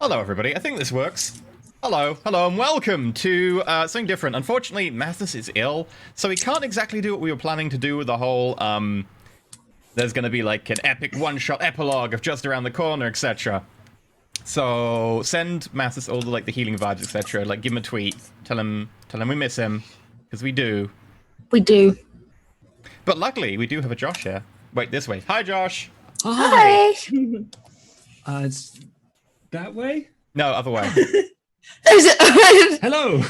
Hello, everybody. I think this works. Hello, and welcome to something different. Unfortunately, Mathis is ill, so we can't exactly do what we were planning to do with the whole, there's gonna be like an epic one-shot epilogue of just around the corner, etc. So send Mathis all the healing vibes, etc. Like, give him a tweet, tell him we miss him, because we do. We do. But luckily, we do have a Josh here. Wait, this way. Hi, Josh. Hi. It's that way? No, other way. Hello.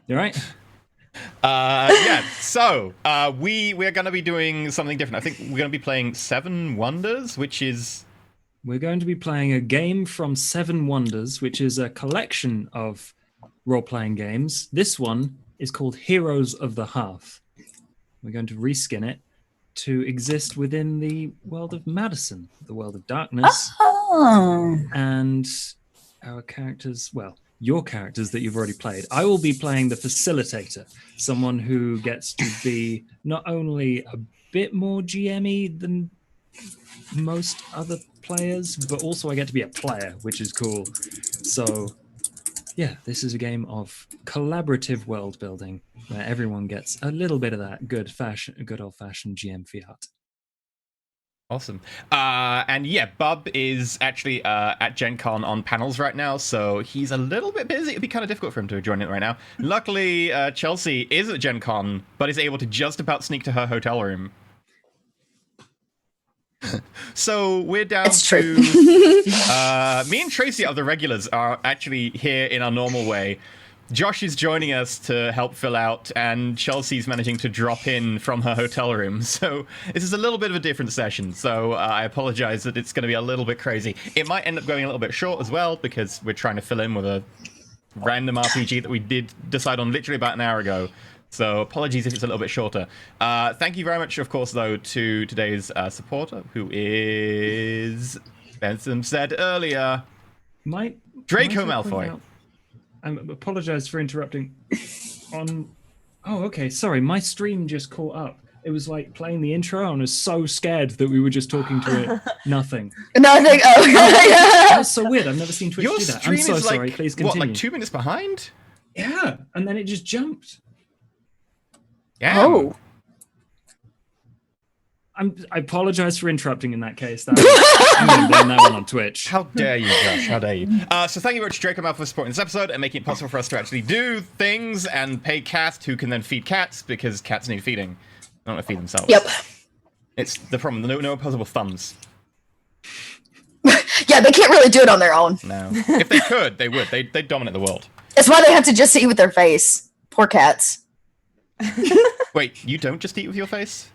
You right? Yeah, so we're going to be doing something different. I think we're going to be playing Seven Wonders, which is... We're going to be playing a game from Seven Wonders, which is a collection of role-playing games. This one is called Heroes of the Hearth. We're going to reskin it to exist within the world of Madison, the world of darkness. Oh. And our characters, well, your characters that you've already played. I will be playing the facilitator, someone who gets to be not only a bit more GM-y than most other players, but also I get to be a player, which is cool. So, yeah, this is a game of collaborative world building where everyone gets a little bit of that good old-fashioned GM fiat. Awesome. And yeah, Bub is actually at Gen Con on panels right now, so he's a little bit busy. It'd be kind of difficult for him to join it right now. Luckily, Chelsea is at Gen Con, but is able to just about sneak to her hotel room. So we're down to... me and Tracy of the regulars are actually here in our normal way. Josh is joining us to help fill out, and Chelsea's managing to drop in from her hotel room. So this is a little bit of a different session, so I apologize that it's going to be a little bit crazy. It might end up going a little bit short as well, because we're trying to fill in with a random RPG that we did decide on literally about an hour ago. So apologies if it's a little bit shorter. Thank you very much, of course, though, to today's supporter, who is, Bentham said earlier, Draco Malfoy. I apologize for interrupting. Oh, okay, sorry, my stream just caught up. It was like playing the intro, and I was so scared that we were just talking to it. Nothing. Nothing. Oh. That's so weird. I've never seen Twitch do that. I'm so sorry. Please continue. What, like 2 minutes behind? Yeah, and then it just jumped. Yeah. Oh. I apologize for interrupting in that case. I'm going to blame that one on Twitch. How dare you, Josh? How dare you? So thank you very much to Draco Malfoy for supporting this episode and making it possible for us to actually do things and pay cats who can then feed cats, because cats need feeding. They don't want to feed themselves. Yep. It's the problem. No opposable thumbs. Yeah, they can't really do it on their own. No. If they could, they would. They'd dominate the world. That's why they have to just eat with their face. Poor cats. Wait, you don't just eat with your face?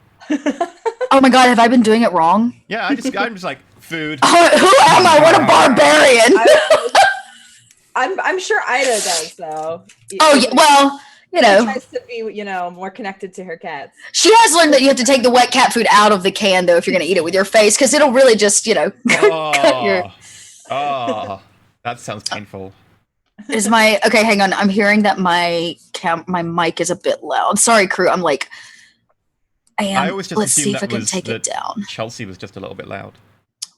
Oh my god, have I been doing it wrong? Yeah, I'm just like, food. Who am I? What a barbarian! I'm sure Ida does, though. Oh, yeah, well, you know. She tries to be, more connected to her cats. She has learned that you have to take the wet cat food out of the can, though, if you're going to eat it with your face, because it'll really just, cut your... Oh, that sounds painful. Okay, hang on. I'm hearing that my mic is a bit loud. Sorry, crew. I'm like... I always just Let's see assumed if I can take it down. Chelsea was just a little bit loud.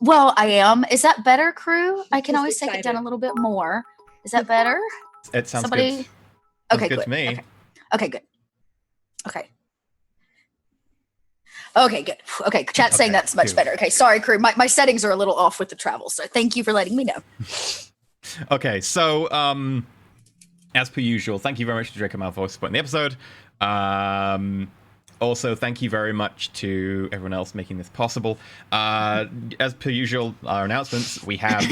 Well, I am. Is that better, crew? I can Just always take it down excited. a little bit more. Is that better? It sounds Somebody... good. Okay, good good. to me. Okay, good. Okay, good. Okay, chat's saying that's much better. Okay, sorry, crew. My settings are a little off with the travel, so thank you for letting me know. Okay, so, as per usual, thank you very much to Draco Malfoy for supporting the episode. Also, thank you very much to everyone else making this possible. As per usual, our announcements, we have...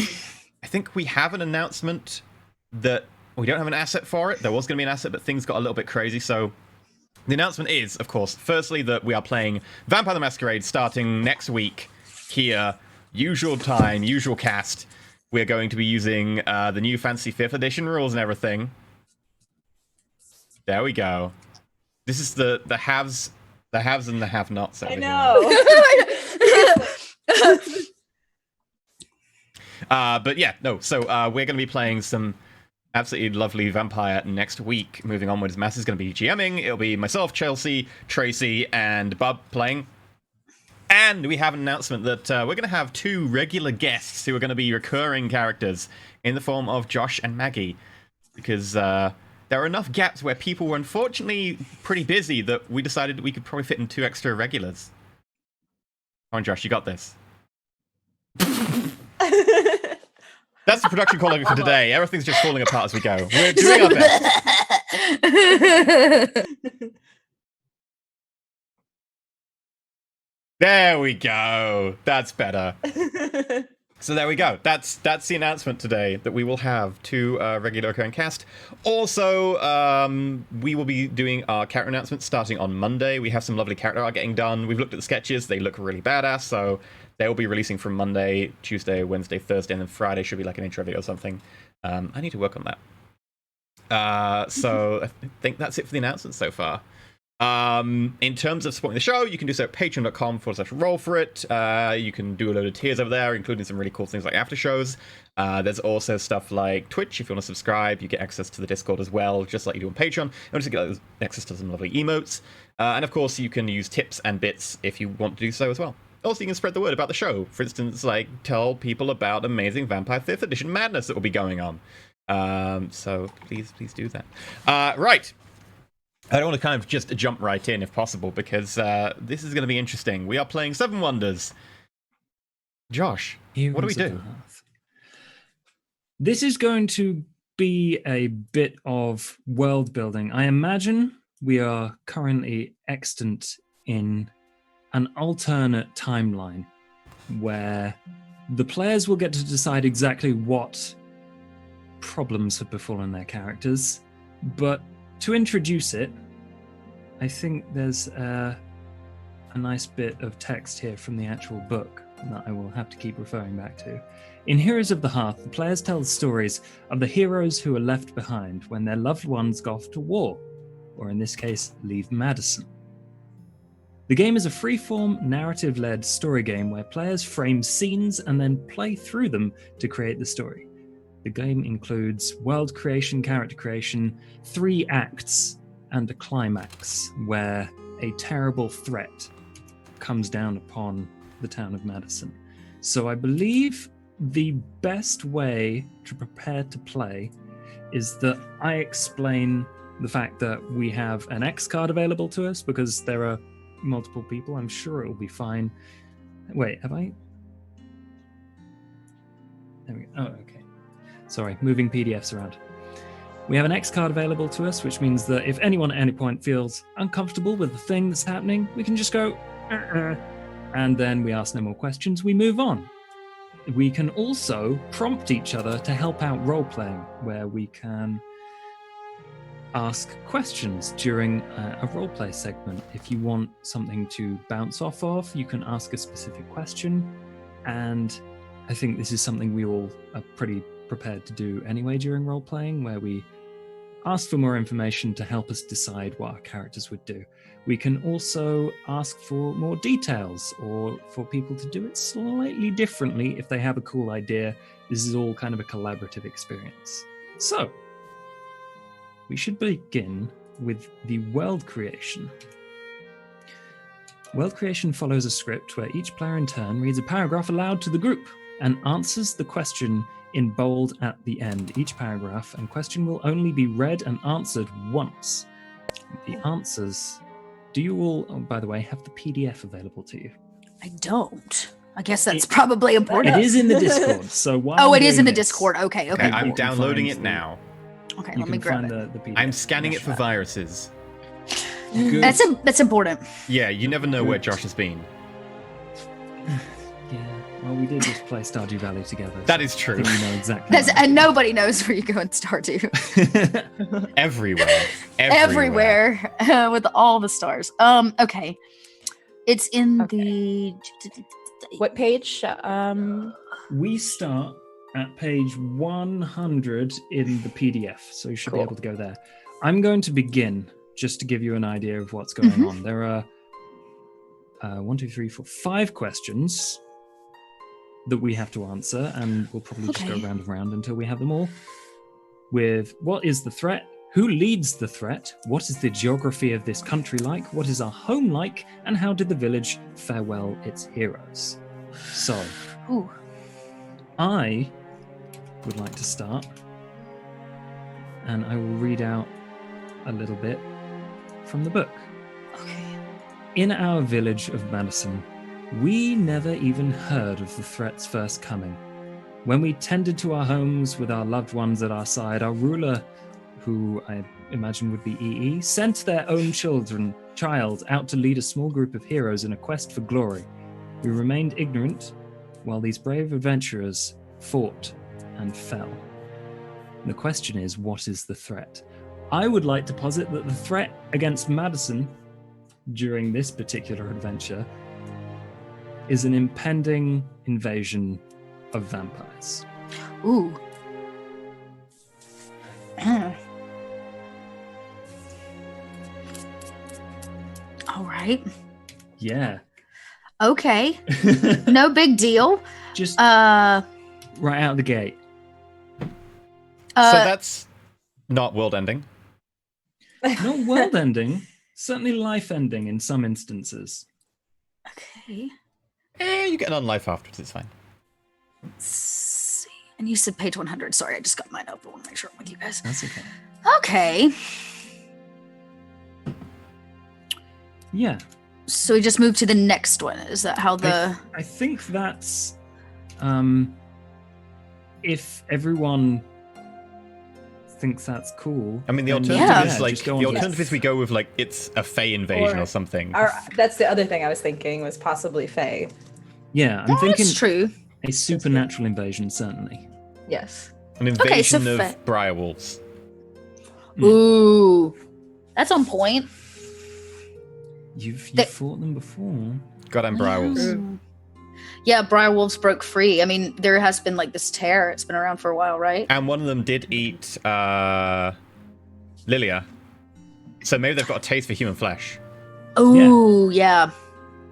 I think we have an announcement that... We don't have an asset for it. There was going to be an asset, but things got a little bit crazy, so... The announcement is, of course, firstly, that we are playing Vampire the Masquerade starting next week here. Usual time, usual cast. We're going to be using the new fancy 5th edition rules and everything. There we go. This is the haves and the have-nots. I know. But yeah, no. So we're going to be playing some absolutely lovely Vampire next week. Moving onwards, Mass is going to be GMing. It'll be myself, Chelsea, Tracy, and Bub playing. And we have an announcement that we're going to have 2 regular guests who are going to be recurring characters in the form of Josh and Maggie. Because there are enough gaps where people were unfortunately pretty busy that we decided we could probably fit in 2 extra regulars. Come on, Josh, you got this. That's the production quality for today. Everything's just falling apart as we go. We're doing our best. There we go. That's better. So there we go. That's the announcement today, that we will have 2 regular recurring cast. Also, we will be doing our character announcements starting on Monday. We have some lovely character art getting done. We've looked at the sketches. They look really badass, so they will be releasing from Monday, Tuesday, Wednesday, Thursday, and then Friday should be like an intro video or something. I need to work on that. So I think that's it for the announcements so far. In terms of supporting the show, you can do so at patreon.com/roll4it. You can do a load of tiers over there, including some really cool things like after shows. There's also stuff like Twitch. If you want to subscribe, you get access to the Discord as well, just like you do on Patreon. And also get access to some lovely emotes. And of course, you can use tips and bits if you want to do so as well. Also, you can spread the word about the show. For instance, like tell people about amazing Vampire 5th Edition madness that will be going on. So please do that. Right. I don't want to kind of just jump right in if possible, because this is going to be interesting. We are playing Seven Wonders. Josh, what do we do? This is going to be a bit of world building. I imagine we are currently extant in an alternate timeline where the players will get to decide exactly what problems have befallen their characters. But to introduce it, I think there's a nice bit of text here from the actual book that I will have to keep referring back to. In Heroes of the Hearth, the players tell the stories of the heroes who are left behind when their loved ones go off to war, or in this case, leave Madison. The game is a free-form, narrative-led story game where players frame scenes and then play through them to create the story. The game includes world creation, character creation, 3 acts, and a climax where a terrible threat comes down upon the town of Madison. So I believe the best way to prepare to play is that I explain the fact that we have an X card available to us because there are multiple people. I'm sure it'll be fine. Wait, have I? There we go. Oh, okay. Sorry, moving PDFs around. We have an X card available to us, which means that if anyone at any point feels uncomfortable with the thing that's happening, we can just go, and then we ask no more questions, we move on. We can also prompt each other to help out role-playing, where we can ask questions during a role-play segment. If you want something to bounce off of, you can ask a specific question, and I think this is something we all are pretty prepared to do anyway during role-playing, where we ask for more information to help us decide what our characters would do. We can also ask for more details or for people to do it slightly differently if they have a cool idea. This is all kind of a collaborative experience. So, we should begin with the world creation. World creation follows a script where each player in turn reads a paragraph aloud to the group and answers the question in bold at the end. Each paragraph and question will only be read and answered once. The answers... Do you all, oh, by the way, have the PDF available to you? I don't. I guess that's probably important. It is in the Discord. So while Oh, I'm it is in the doing this, Discord. Okay. I'm downloading it now. Okay, you let me can grab find it. the PDF. I'm scanning it for viruses. Good. That's important. Yeah, you never know where Josh has been. Yeah, well, we did just play Stardew Valley together. That is true. So we know exactly. And nobody knows where you go in Stardew. Everywhere. Everywhere. With all the stars. Okay. It's in the... What page? We start at page 100 in the PDF, so you should be able to go there. I'm going to begin just to give you an idea of what's going on. There are 5 questions that we have to answer, and we'll probably just go round and round until we have them all. With what is the threat, Who leads the threat? What is the geography of this country like? What is our home like? And how did the village farewell its heroes? So, Ooh. I would like to start, and I will read out a little bit from the book. Okay. In our village of MADISON, we never even heard of the threat's first coming. When we tended to our homes with our loved ones at our side, our ruler, who I imagine would be EE, sent their own child out to lead a small group of heroes in a quest for glory. We remained ignorant while these brave adventurers fought and fell. The question is, what is the threat? I would like to posit that the threat against MADISON during this particular adventure is an impending invasion of vampires. Ooh. All right. Yeah. Okay. No big deal. Just Uh, right out the gate. So that's not world ending. Not world ending, certainly life ending in some instances. okay. You get on life afterwards, it's fine. Let's see. And you said page 100. Sorry, I just got mine up. I want to make sure I'm with you guys. That's okay. Okay. Yeah. So we just moved to the next one. Is that how the... I think that's if everyone thinks that's cool. I mean, the then alternative is just like go on the to it. alternative is we go with like it's a Fey invasion or something. That's the other thing I was thinking was possibly Fae. Yeah, I'm thinking That's true. a supernatural invasion, certainly. Yes. An Okay, so invasion of Fey. Briarwolves. Ooh. That's on point. You've They- fought them before. Goddamn Briarwolves. Yeah, Briarwolves broke free. I mean, there has been like this tear. It's been around for a while, right? And one of them did eat Lilia. So maybe they've got a taste for human flesh. Ooh, yeah.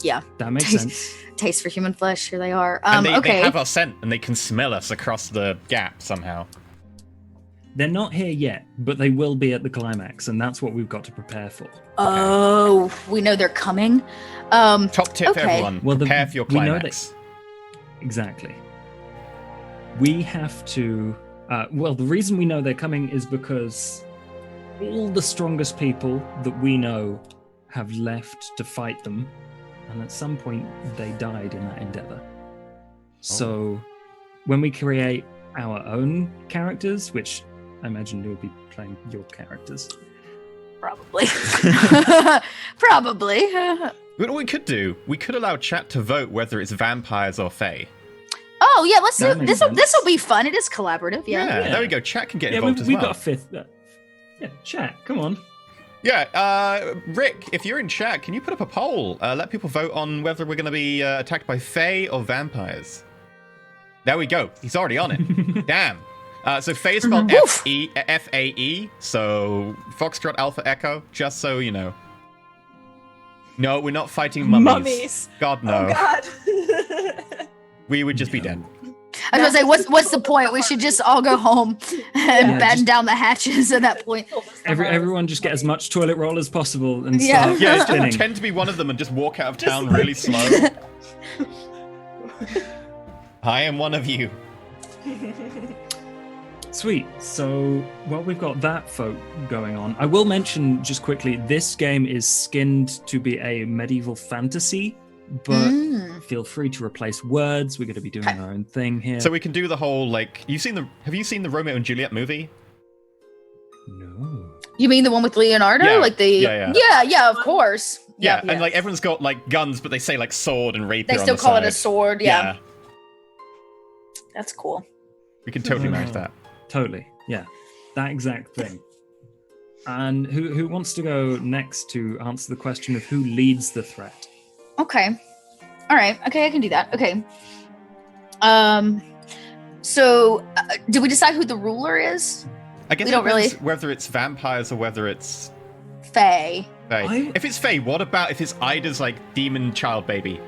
Yeah. That makes sense. Taste for human flesh. Here they are. And they Okay. have our scent and they can smell us across the gap somehow. They're not here yet, but they will be at the climax, and that's what we've got to prepare for. Oh, we know they're coming. Top tip for Okay. everyone. Well, Prepare for your we know climax. Exactly. We have to... well, the reason we know they're coming is because all the strongest people that we know have left to fight them, and at some point they died in that endeavor. So when we create our own characters, which I imagine you'll be playing your characters. Probably. Probably. What we could do, we could allow chat to vote whether it's vampires or Fey. Oh yeah, let's do That it. makes This will sense. be fun. It is collaborative. Yeah. There we go. Chat can get Yeah, involved as we've well. got a fifth. Yeah, chat, come on. Yeah, Rick, if you're in chat, can you put up a poll? Let people vote on whether we're going to be attacked by Fey or vampires. There we go. He's already on it. Damn. So Fey is spelled Woof. F-A-E, so Foxtrot Alpha Echo, just so you know. No, we're not fighting mummies. Mummies. God, no. Oh God. We would just be dead. I was gonna say, what's the point? We should just all go home and Yeah, batten just- down the hatches at that point. Everyone just get as much toilet roll as possible and Yeah. start Yeah, just spinning. pretend to be one of them and just walk out of town really slow. I am one of you. Sweet. So, well, we've got that folk going on. I will mention just quickly, this game is skinned to be a medieval fantasy, but feel free to replace words. We're going to be doing our own thing here. So we can do the whole, like, have you seen the Romeo and Juliet movie? No. You mean the one with Leonardo? Yeah, Like the yeah. of course. Yeah, Yeah. and like everyone's got like guns, but they say like sword and rapier They on still the call it side. a sword. Yeah. Yeah, That's cool. we can totally manage that. Totally. Yeah. That exact thing. And who wants to go next to answer the question of who leads the threat? Okay. All right. Okay, I can do that. Okay. So, did we decide who the ruler is? I guess We it don't depends really- whether it's vampires or whether it's Faye. Fae. If it's Fae, what about if it's Ida's like demon child baby?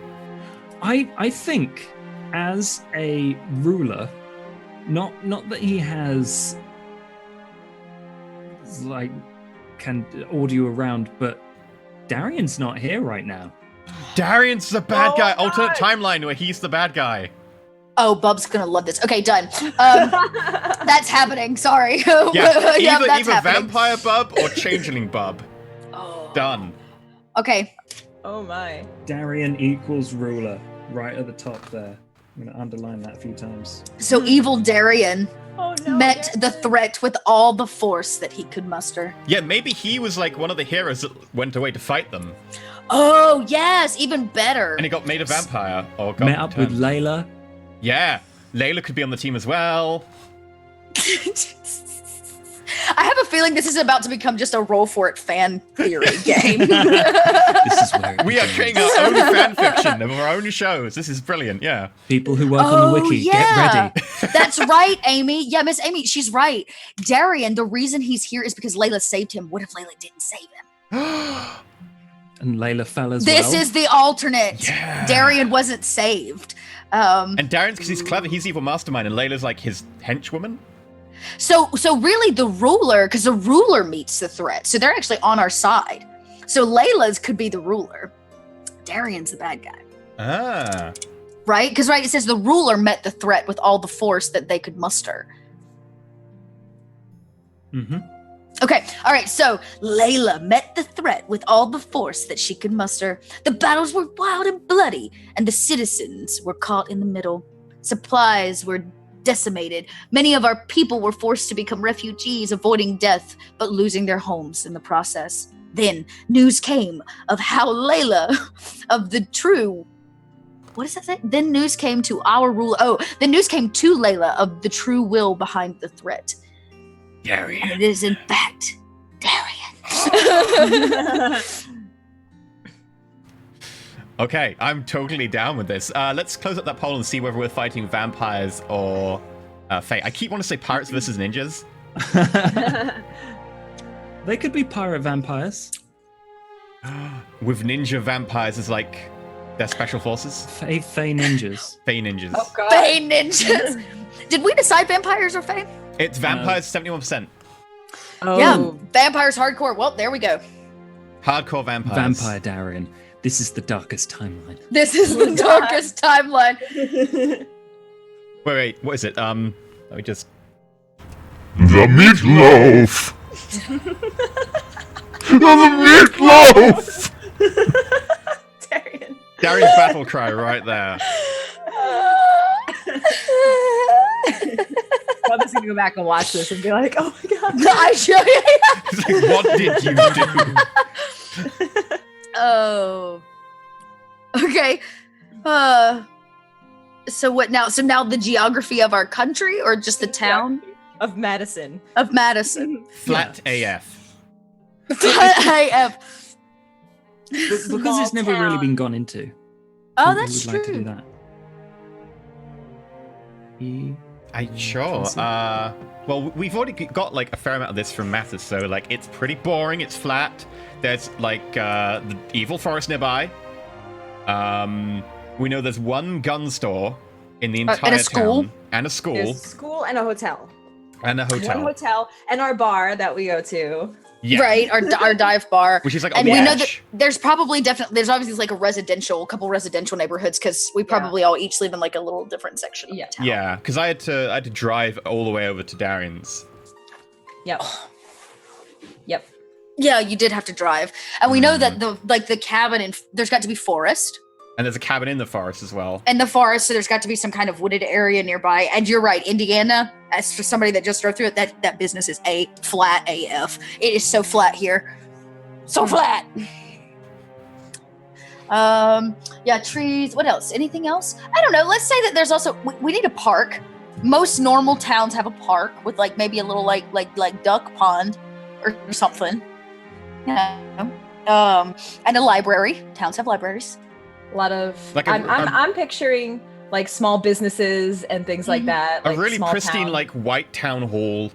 I think as a ruler, not that he has like can order you around, but Darian's not here right now. Darian's the bad Oh guy. my Alternate God. timeline where he's the bad guy. Oh, Bub's gonna love this. Okay, done. That's happening. Sorry. Yeah, either that's happening. vampire bub or changeling bub. Oh. Done. Okay. Oh my. Darian equals ruler right at the top there. I'm going to underline that a few times. So evil Darian Oh no. met the Darian. threat with all the force that he could muster. Yeah, maybe he was like one of the heroes that went away to fight them, Oh yes, even better. and he got made a vampire or got Met up with turned. Layla. Yeah, Layla could be on the team as well. I have a feeling this is about to become just a Roll4It fan theory game. This is where it We are begins. creating our own fan fiction of our own shows. This is brilliant. Yeah. People who work on the wiki, get ready. That's right, Amy. Yeah, Miss Amy, she's right. Darian, the reason he's here is because Layla saved him. What if Layla didn't save him? And Layla fell as This well. is the alternate. Yeah. Darian wasn't saved. And Darren's because he's clever. He's evil mastermind, and Layla's like his henchwoman. So really the ruler, because the ruler meets the threat. So they're actually on our side. So Layla's could be the ruler. Darian's the bad guy. Ah. Right? Because it says the ruler met the threat with all the force that they could muster. Mm-hmm. Okay, all right, so Layla met the threat with all the force that she could muster. The battles were wild and bloody, and the citizens were caught in the middle. Supplies were decimated. Many of our people were forced to become refugees, avoiding death, but losing their homes in the process. Then news came of how Layla, of the true... What does that say? Then news came to our rule... Oh, then news came to Layla of the true will behind the threat. Darian. And it is, in fact, Darian. Okay, I'm totally down with this. Let's close up that poll and see whether we're fighting vampires or Fae. I keep wanting to say pirates versus ninjas. They could be pirate vampires. With ninja vampires as like their special forces. Fae ninjas. Fae ninjas. Oh god. Fae ninjas. Did we decide vampires or Fae? It's vampires 71%. Oh. Yeah, vampires hardcore. Well, there we go. Hardcore vampires. Vampire Darian. This is the darkest timeline. This is the darkest timeline. Wait, what is it? Let me just... The meatloaf! The meatloaf! Darian. Darian's battle cry right there. I'm just gonna go back and watch this and be like, oh my god. I show you. It's like, what did you do? Oh. Okay. So what now? So now the geography of our country, or just the town Of Madison. of Madison? Flat AF. I have. Because Small it's never really town. been gone into. Oh, Who that's would like to do true. that? E- Sure. Fancy. Well, we've already got like a fair amount of this from Matters, so like it's pretty boring. It's flat. There's like the evil forest nearby. We know there's one gun store in the And a entire school? town, and a school, There's a school and a hotel. and a hotel. One hotel and our bar that we go to. Yeah, Right, our dive bar. which is like on And the we know edge. that there's there's obviously like a couple residential neighborhoods, because we probably all each live in like a little different section of Yeah. the town. Yeah, because I had to drive all the way over to Darian's. Yep. Yep. Yeah, you did have to drive. And we know that the cabin, and there's got to be forest. And there's a cabin in the forest as well. And the forest, so there's got to be some kind of wooded area nearby. And you're right, Indiana, as for somebody that just drove through it, that business is flat AF. It is so flat here. So flat. Yeah, trees. What else? Anything else? I don't know. Let's say that there's also we need a park. Most normal towns have a park with like maybe a little like duck pond or something. Yeah. And a library. Towns have libraries. A lot of Like a- I'm picturing like small businesses and things like that. A like really small pristine, town. like white town hall.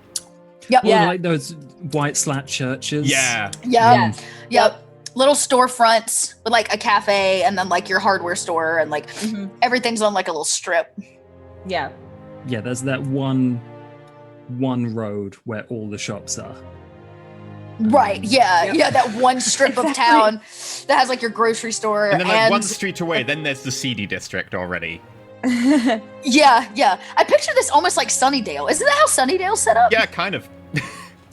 Yep. Or Yeah. like those white slat churches. Yeah. Yeah. Yep. Little storefronts with like a cafe and then like your hardware store, and like Mhm. everything's on like a little strip. Yeah. Yeah, there's that one road where all the shops are. Right, yeah, Yep. yeah, that one strip of Exactly. town that has like your grocery store And then like one street away, then there's the seedy district already. yeah. I picture this almost like Sunnydale. Isn't that how Sunnydale's set up? Yeah, kind of.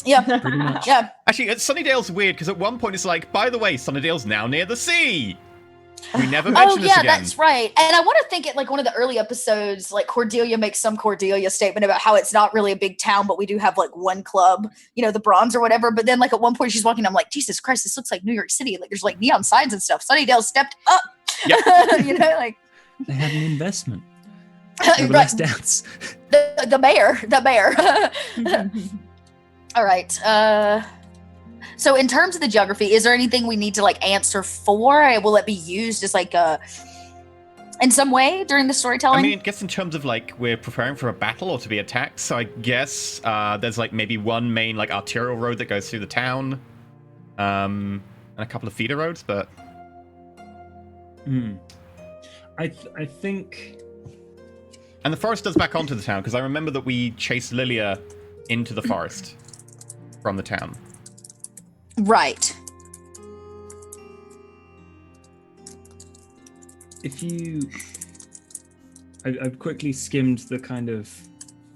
Yeah. Pretty much. Yeah. Actually, Sunnydale's weird because at one point it's like, by the way, Sunnydale's now near the sea. We never Oh mentioned this yeah, again. that's right. And I want to think it like one of the early episodes, like Cordelia makes some Cordelia statement about how it's not really a big town, but we do have like one club, the Bronze or whatever. But then like at one point she's walking, I'm like, Jesus Christ, this looks like New York City. Like there's like neon signs and stuff. Sunnydale stepped up. Yep. Like They had an investment. right, Never less doubts. the mayor. All right. So in terms of the geography, is there anything we need to like answer for? Will it be used as like in some way during the storytelling? I mean, I guess in terms of like we're preparing for a battle or to be attacked, so I guess there's like maybe one main like arterial road that goes through the town, and a couple of feeder roads, but I think. And the forest does back onto the town because I remember that we chased Lilia into the forest from the town. Right. If you, I've quickly skimmed the kind of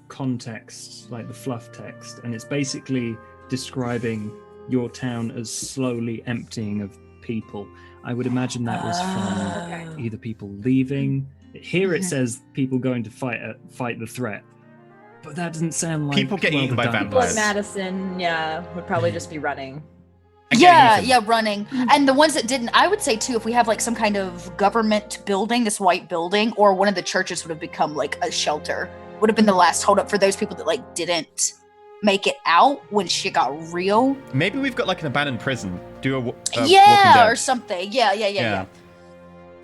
context, like the fluff text, and it's basically describing your town as slowly emptying of people. I would imagine that was from either people leaving. Here it says people going to fight the threat, but that doesn't sound like People get eaten by done. vampires. Like Madison, would probably just be running. And getting eaten. Yeah, running. And the ones that didn't, I would say too, if we have like some kind of government building, this white building, or one of the churches would have become like a shelter, would have been the last holdup for those people that like didn't make it out when shit got real. Maybe we've got like an abandoned prison. Do a Walking Yeah, Dead. or something. Yeah.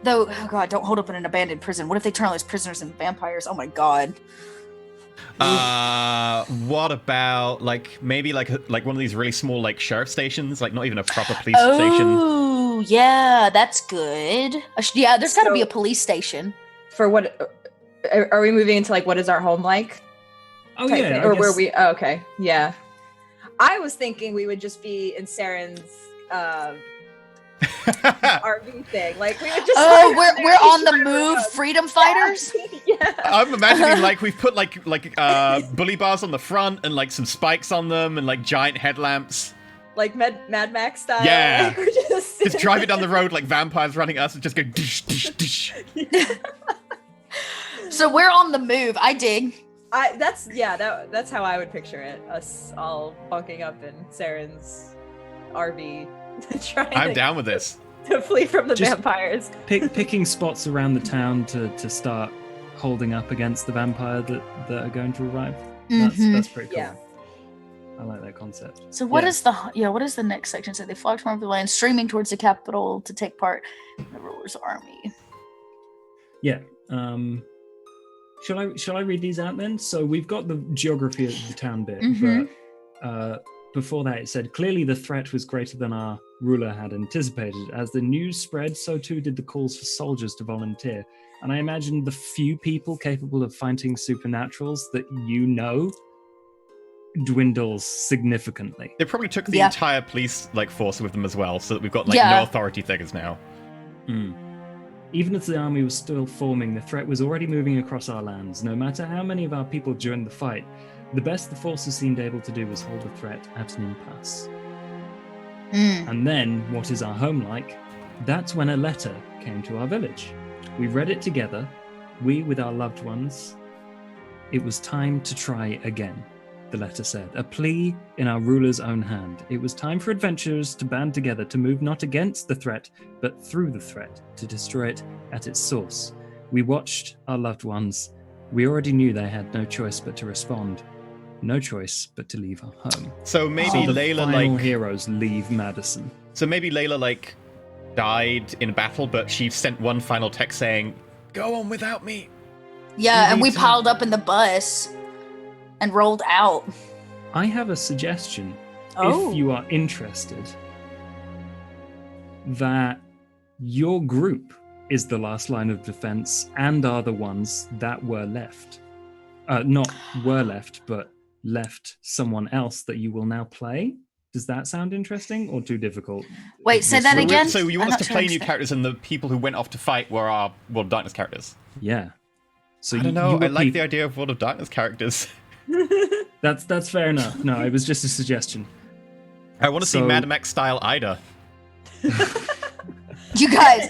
Though, oh god, don't hold up in an abandoned prison. What if they turn all those prisoners into vampires? Oh my god. What about like maybe like one of these really small like sheriff stations, like not even a proper police station. Oh, yeah, that's good. Yeah, there's got to be So- a police station. For what? Are we moving into like what is our home like? Oh type yeah, thing? I Or were guess- we? Oh, okay, yeah. I was thinking we would just be in Saren's RV thing. Like we would just. Oh, start we're on the there, move, around. freedom fighters. Yeah. I'm imagining like we've put like bully bars on the front and like some spikes on them and like giant headlamps. Like Mad Max style. Yeah. Like, we're Just driving down the road like vampires running us and just go dish dish dish. So we're on the move. I dig. That's how I would picture it. Us all bunking up in Saren's RV, trying I'm down with this. to flee from the Just- vampires. picking spots around the town to start holding up against the vampire that are going to arrive. That's pretty cool. Yeah. I like that concept. So what Yeah. is what is the next section? So they flocked from the land, streaming towards the capital to take part in the ruler's army. Yeah. Shall I read these out then? So we've got the geography of the town bit, Mhm. but before that it said clearly the threat was greater than our ruler had anticipated. As the news spread, so too did the calls for soldiers to volunteer. And I imagine the few people capable of fighting supernaturals that you know dwindles significantly. They probably took the Yeah. entire police like force with them as well, so that we've got like Yeah. no authority figures now. Even as the army was still forming, the threat was already moving across our lands. No matter how many of our people joined the fight, the best the forces seemed able to do was hold the threat at an impasse. And then, what is our home like? That's when a letter came to our village. We read it together, we with our loved ones. It was time to try again, the letter said, a plea in our ruler's own hand. It was time for adventurers to band together to move not against the threat, but through the threat, to destroy it at its source. We watched our loved ones. We already knew they had no choice but to respond. No choice but to leave our home. So maybe So the Layla final like heroes leave Madison. So maybe Layla like died in battle, but she sent one final text saying, "Go on without me." Yeah, and we need to- piled up in the bus and rolled out. I have a suggestion, Oh. if you are interested, that your group is the last line of defense and are the ones that were left. Not were left, but left someone else that you will now play. Does that sound interesting or too difficult? Wait, say that again? So you want I'm us not to sure I play new understand. characters, and the people who went off to fight were our World of Darkness characters? Yeah. So I don't know. You I like the idea of World of Darkness characters. That's fair enough. No, it was just a suggestion. I want to see Mad Max style Ida. You guys,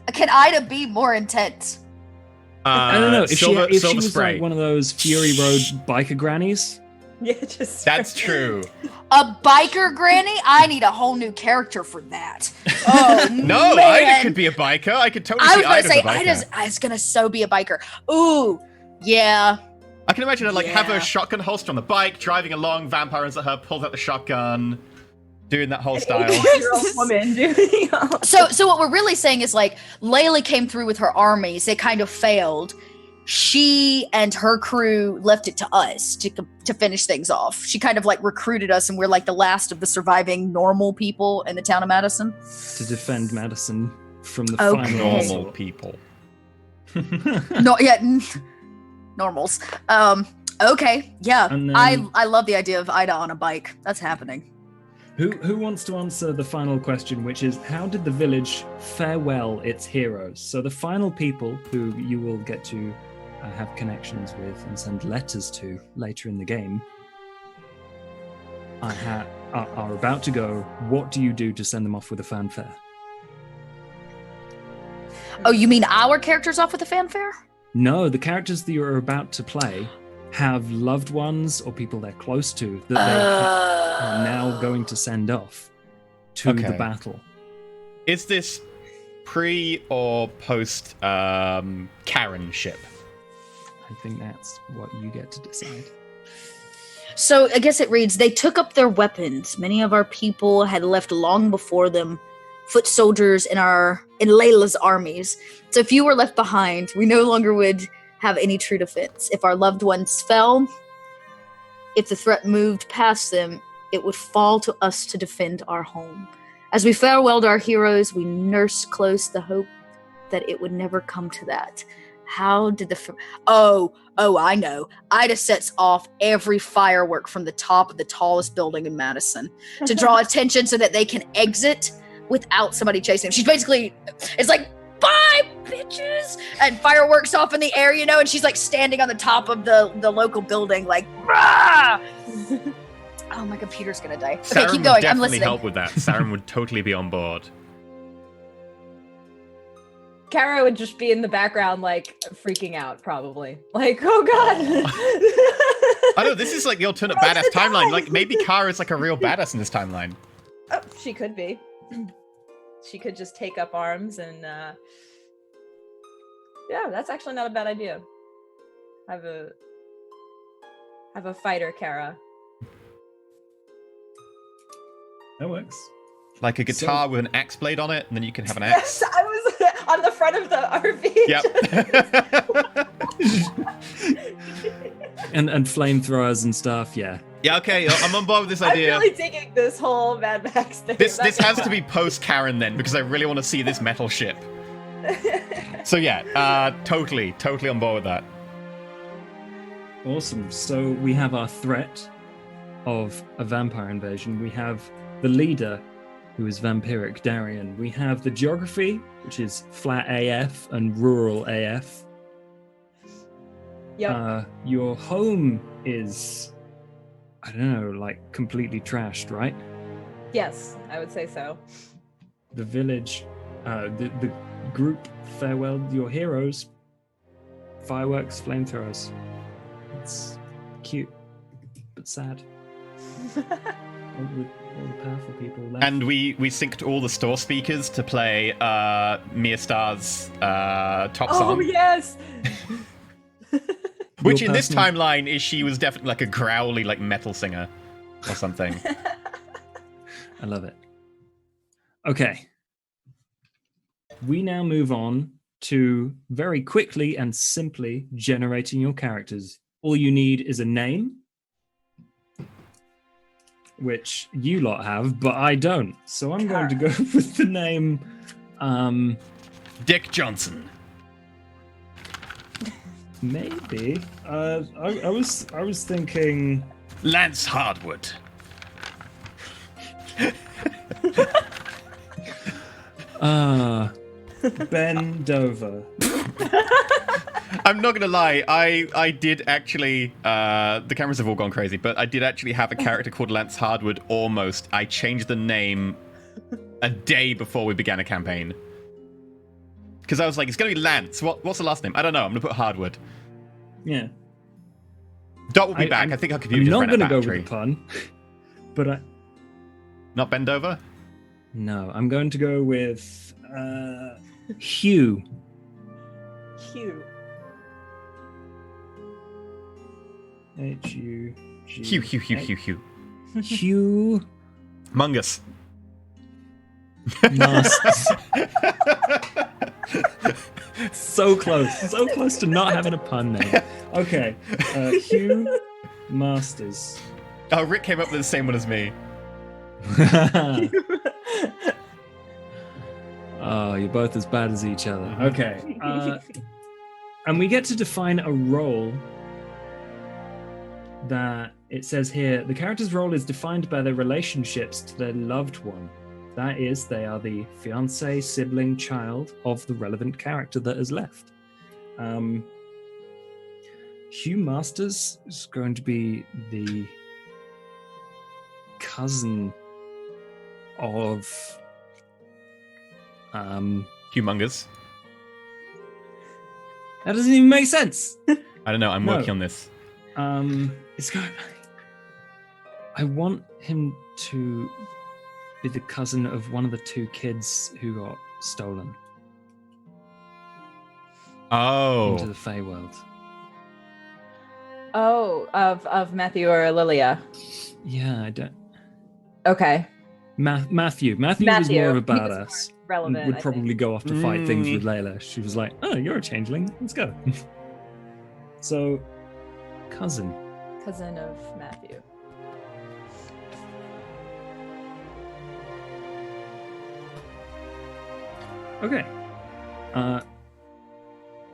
can Ida be more intense? I don't know if Silver she was Spray. like one of those Fury Road biker grannies. Yeah, just That's true. A biker granny? I need a whole new character for that. Oh No, man. Ida could be a biker. I could totally I see was gonna Ida as say a biker. Ida's gonna so be a biker. Ooh, yeah. I can imagine her like have Yeah. a shotgun holster on the bike, driving along, vampire runs at her, pulls out the shotgun, doing that whole style. 80-year-old woman doing all So what we're really saying is like Layla came through with her armies. They kind of failed. She and her crew left it to us to finish things off. She kind of like recruited us, and we're like the last of the surviving normal people in the town of Madison. To defend Madison from the Okay. final Normal assault. people. No, yeah, normals. Okay, yeah. And then- I love the idea of Ida on a bike. That's happening. Who wants to answer the final question, which is how did the village farewell its heroes? So the final people who you will get to have connections with and send letters to later in the game are about to go. What do you do to send them off with a fanfare? Oh, you mean our characters off with a fanfare? No, the characters that you're about to play have loved ones or people they're close to that they are now going to send off to the Okay. battle. Is this pre or post Karen ship? I think that's what you get to decide. So I guess it reads, they took up their weapons. Many of our people had left long before them, foot soldiers in Layla's armies. So if you were left behind, we no longer would have any true defense. If our loved ones fell, if the threat moved past them, it would fall to us to defend our home. As we farewelled our heroes, we nursed close the hope that it would never come to that. How did Oh, I know. Ida sets off every firework from the top of the tallest building in Madison to draw attention so that they can exit without somebody chasing them. She's basically, it's like, bye, bitches! And fireworks off in the air, you know, and she's like standing on the top of the local building, like, rah! Oh, my computer's gonna die. Okay, Saren keep would going. I'm definitely listening. help with that. Saren would totally be on board. Kara would just be in the background, like freaking out, probably. Like, oh god. I know, this is like the alternate badass timeline. Like, maybe Kara's like a real badass in this timeline. Oh, she could be. She could just take up arms and yeah, that's actually not a bad idea. Have a fighter, Kara. That works. Like a guitar with an axe blade on it, and then you can have an axe. Yes, I was on the front of the RV. Yep. And flamethrowers and stuff, yeah. Yeah, okay, I'm on board with this I'm idea. really digging this whole Mad Max thing. This has to be post Karen then, because I really want to see this metal ship. So yeah, totally on board with that. Awesome. So we have our threat of a vampire invasion. We have the leader, who is vampiric Darian. We have the geography, which is flat AF and rural AF. Yep. Your home is, I don't know, like completely trashed, right? Yes, I would say so. The village, the group farewelled your heroes. Fireworks, flamethrowers. It's cute, but sad. all the powerful people left. And we synced all the store speakers to play Mia Star's top song. Oh yes. Which Your in this personal- timeline is she was definitely like a growly like metal singer or something. I love it. Okay. We now move on to very quickly and simply generating your characters. All you need is a name, which you lot have, but I don't. So I'm going to go with the name Dick Johnson. maybe. I was thinking Lance Hardwood. Bend over. I'm not gonna lie, I did actually, the cameras have all gone crazy, but I did actually have a character called Lance Hardwood almost. I changed the name a day before we began a campaign. Because I was like, it's gonna be Lance. What's the last name? I don't know, I'm gonna put Hardwood. Yeah. Dot will be back. I think our computer I'm just not ran out gonna of go battery. with the pun, but I. Not bend over? No, I'm going to go with Hugh. Hugh. H-U-G. Hugh. Hugh Mungus. Masters. So close to not having a pun name. Okay, Hugh Masters. Oh, Rick came up with the same one as me. Oh, you're both as bad as each other. Okay. And we get to define a role that it says here, the character's role is defined by their relationships to their loved one. That is, they are the fiancé, sibling, child of the relevant character that is left. Hugh Masters is going to be the cousin of Humongous. that doesn't even make sense. I don't know, I'm No. working on this. It's going. I want him to be the cousin of one of the two kids who got stolen into the Oh. Feywild. Oh, of Matthew or Lilia. Yeah, I don't. Okay. Matthew was more of a He was badass. more relevant. and would I probably think. go off to fight things Mm. with Layla. She was like, "Oh, you're a changeling. Let's go." So, cousin. Cousin of Matthew. Okay.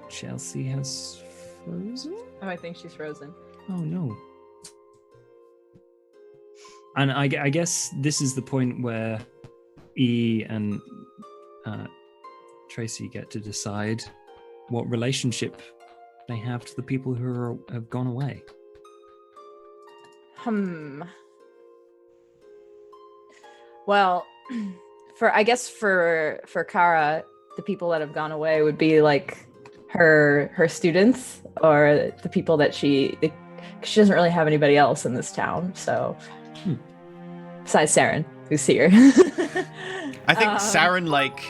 Chelsea has frozen. Oh, I think she's frozen. Oh no. And I guess this is the point where E and Tracy get to decide what relationship they have to the people who have gone away. Well, for Kara, the people that have gone away would be like her students or the people that she doesn't really have anybody else in this town. So besides Saren, who's here. I think Saren, like,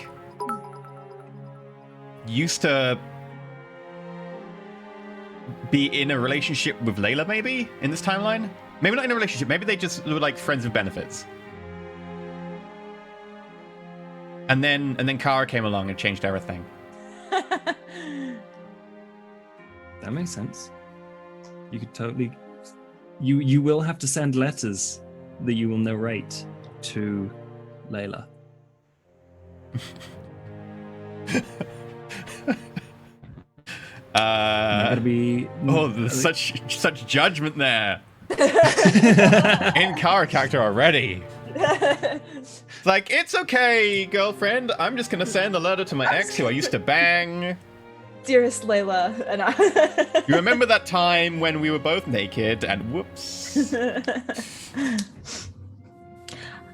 used to be in a relationship with Layla, maybe, in this timeline? Maybe not in a relationship, maybe they just were like friends with benefits. And then Kara came along and changed everything. That makes sense. You could totally. You will have to send letters that you will narrate to Layla. That'd be. Oh, there's such judgment there. In Kara character already. It's like, it's okay, girlfriend. I'm just gonna send a letter to my ex who I used to bang. Dearest Layla and I. You remember that time when we were both naked and whoops?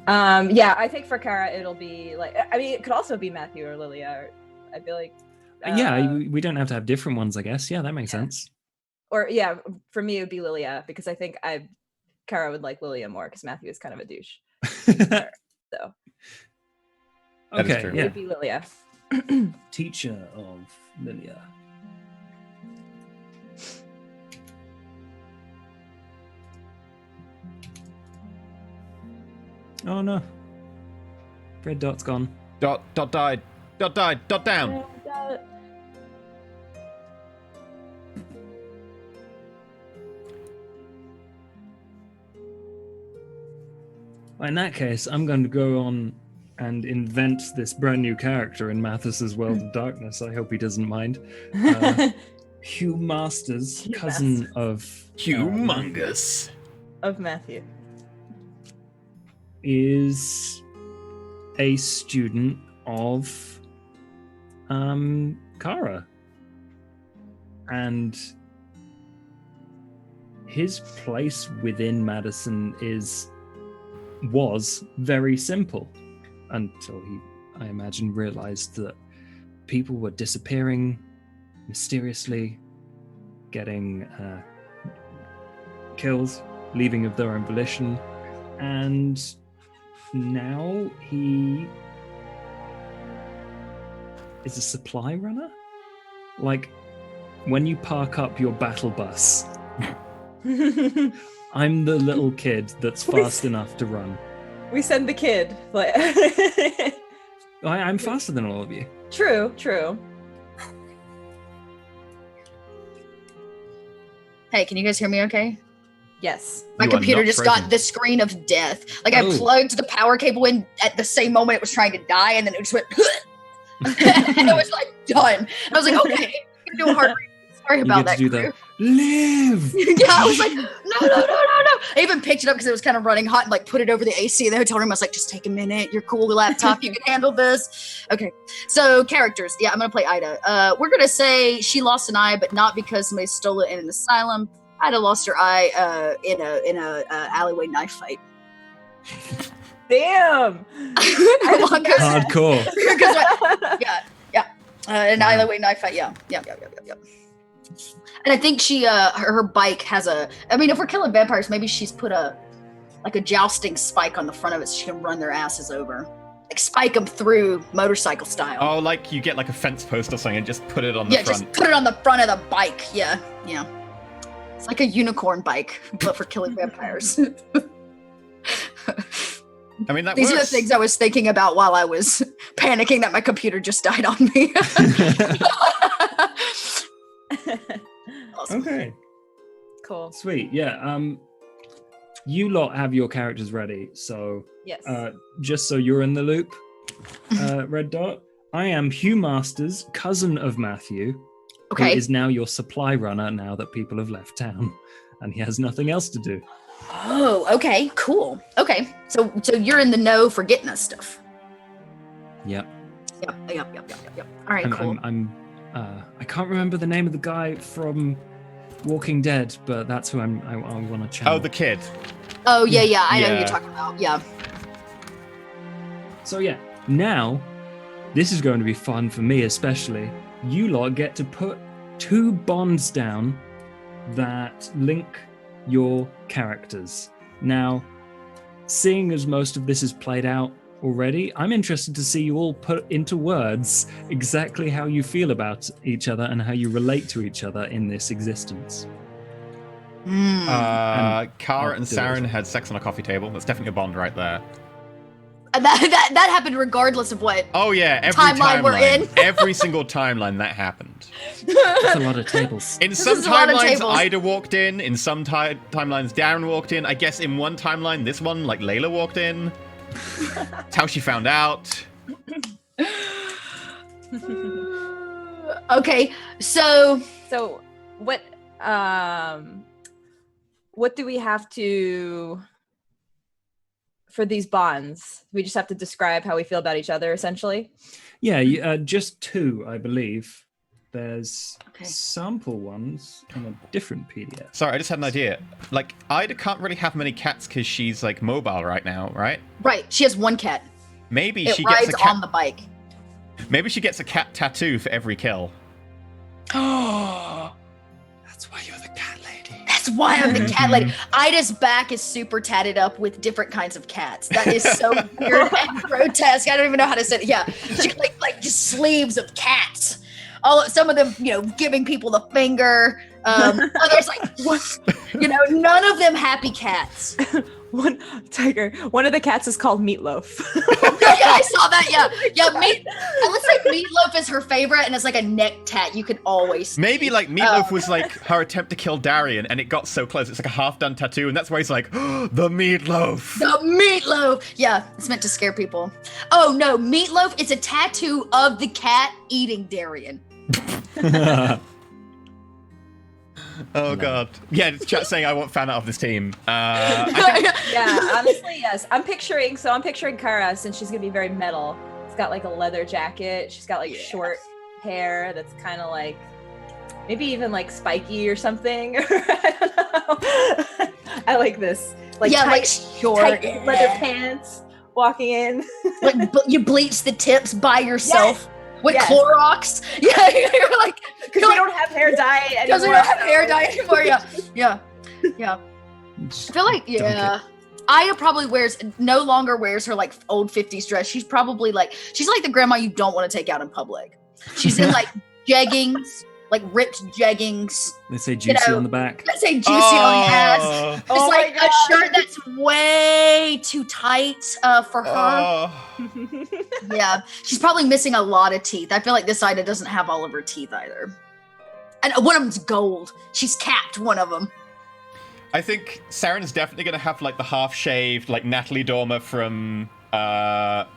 Yeah, I think for Kara it'll be like, I mean, it could also be Matthew or Lilia. I feel like. Yeah, we don't have to have different ones, I guess. Yeah, that makes sense. Or yeah, for me it would be Lilia because I think Kara would like Lilia more because Matthew is kind of a douche. So. That is Okay, true. It yeah. would be Lilia. Teacher of Lilia. Oh no. Red dot's gone. Dot died. Dot died. Dot down. Well, in that case, I'm going to go on and invent this brand new character in Mathis's World of Darkness. I hope he doesn't mind. Hugh Masters, Hugh cousin Masters. of Humongous. Of Matthew. is a student of Kara. And his place within Madison was very simple until he, I imagine, realized that people were disappearing mysteriously, getting killed, leaving of their own volition, and now he is a supply runner. Like, when you park up your battle bus, I'm the little kid that's fast enough to run. We send the kid. Like I'm faster than all of you. True. Hey, can you guys hear me okay? Yes. My You are computer not just frozen. got the screen of death. Like, I plugged the power cable in at the same moment it was trying to die, and then it just went, and it was like, done. And I was like, okay, I'm gonna do a heart rate. Sorry You about get to that. do crew. the live. Yeah, I was like, no. I even picked it up because it was kind of running hot and like put it over the AC in the hotel room. I was like, just take a minute. You're cool, laptop. You can handle this. Okay. So characters. Yeah, I'm going to play Ida. We're going to say she lost an eye, but not because somebody stole it in an asylum. Ida lost her eye in a alleyway knife fight. Damn. Hardcore. Yeah. An alleyway knife fight. Yeah. And I think she, her bike has I mean, if we're killing vampires, maybe she's put a jousting spike on the front of it so she can run their asses over. Like, spike them through motorcycle style. Oh, like you get like a fence post or something and just put it on the front. Just put it on the front of the bike. Yeah. It's like a unicorn bike, but for killing vampires. I mean, that These are the works. things I was thinking about while I was panicking that my computer just died on me. Awesome. Okay. Cool. Sweet. Yeah. You lot have your characters ready, so Yes. just so you're in the loop, Red Dot. I am Hugh Masters, cousin of Matthew, who Okay. is now your supply runner now that people have left town, and he has nothing else to do. Oh, okay, cool. Okay, so you're in the know for getting us stuff. Yep. Yep. All right, cool. I can't remember the name of the guy from Walking Dead, but that's who I want to channel. Oh, the kid. Oh yeah, I know who Yeah. you're talking about. Yeah. So yeah, now this is going to be fun for me especially. You lot get to put 2 bonds down that link your characters. Now, seeing as most of this is played out already, I'm interested to see you all put into words exactly how you feel about each other and how you relate to each other in this existence. Kara I'll and do it. Saren had sex on a coffee table. That's definitely a bond right there. That happened regardless of what. Oh yeah, every Timeline we're in. every single timeline that happened. That's a lot of tables. In some is a lot of timelines, tables. Ida walked in. In some timelines, Darren walked in. I guess in one timeline, this one, like Layla walked in. That's how she found out. Okay, so what do we have to for these bonds? We just have to describe how we feel about each other, essentially. Yeah, just 2, I believe. There's Okay. sample ones in a different PDF. Sorry, I just had an idea. Like, Ida can't really have many cats because she's like mobile right now, right? right, she has one cat. Maybe It she gets rides a cat. on the bike. Maybe she gets a cat tattoo for every kill. That's why you're the cat lady. That's why I'm the cat lady. Ida's back is super tatted up with different kinds of cats. That is so weird and grotesque. I don't even know how to say it. Yeah, she like just sleeves of cats. Some of them, giving people the finger. Others like, what? None of them happy cats. One of the cats is called Meatloaf. Yeah, I saw that. Yeah. Let's say Meatloaf is her favorite, and it's like a neck tat. You can always Maybe like Meatloaf was like her attempt to kill Darian, and it got so close. It's like a half-done tattoo, and that's why he's like, the Meatloaf. The Meatloaf. Yeah, it's meant to scare people. Oh no, Meatloaf. It's a tattoo of the cat eating Darian. Oh god. Yeah, it's chat saying I want fan art of this team. Yeah, honestly, yes. I'm picturing Kara, since she's gonna be very metal. It's got like a leather jacket. She's got like short hair that's kind of like maybe even like spiky or something. I don't know. I like this. Like like short tight leather pants. Walking in, like you bleach the tips by yourself with Yes. Clorox. Yeah, you're like because we don't have hair dye anymore. because we don't have hair dye anymore. Yeah. I feel like Ida probably no longer wears her like old 50s dress. She's probably like she's like the grandma you don't want to take out in public. She's in like jeggings, like ripped jeggings. They say juicy on the back. They say juicy on the ass. It's Oh like my a shirt that's way too tight for her. Yeah, she's probably missing a lot of teeth. I feel like this Ida doesn't have all of her teeth either. And one of them's gold. She's capped one of them. I think Saren's definitely going to have like the half-shaved, like Natalie Dormer from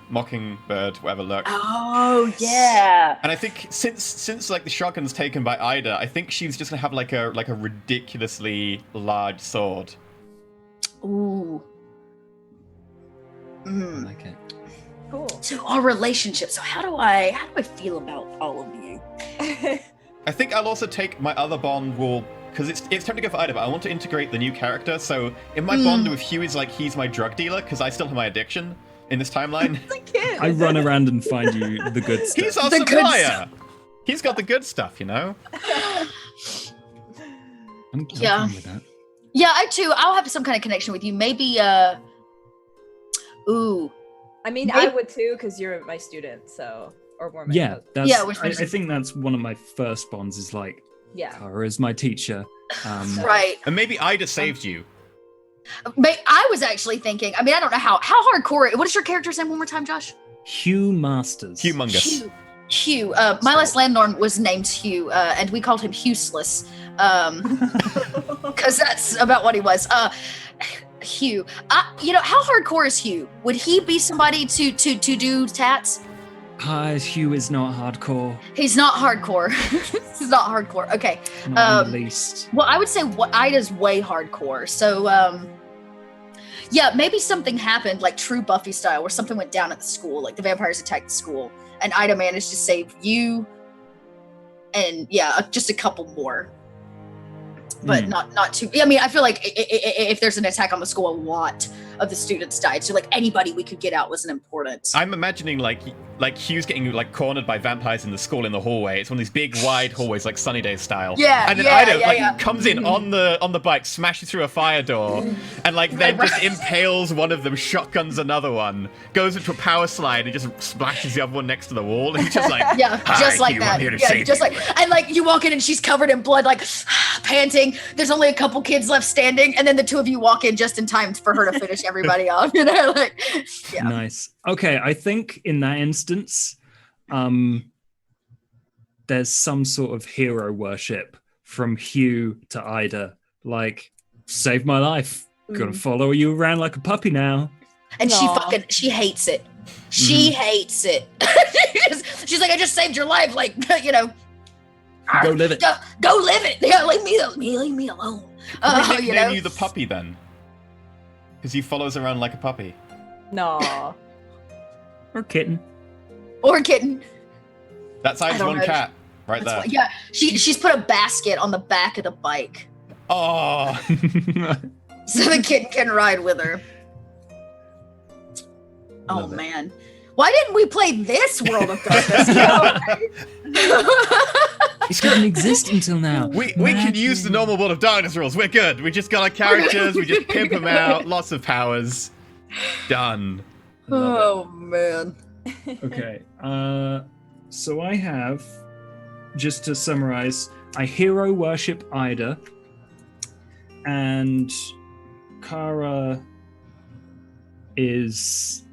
Mockingbird, whatever look. Oh yeah. And I think since like the shotgun's taken by Ida, I think she's just gonna have like a ridiculously large sword. Ooh. I like it. Cool. So our relationship. So how do I feel about all of you? I think I'll also take my other bond because it's time to go for Ida, but I want to integrate the new character. So in my bond with Hugh is like he's my drug dealer because I still have my addiction in this timeline. I run around and find you the good stuff. He's our The good supplier. stuff. He's got the good stuff, you know. I'm Yeah. fine with that. Yeah, I too. I'll have some kind of connection with you. Maybe. Ooh. I mean, I would too, because you're my student, so or more. My Yeah, cousin. that's. I think that's one of my first bonds. Is like, Yeah. Kara is my teacher. Right. And maybe Ida saved you. I was actually thinking. I mean, I don't know how hardcore. What is your character's name one more time, Josh? Hugh Masters. Humongous. Hugh. My last landlord was named Hugh, and we called him Hughsless, because that's about what he was. Hugh. How hardcore is Hugh? Would he be somebody to do tats? Hugh is not hardcore. He's not hardcore. He's not hardcore. Okay. Not in the least. Well, I would say Ida's way hardcore. So, yeah, maybe something happened like true Buffy style, where something went down at the school, like the vampires attacked the school, and Ida managed to save you, and just a couple more, but not too. I mean, I feel like if there's an attack on the school, a lot of the students died. So like anybody we could get out wasn't important. I'm imagining like Hugh's getting like cornered by vampires in the school in the hallway. It's one of these big wide hallways like Sunny Day style. Yeah, And then Ida comes in on the bike, smashes through a fire door, and like then just impales one of them, shotguns another one, goes into a power slide and just splashes the other one next to the wall. And he's just like, Just "Hi, like Hugh, that. I'm here to Yeah, save just you." like and like you walk in and she's covered in blood, like panting. There's only a couple kids left standing, and then the two of you walk in just in time for her to finish everybody off. You know, like Nice. Okay, I think in that instance, there's some sort of hero worship from Hugh to Ida. Like, save my life. Gonna follow you around like a puppy now. And Aw. she hates it. She hates it. She's like, I just saved your life. Like, you know, Go live it. go live it. Yeah, leave me alone. Could we You nickname know, you the puppy then? Because he follows around like a puppy. No. Or kitten. or kitten. That size don't one know. cat right That's there. why- yeah, she's put a basket on the back of the bike Oh, so the kitten can ride with her. Oh Love it. man, why didn't we play this World of Darkness? It didn't exist until now. we can use the normal World of Darkness rules. We're good. We just got our characters. We just pimp them out. Lots of powers. Done. Oh man. Okay. So I have, just to summarize, I hero worship Ida, and Kara is.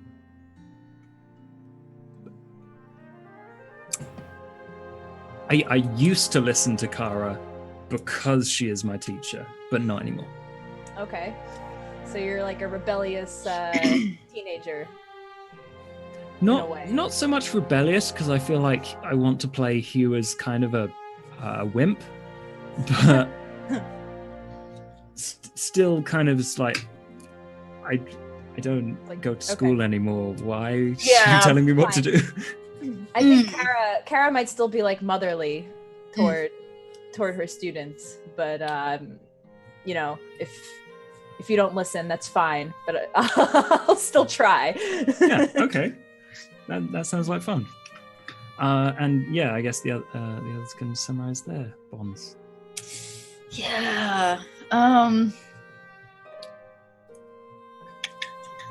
I used to listen to Kara because she is my teacher, but not anymore. Okay. So you're like a rebellious teenager. way. Not so much rebellious, because I feel like I want to play Hugh as kind of a wimp, but still kind of like I don't Like, go to school anymore. Why are you Yeah, telling me what to do? I think Kara might still be like motherly toward her students, but you know, if you don't listen, that's fine. But I'll still try. Yeah, okay. That sounds like fun. And yeah, I guess the others can summarize their bonds. Yeah.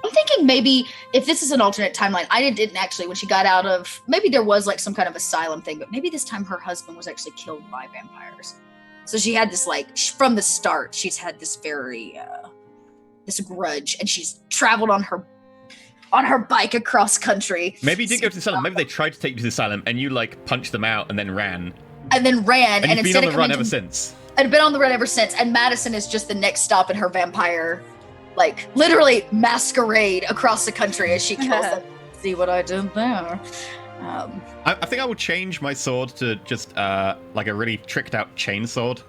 I'm thinking maybe if this is an alternate timeline, I didn't actually, when she got out of, maybe there was like some kind of asylum thing, but maybe this time her husband was actually killed by vampires. So she had this like, from the start, she's had this very, this grudge, and she's traveled on her bike across country. Maybe you did go to the asylum. Maybe they tried to take you to the asylum and you like punched them out and then ran. And then ran. And you've been instead on the of run coming ever to- since. I'd been on the run ever since, and Madison is just the next stop in her vampire, like, literally masquerade across the country as she kills them. See what I did there? I think I will change my sword to just like a really tricked out chain sword.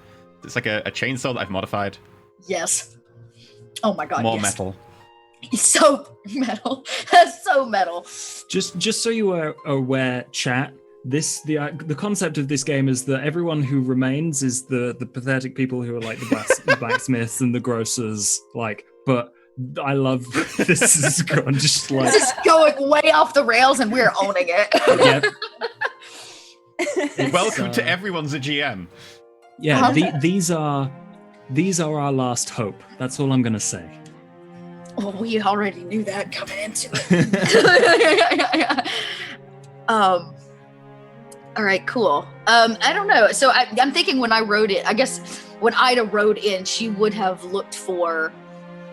It's like a chainsaw that I've modified. Yes. Oh my god, More yes. metal. It's so metal. That's so metal. Just so you are aware, chat. The concept of this game is that everyone who remains is the pathetic people who are like the blacksmiths and the grocers. Like, but I love this is gone just like This is going way off the rails, and we're owning it. Yep. Welcome to Everyone's a GM. Yeah, Uh-huh. these are our last hope. That's all I'm gonna say. Oh, we already knew that coming into it. All right, cool. I don't know. So I'm thinking when I wrote it, I guess when Ida wrote in, she would have looked for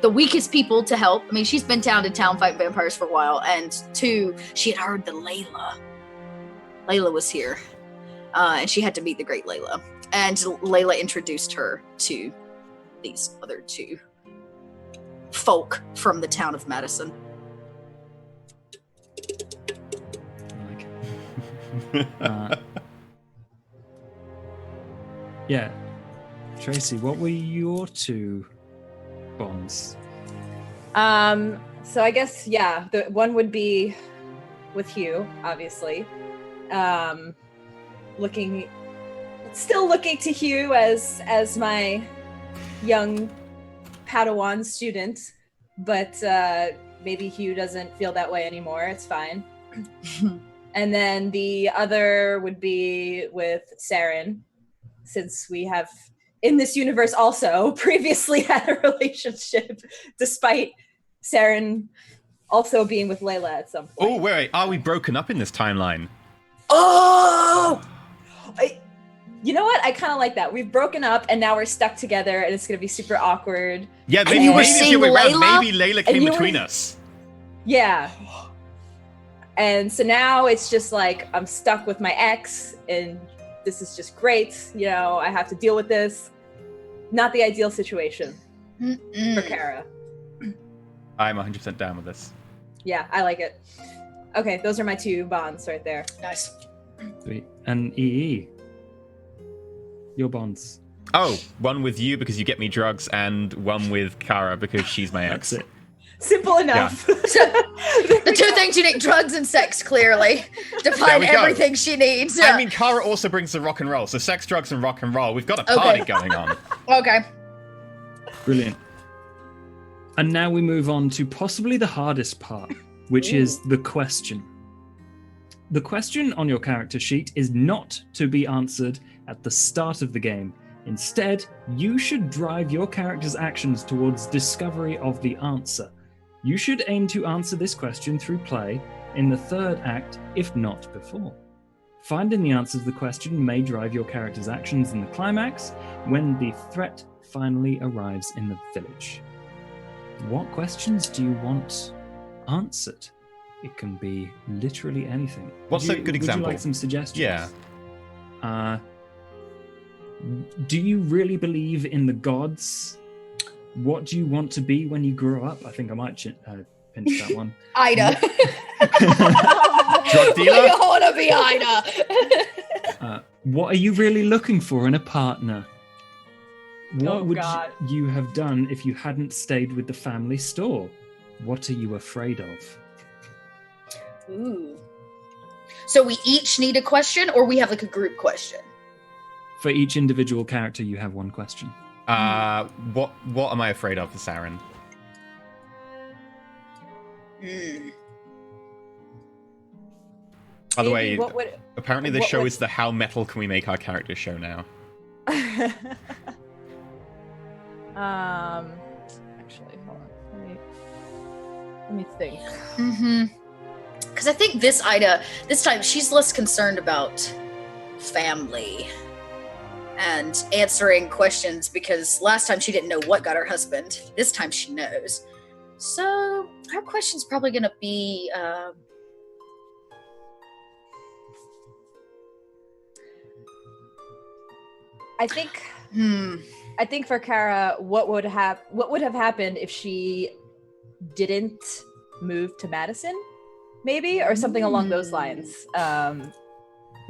the weakest people to help. I mean, she's been town to town fighting vampires for a while, and two, she had heard that Layla was here, and she had to meet the great Layla. And Layla introduced her to these other two folk from the town of Madison. Yeah, Tracy, what were your two bonds? So I guess the one would be with Hugh, obviously. Still looking to Hugh as my young Padawan student, but maybe Hugh doesn't feel that way anymore. It's fine. And then the other would be with Saren, since we have in this universe also previously had a relationship, despite Saren also being with Layla at some point. Oh, wait, are we broken up in this timeline? Oh! You know what? I kind of like that. We've broken up and now we're stuck together and it's going to be super awkward. Yeah, And maybe you were it's the seeing other way around. Layla? Maybe Layla And came you between were- us. Yeah. And so now it's just like I'm stuck with my ex and this is just great. You know, I have to deal with this. Not the ideal situation for Kara. I'm 100% down with this. Yeah, I like it. Okay, those are my two bonds right there. Nice. Sweet. And EE, your bonds. Oh, one with you because you get me drugs, and one with Kara because she's my ex. That's it. Simple enough. The two things you need, drugs and sex, clearly. Define we go. everything she needs. I mean, Kara also brings the rock and roll, so sex, drugs, and rock and roll. We've got a party going on. Okay. Brilliant. And now we move on to possibly the hardest part, which is the question. The question on your character sheet is not to be answered at the start of the game. Instead, you should drive your character's actions towards discovery of the answer. You should aim to answer this question through play in the third act, if not before. Finding the answer to the question may drive your character's actions in the climax when the threat finally arrives in the village. What questions do you want answered? It can be literally anything. What's a good example? Would you like some suggestions? Yeah. Do you really believe in the gods? What do you want to be when you grow up? I think I might pinch that one. Ida. Drug We dealer? want to be Ida. What are you really looking for in a partner? What Oh, would God. you have done if you hadn't stayed with the family store? What are you afraid of? Ooh. So we each need a question, or we have like a group question? For each individual character, you have one question. What am I afraid of for Saren? By the way, apparently this show is the How Metal Can We Make Our Characters show now. Actually, hold on. Let me think. Because I think this time she's less concerned about family and answering questions, because last time she didn't know what got her husband. This time she knows. So her question's probably going to be... I think for Kara, what would have happened if she didn't move to Madison, maybe, or something along those lines?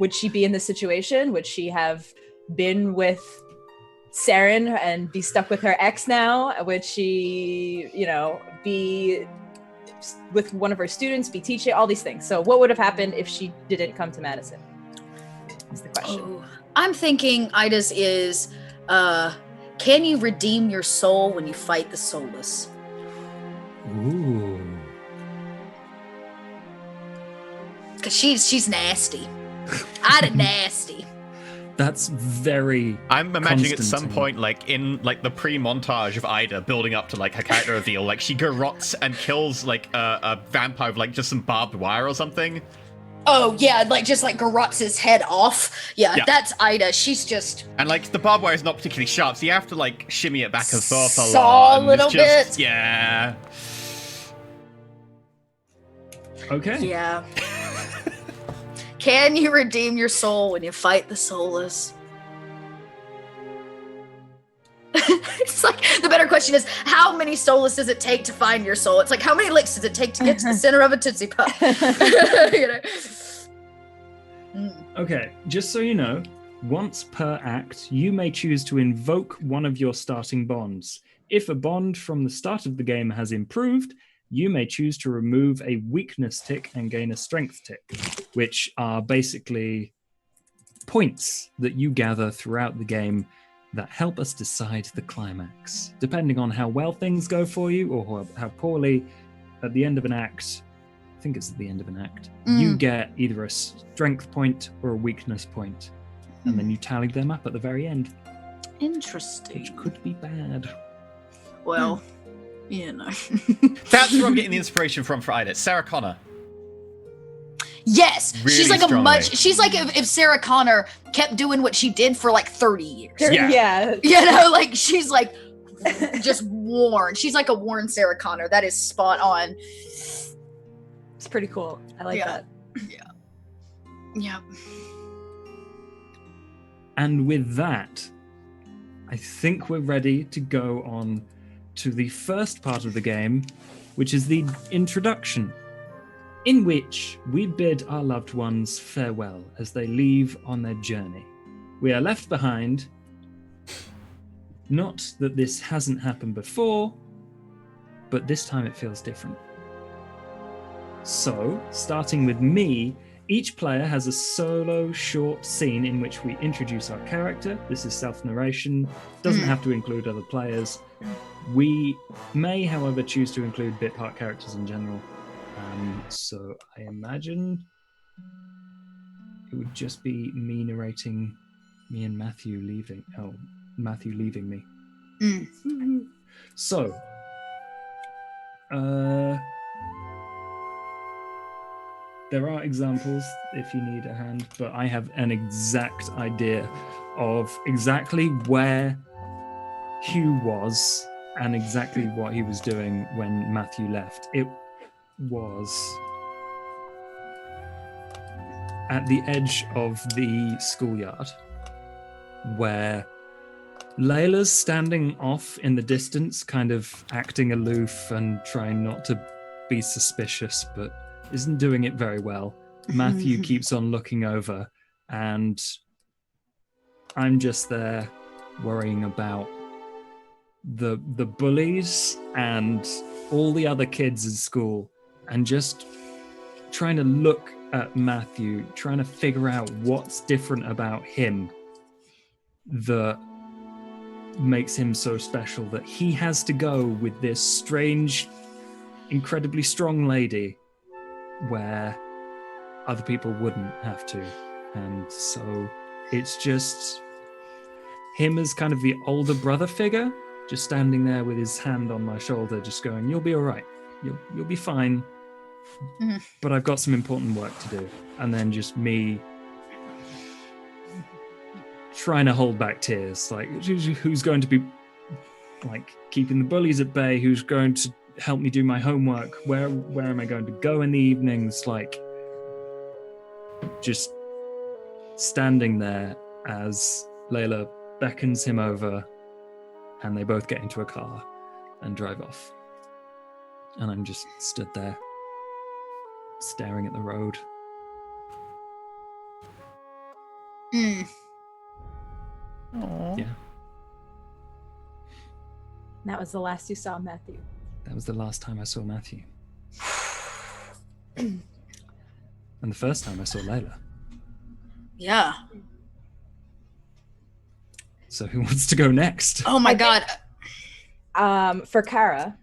Would she be in this situation? Would she have been with Saren and be stuck with her ex now? Would she, be with one of her students, be teaching, all these things? So what would have happened if she didn't come to Madison? Is the question. Oh, I'm thinking Ida's is, can you redeem your soul when you fight the soulless? Ooh. Because she's nasty. Ida nasty. That's very. I'm imagining at some Constantine. point, like in like the pre-montage of Ida building up to like her character reveal, like she garrots and kills like a vampire with like just some barbed wire or something. Oh yeah, just garrots his head off. Yeah, that's Ida. She's just... And like the barbed wire is not particularly sharp, so you have to like shimmy it back and forth a Saw lot. a and little it's just, bit. Yeah. Okay. Yeah. Can you redeem your soul when you fight the soulless? It's like, the better question is, how many soulless does it take to find your soul? It's like, how many licks does it take to get to the center of a Tootsie Pop? Okay, just so you know, once per act, you may choose to invoke one of your starting bonds. If a bond from the start of the game has improved, you may choose to remove a weakness tick and gain a strength tick, which are basically points that you gather throughout the game that help us decide the climax. Depending on how well things go for you or how poorly, at the end of an act, I think it's at the end of an act, you get either a strength point or a weakness point, and then you tally them up at the very end, Interesting. which could be bad. Well, That's where I'm getting the inspiration from for Ida. Sarah Connor. Yes, Really she's like strongly. she's like if Sarah Connor kept doing what she did for like 30 years. Yeah. She's like just worn. She's like a worn Sarah Connor. That is spot on. It's pretty cool. I like that. Yeah. And with that, I think we're ready to go on to the first part of the game, which is the introduction, in which we bid our loved ones farewell as they leave on their journey. We are left behind. Not that this hasn't happened before, but this time it feels different. So, starting with me, each player has a solo short scene in which we introduce our character. This is self-narration, doesn't have to include other players. We may, however, choose to include bit part characters in general. So I imagine it would just be me narrating me and Matthew leaving. Oh, Matthew leaving me. So, there are examples if you need a hand, but I have an exact idea of exactly where Hugh was and exactly what he was doing when Matthew left. It was at the edge of the schoolyard where Layla's standing off in the distance, kind of acting aloof and trying not to be suspicious, but isn't doing it very well. Matthew keeps on looking over, and I'm just there worrying about the bullies and all the other kids in school, and just trying to look at Matthew, trying to figure out what's different about him that makes him so special, that he has to go with this strange, incredibly strong lady where other people wouldn't have to. And so it's just him as kind of the older brother figure, just standing there with his hand on my shoulder, just going, "You'll be all right. You'll be fine. But I've got some important work to do." And then just me trying to hold back tears, like who's going to be like keeping the bullies at bay, who's going to help me do my homework, where am I going to go in the evenings, like just standing there as Layla beckons him over and they both get into a car and drive off. And I'm just stood there staring at the road. Aww. Yeah. That was the last you saw Matthew. That was the last time I saw Matthew. And the first time I saw Layla. Yeah. So who wants to go next? Oh my God. For Kara,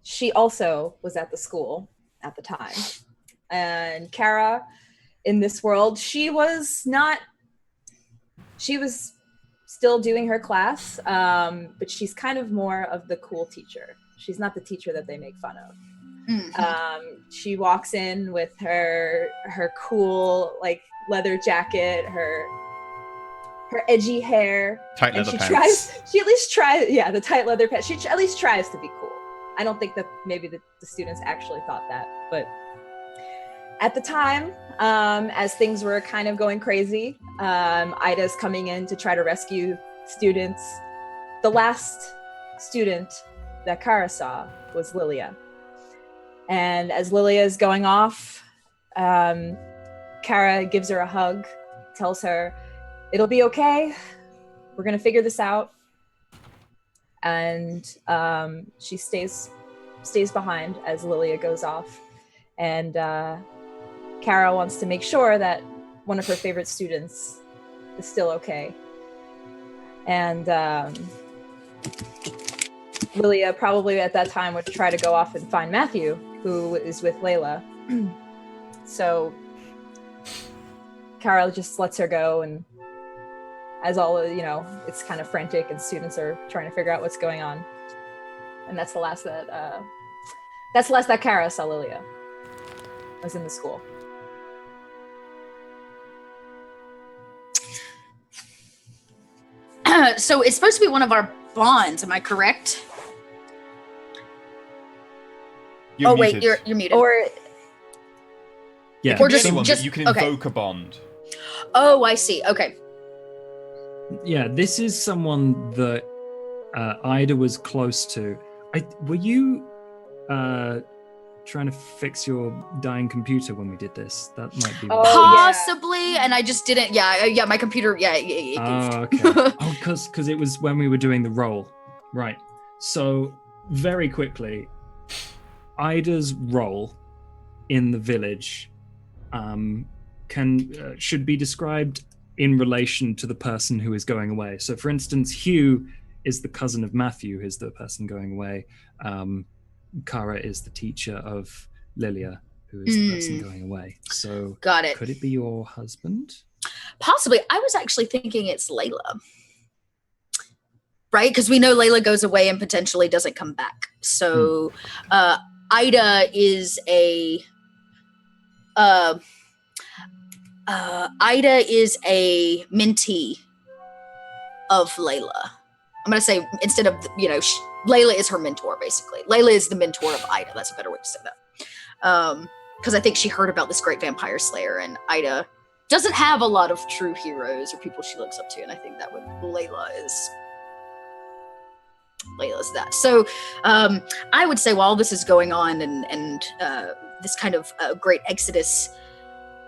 she also was at the school at the time. And Kara, in this world, she was still doing her class, but she's kind of more of the cool teacher. She's not the teacher that they make fun of. She walks in with her cool like leather jacket, her edgy hair, tight leather and pants. She at least tries, the tight leather pants. She at least tries to be cool. I don't think that maybe the students actually thought that, but at the time, as things were kind of going crazy, Ida's coming in to try to rescue students. The last student that Kara saw was Lilia. And as Lilia is going off, Kara gives her a hug, tells her, "It'll be okay. We're going to figure this out." And she stays behind as Lilia goes off. And Kara wants to make sure that one of her favorite students is still okay. And Lilia probably at that time would try to go off and find Matthew, who is with Layla. So Kara just lets her go, and as all it's kind of frantic and students are trying to figure out what's going on. And that's the last that Kara saw Lilia. Was in the school. So it's supposed to be one of our bonds, am I correct? You're wait, muted. you're muted. Or Yeah. Or just- Anyone, but just- you can okay. invoke a bond. Oh, I see. Okay. Yeah, this is someone that Ida was close to. Were you trying to fix your dying computer when we did this? That might be. Oh, Possibly, and I just didn't. Yeah, my computer. Yeah. Oh, okay. Oh, because it was when we were doing the roll, right? So very quickly, Ida's role in the village should be described in relation to the person who is going away. So, for instance, Hugh is the cousin of Matthew, who's the person going away. Kara is the teacher of Lilia, who is the person going away. So, Got it. could it be your husband? Possibly. I was actually thinking it's Layla. Right? Because we know Layla goes away and potentially doesn't come back. So Ida is a mentee of Layla. I'm going to say, instead of, Layla is her mentor, basically. Layla is the mentor of Ida. That's a better way to say that. Because I think she heard about this great vampire slayer, and Ida doesn't have a lot of true heroes or people she looks up to, and I think that Layla is that. So I would say while this is going on and this kind of great exodus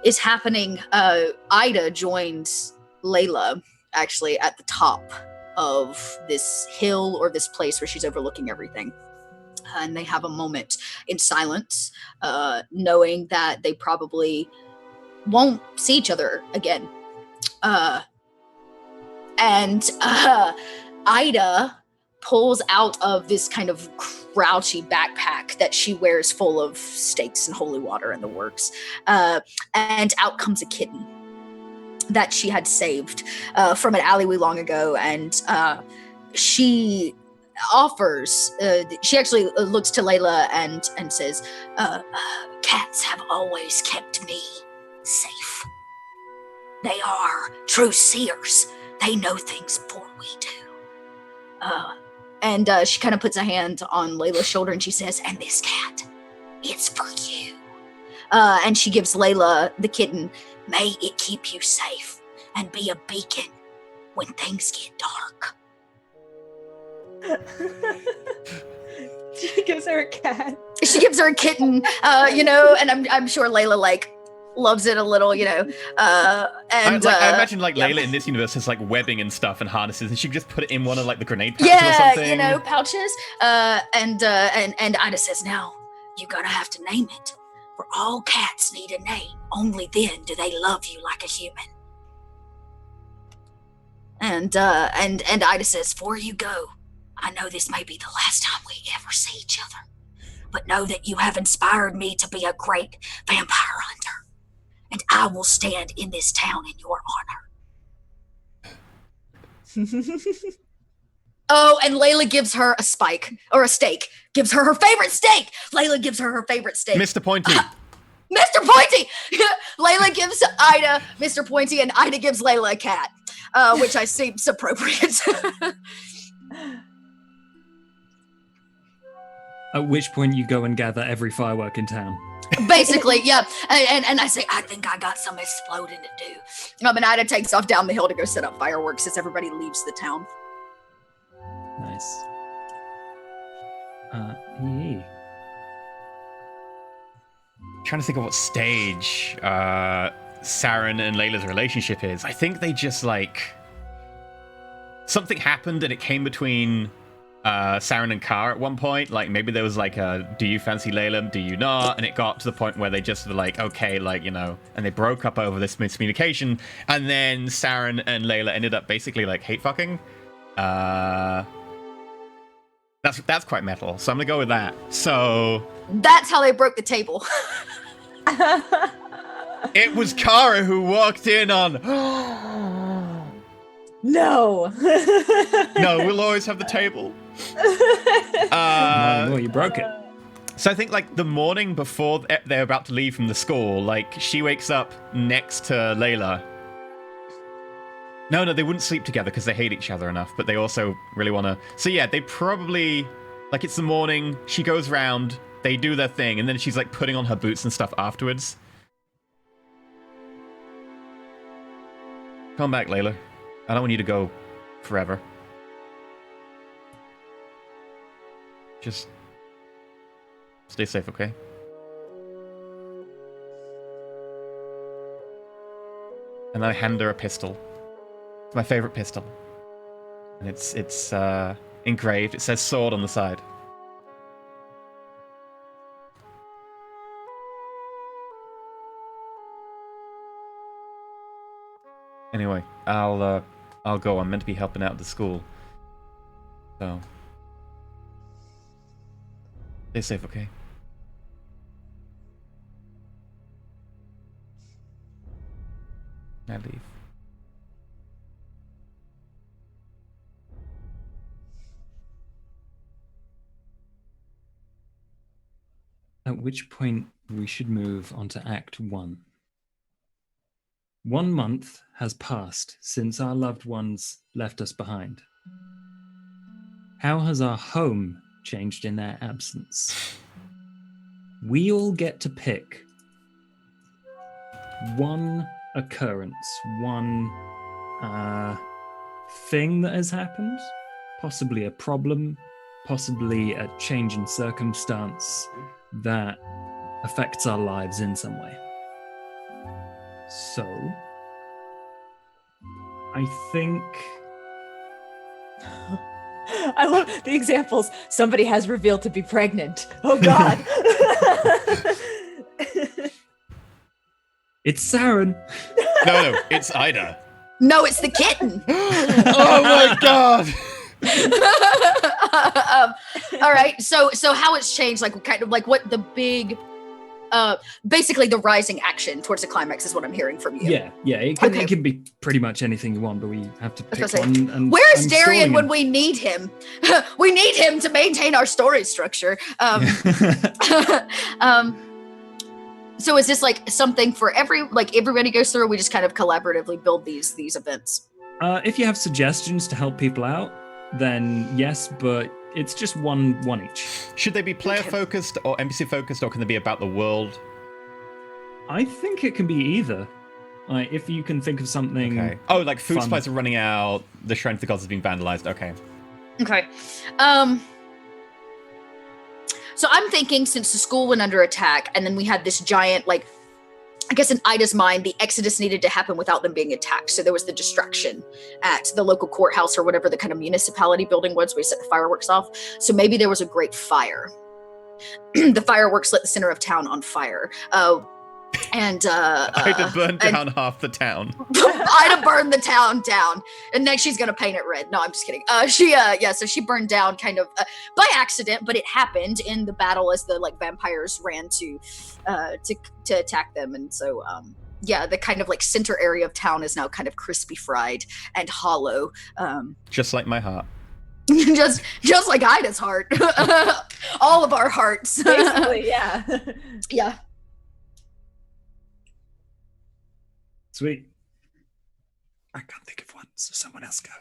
is happening, Ida joins Layla actually at the top of this hill or this place where she's overlooking everything. And they have a moment in silence, knowing that they probably won't see each other again. And Ida pulls out of this kind of grouchy backpack that she wears full of stakes and holy water and the works. And out comes a kitten that she had saved from an alleyway long ago. And she offers, she actually looks to Layla and says, cats have always kept me safe. They are true seers. They know things before we do. And she kind of puts a hand on Layla's shoulder and she says, and this cat, it's for you. And she gives Layla the kitten. May it keep you safe and be a beacon when things get dark. She gives her a cat. She gives her a kitten, and I'm sure Layla loves it a little, And I imagine Layla in this universe has webbing and stuff and harnesses, and she could just put it in one of the grenade pouches or something. Pouches. And Ida says, now you're gonna have to name it. For all cats need a name. Only then do they love you like a human. And Ida says, before you go, I know this may be the last time we ever see each other, but know that you have inspired me to be a great vampire hunter, and I will stand in this town in your honor. Oh, and Layla gives her a spike, or a steak. Gives her favorite steak! Layla gives her favorite steak. Mr. Pointy. Mr. Pointy! Layla gives Ida Mr. Pointy, and Ida gives Layla a cat, which I seems appropriate. At which point you go and gather every firework in town. Basically, yeah. And I say, I think I got some exploding to do. And Ida takes off down the hill to go set up fireworks as everybody leaves the town. Nice. Trying to think of what stage Saren and Layla's relationship is. I think they just something happened and it came between Saren and Kara at one point. Maybe there was a, do you fancy Layla, do you not? And it got to the point where they just were okay, and they broke up over this miscommunication. And then Saren and Layla ended up basically hate fucking. That's quite metal, so I'm gonna go with that. So that's how they broke the table. It was Kara who walked in on. No. No, we'll always have the table. Well, you broke it. So I think the morning before they're about to leave from the school, she wakes up next to Layla. No, they wouldn't sleep together because they hate each other enough, but they also really want to. So yeah, they probably it's the morning. She goes round, they do their thing, and then she's putting on her boots and stuff afterwards. Come back, Layla. I don't want you to go forever. Just stay safe, okay? And I hand her a pistol. It's my favorite pistol. And it's engraved. It says sword on the side. Anyway, I'll go. I'm meant to be helping out at the school. So stay safe, okay? I leave. At which point we should move on to Act 1. 1 month has passed since our loved ones left us behind. How has our home changed in their absence? We all get to pick one occurrence, one thing that has happened, possibly a problem, possibly a change in circumstance that affects our lives in some way. So, I think I love the examples. Somebody has revealed to be pregnant. Oh God. It's Saren. No, it's Ida. No, it's the kitten. Oh my god. All right. So how it's changed, like kind of like what the big, basically the rising action towards the climax is what I'm hearing from you. Yeah. It can be pretty much anything you want, but we have to pick one. And where's I'm Darian stalling when him. we need him? We need him to maintain our story structure. So is this like something for everybody goes through? Or we just kind of collaboratively build these events. If you have suggestions to help people out, then yes, but it's just one each. Should they be player focused or NPC focused, or can they be about the world? I think it can be either. Like, if you can think of something. Okay. Oh, like food fun. supplies are running out. The Shrine of the Gods has been vandalized. Okay. Okay. So I'm thinking, since the school went under attack, and then we had this giant, like, I guess in Ida's mind, the exodus needed to happen without them being attacked. So there was the distraction at the local courthouse or whatever the kind of municipality building was where we set the fireworks off. So maybe there was a great fire. The fireworks lit the center of town on fire. Ida burned down half the town. Ida burned the town down, and then she's gonna paint it red. No, I'm just kidding. So she burned down kind of by accident, but it happened in the battle as the vampires ran to attack them, and so the kind of center area of town is now kind of crispy fried and hollow. Just like my heart. just like Ida's heart. All of our hearts. Basically, yeah. Yeah. Sweet. I can't think of one, so someone else go.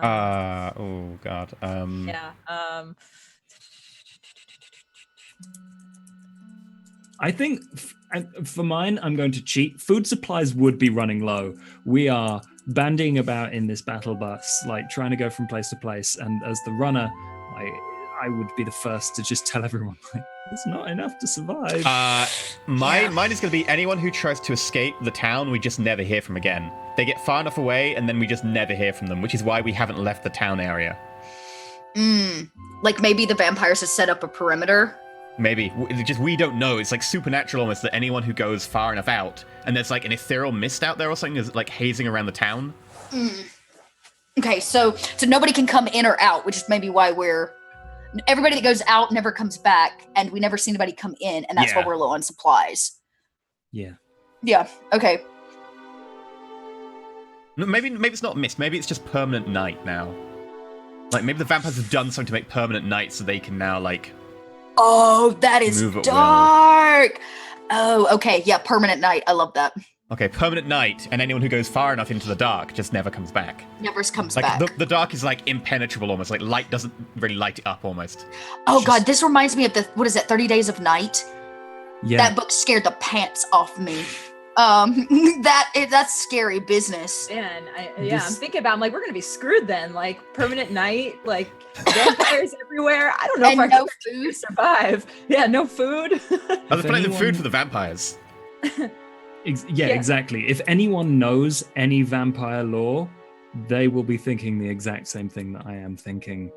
Oh god. Yeah. I think for mine, I'm going to cheat. Food supplies would be running low. We are bandying about in this battle bus, trying to go from place to place. And as the runner, I would be the first to just tell everyone, it's not enough to survive. Mine is going to be anyone who tries to escape the town, we just never hear from again. They get far enough away, and then we just never hear from them, which is why we haven't left the town area. Like maybe the vampires have set up a perimeter. Maybe. We don't know. It's supernatural almost that anyone who goes far enough out, and there's an ethereal mist out there or something is hazing around the town. Okay, so nobody can come in or out, which is maybe why everybody that goes out never comes back, and we never see anybody come in, and that's why we're low on supplies. Yeah. Yeah, okay. No, maybe it's not mist. Maybe it's just permanent night now. Maybe the vampires have done something to make permanent night so they can now, Oh, that is move at dark! Oh, okay, yeah, permanent night. I love that. Okay, permanent night, and anyone who goes far enough into the dark just never comes back. Never comes back. The dark is impenetrable almost. Light doesn't really light it up almost. Oh god, this reminds me of 30 Days of Night? Yeah. That book scared the pants off me. That's scary business. Man, I'm thinking about, we're gonna be screwed then. Permanent night, vampires everywhere. I don't know if I no can food. survive. Yeah, no food. There's plenty of food for the vampires. Yeah, exactly. If anyone knows any vampire lore, they will be thinking the exact same thing that I am thinking.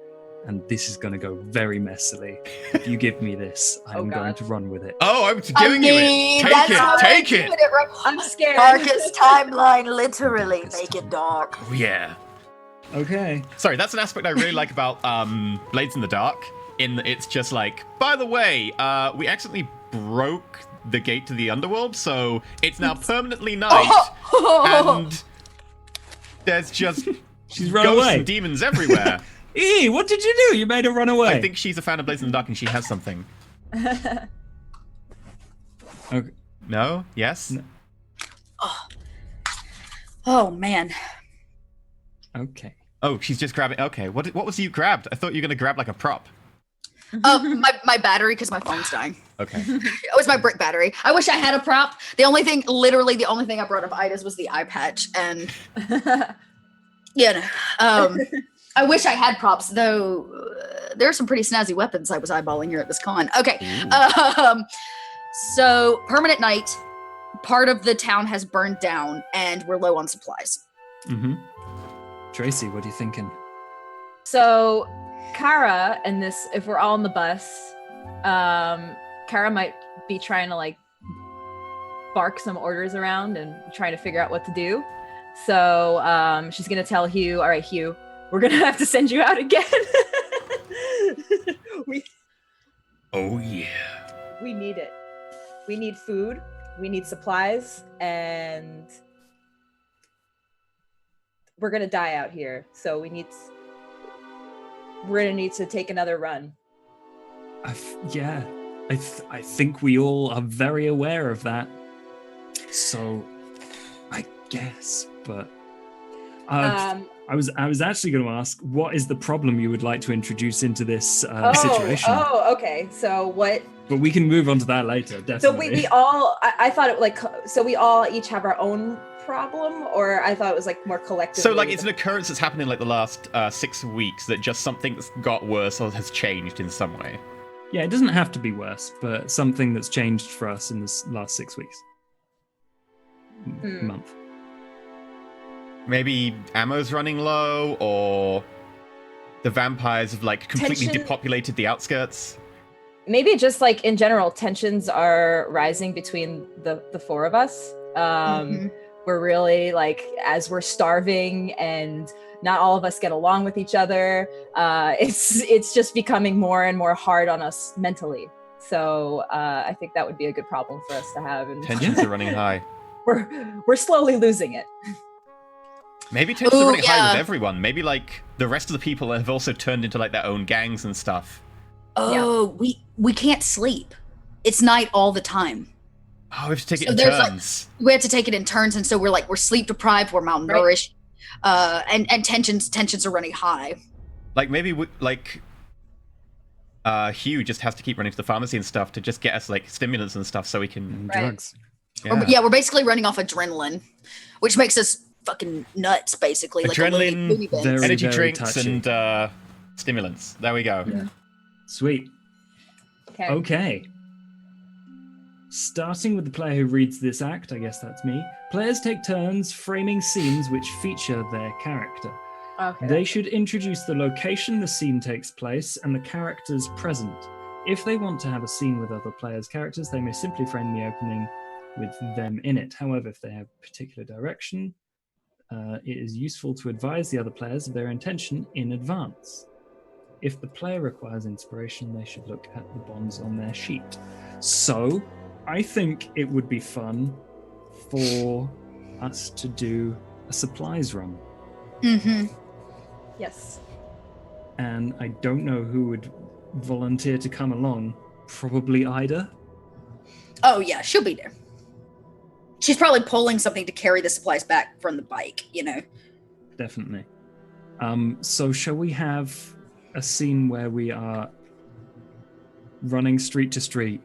And this is going to go very messily. If you give me this, I'm going to run with it. Oh, I'm giving you it. Take it. I'm scared. Darkest timeline, literally. Make it dark. Oh, yeah. Okay. Sorry, that's an aspect I really like about Blades in the Dark. It's just by the way, we accidentally broke the gate to the underworld, so it's now permanently night, and there's just She's run ghosts away. and demons everywhere. What did you do? You made her run away. I think she's a fan of Blades in the Dark, and she has something. Okay. No? Yes? No. Oh man. Okay. Oh, she's just grabbing. Okay, what was you grabbed? I thought you were gonna grab a prop. My battery, because my phone's dying. Okay. It was my brick battery. I wish I had a prop. Literally the only thing I brought of Ida's was the eye patch, and I wish I had props, though. There are some pretty snazzy weapons I was eyeballing here at this con. Okay. So permanent night. Part of the town has burned down, and we're low on supplies. Mm-hmm. Tracy, what are you thinking? So Kara and this, if we're all on the bus, Kara might be trying to like bark some orders around and trying to figure out what to do. So she's gonna tell Hugh, all right, Hugh, we're gonna have to send you out again. Oh yeah. We need it. We need food, we need supplies, and we're gonna die out here. So we're gonna need to take another run. I think we all are very aware of that. So, I guess, but I was actually going to ask, what is the problem you would like to introduce into this situation? Oh, okay. So what? But we can move on to that later. Definitely. So we all. I thought it like. So we all each have our own problem, or I thought it was like more collective. So like it's an occurrence that's happened in like the last 6 weeks that just something's got worse or has changed in some way. Yeah, it doesn't have to be worse, but something that's changed for us in this last 6 weeks. Month. Maybe ammo's running low, or the vampires have like completely depopulated the outskirts. Maybe just like in general, tensions are rising between the four of us. We're really like, as we're starving and not all of us get along with each other, it's just becoming more and more hard on us mentally. So I think that would be a good problem for us to have. And tensions are running high. We're slowly losing it. Maybe tensions are running high with everyone. Maybe like the rest of the people have also turned into like their own gangs and stuff. Oh, yeah. We can't sleep. It's night all the time. Oh, we have to take it in turns. Like, we have to take it in turns, and so we're sleep deprived, we're malnourished, and tensions are running high. Like maybe Hugh just has to keep running to the pharmacy and stuff to just get us like stimulants and stuff so we can drugs. Yeah, we're basically running off adrenaline, which makes us fucking nuts, basically. Adrenaline, like energy drinks, and stimulants. There we go. Yeah. Sweet. Okay. Starting with the player who reads this act, I guess that's me. Players take turns framing scenes which feature their character. Okay. They should introduce the location the scene takes place and the characters present. If they want to have a scene with other players' characters, they may simply frame the opening with them in it. However, if they have a particular direction, it is useful to advise the other players of their intention in advance. If the player requires inspiration, they should look at the bonds on their sheet. So, I think it would be fun for us to do a supplies run. Mm-hmm. Yes. And I don't know who would volunteer to come along. Probably Ida. Oh, yeah, she'll be there. She's probably pulling something to carry the supplies back from the bike, you know? Definitely. So shall we have a scene where we are running street to street,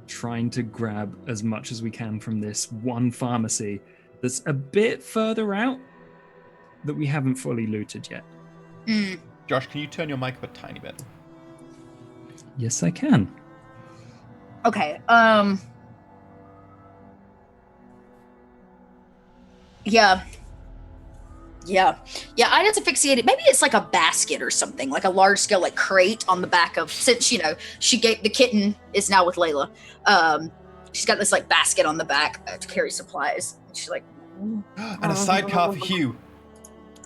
trying to grab as much as we can from this one pharmacy that's a bit further out that we haven't fully looted yet? Josh, can you turn your mic up a tiny bit? Yes, I can. Okay, Yeah, I'd have to fixate it. Maybe it's like a basket or something, like a large scale like crate on the back of, since, you know, the kitten is now with Layla. She's got this like basket on the back to carry supplies. She's like, and a sidecar for Hugh.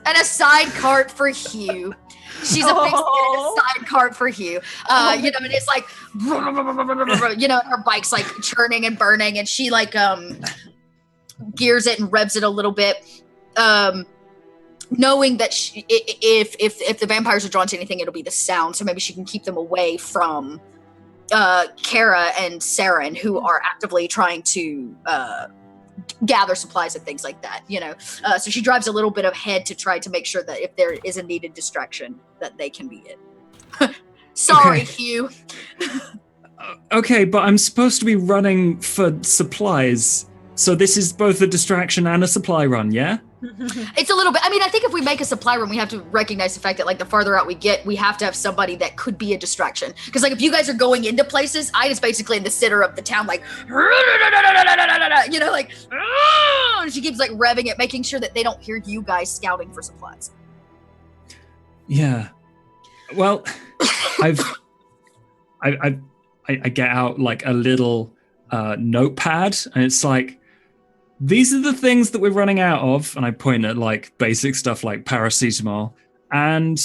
And a side cart for Hugh. She's a big side cart for Hugh. You know, and it's like, you know, her bike's like churning and burning, and she like gears it and revs it a little bit. Knowing that if the vampires are drawn to anything, it'll be the sound. So maybe she can keep them away from Kara and Saren, who are actively trying to gather supplies and things like that, you know. So she drives a little bit ahead to try to make sure that if there is a needed distraction, that they can be it. Sorry, okay. Hugh. Okay, but I'm supposed to be running for supplies. So this is both a distraction and a supply run, yeah? It's a little bit. I mean, I think if we make a supply run, we have to recognize the fact that, like, the farther out we get, we have to have somebody that could be a distraction. Because, like, if you guys are going into places, I is basically in the center of the town, like, you know, like, and she keeps, like, revving it, making sure that they don't hear you guys scouting for supplies. Yeah. Well, I get out like a little notepad, and it's like, these are the things that we're running out of, and I point at like basic stuff like paracetamol, and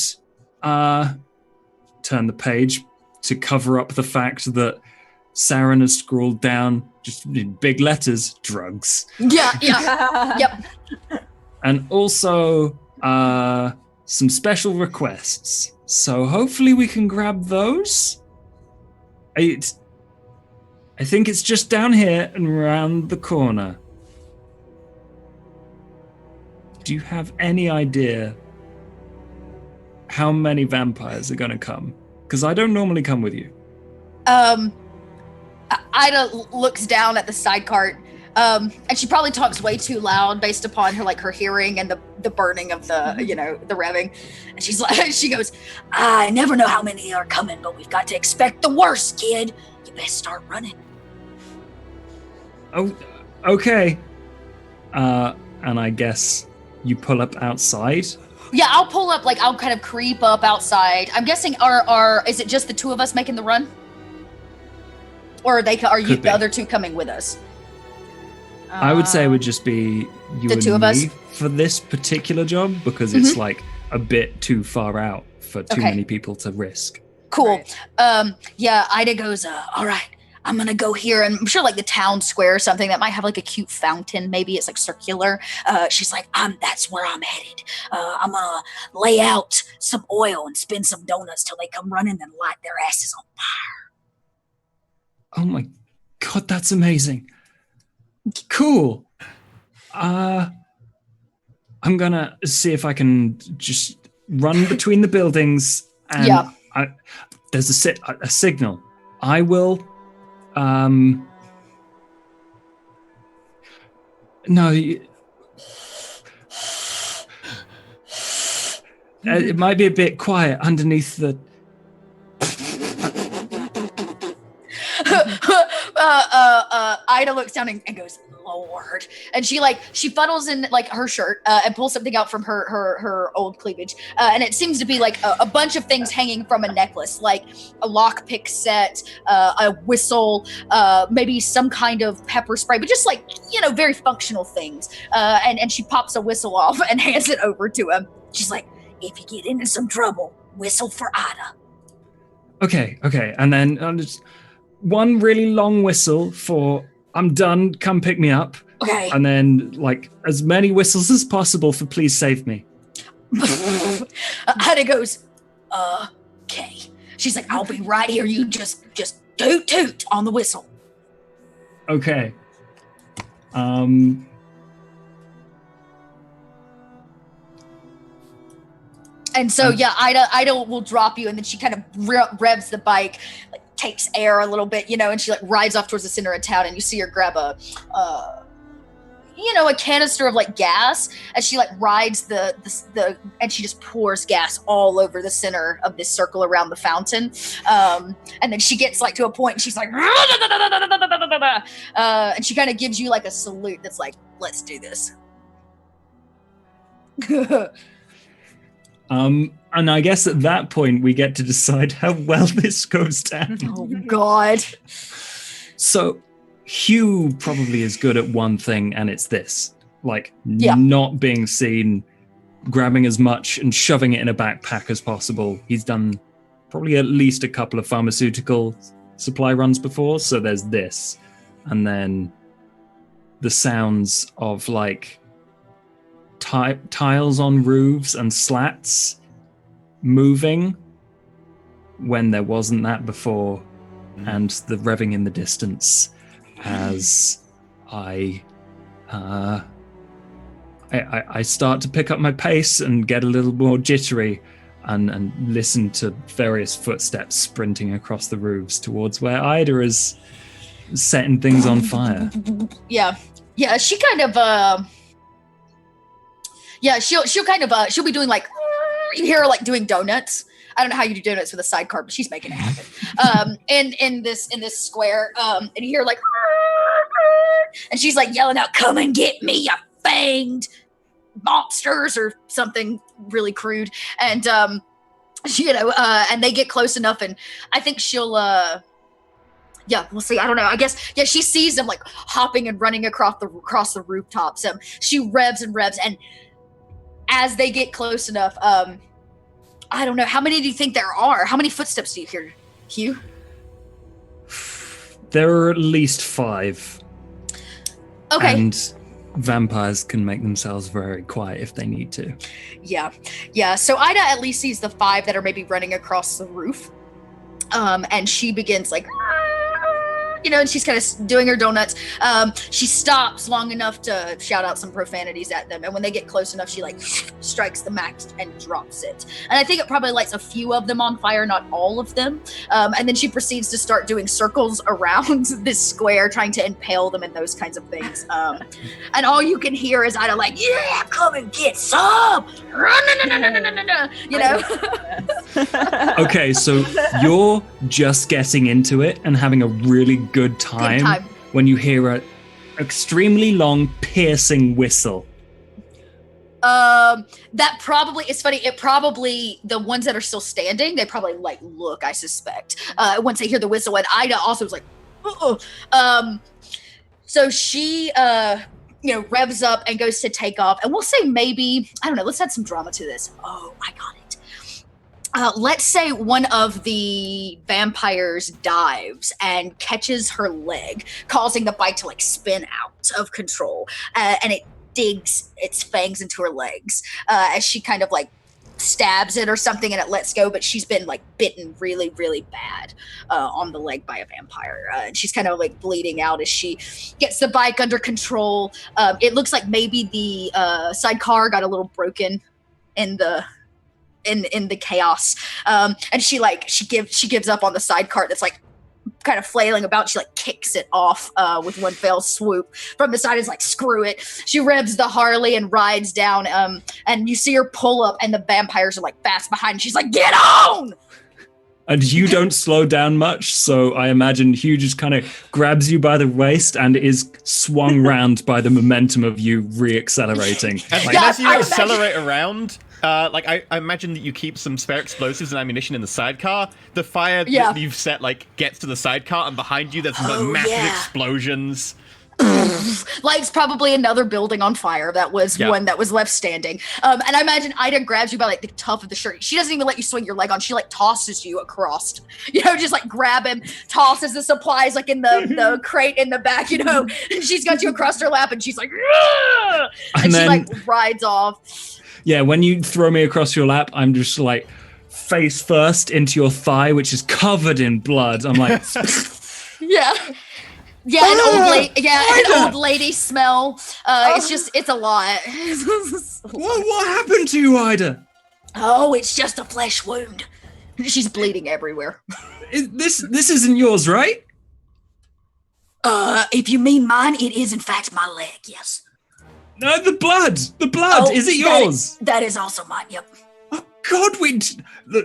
turn the page to cover up the fact that Saren has scrawled down just in big letters, drugs. Yeah. Yep. And also some special requests. So hopefully we can grab those. I think it's just down here and around the corner. Do you have any idea how many vampires are going to come? Because I don't normally come with you. Ida looks down at the side cart, and she probably talks way too loud based upon her hearing and the burning of the the revving. And she's like, she goes, I never know how many are coming, but we've got to expect the worst, kid. You best start running. Oh, okay. And I guess you pull up outside. Yeah, I'll pull up, I'll kind of creep up outside. I'm guessing, is it just the two of us making the run? Or are you the other two coming with us? I would say it would just be you the and two of me us? for this particular job, because it's like a bit too far out for too many people to risk. Cool. Right. Yeah, Ida goes, all right, I'm going to go here. And I'm sure the town square or something that might have a cute fountain. Maybe it's circular. She's like, that's where I'm headed. I'm going to lay out some oil and spin some donuts till they come running and light their asses on fire. Oh my God, that's amazing. Cool. I'm gonna see if I can just run between the buildings, and there's a signal. I will. No. It might be a bit quiet underneath the. Ida looks down and goes, Lord. And she fuddles in her shirt and pulls something out from her old cleavage. And it seems to be a bunch of things hanging from a necklace, like a lockpick set, a whistle, maybe some kind of pepper spray, but just very functional things. And she pops a whistle off and hands it over to him. She's like, if you get into some trouble, whistle for Ida. Okay. And then just one really long whistle for I'm done, come pick me up. Okay. And then as many whistles as possible for please save me. Ida goes, okay. She's like, I'll be right here. You just toot toot on the whistle. Okay. And so, Ida will drop you, and then she kind of revs the bike, takes air a little bit, and she rides off towards the center of town, and you see her grab a canister of gas as she rides the and she just pours gas all over the center of this circle around the fountain. And then she gets to a point, and she's like, and she kind of gives you a salute that's like, let's do this. And I guess at that point we get to decide how well this goes down. Oh God. So Hugh probably is good at one thing, and it's this. Not being seen, grabbing as much and shoving it in a backpack as possible. He's done probably at least a couple of pharmaceutical supply runs before, so there's this. And then the sounds of tiles on roofs and slats moving when there wasn't that before, and the revving in the distance as I start to pick up my pace and get a little more jittery and listen to various footsteps sprinting across the roofs towards where Ida is setting things on fire. Yeah, she kind of she'll be doing you hear her doing donuts. I don't know how you do donuts with a sidecar, but she's making it happen. In this square, and you hear and she's yelling out, "Come and get me, you fanged monsters," or something really crude. And And they get close enough, and I think she'll yeah, we'll see. I don't know. I guess, yeah, she sees them like hopping and running across the rooftops. She revs and revs, and as they get close enough, I don't know. How many do you think there are? How many footsteps do you hear, Hugh? There are at least 5. Okay. And vampires can make themselves very quiet if they need to. Yeah. So Ida at least sees the 5 that are maybe running across the roof. And she begins like, and she's kind of doing her donuts. She stops long enough to shout out some profanities at them. And when they get close enough, she like strikes the match and drops it. And I think it probably lights a few of them on fire, not all of them. And then she proceeds to start doing circles around this square, trying to impale them and those kinds of things. And all you can hear is Ida like, yeah, come and get some. Okay, so you're just getting into it and having a really good time when you hear an extremely long, piercing whistle. That probably, it's funny, it probably, the ones that are still standing, they probably like look, I suspect, once they hear the whistle, and Ida also was like, uh-oh. So she, revs up and goes to take off, and we'll say maybe, I don't know, let's add some drama to this. Oh, I got it. Let's say one of the vampires dives and catches her leg, causing the bite to like spin out of control, and it digs its fangs into her legs as she kind of like stabs it or something, and it lets go, but she's been like bitten really, really bad on the leg by a vampire, and she's kind of like bleeding out as she gets the bike under control. It looks like maybe the sidecar got a little broken in the chaos, and she gives up on the sidecar that's like kind of flailing about. She like kicks it off with one fell swoop from the side. Is like, screw it. She revs the Harley and rides down, and you see her pull up, and the vampires are like fast behind. She's like, get on! And you don't slow down much, so I imagine Hugh just kind of grabs you by the waist and is swung round by the momentum of you re-accelerating. As you accelerate around, I imagine that you keep some spare explosives and ammunition in the sidecar. The fire that you've set gets to the sidecar, and behind you there's massive explosions. Lights probably another building on fire. That was one that was left standing. And I imagine Ida grabs you by like the tuft of the shirt. She doesn't even let you swing your leg on. She like tosses you across, just like grab him, tosses the supplies like in the crate in the back, and she's got you across her lap, and she's like, Rah! And she like rides off. Yeah, when you throw me across your lap, I'm just like face first into your thigh, which is covered in blood. I'm like, an old lady smell. It's a lot. What happened to you, Ida? Oh, it's just a flesh wound. She's bleeding everywhere. This isn't yours, right? If you mean mine, it is in fact my leg, yes. No, the blood! Is it yours? That is also mine, yep. Oh, God,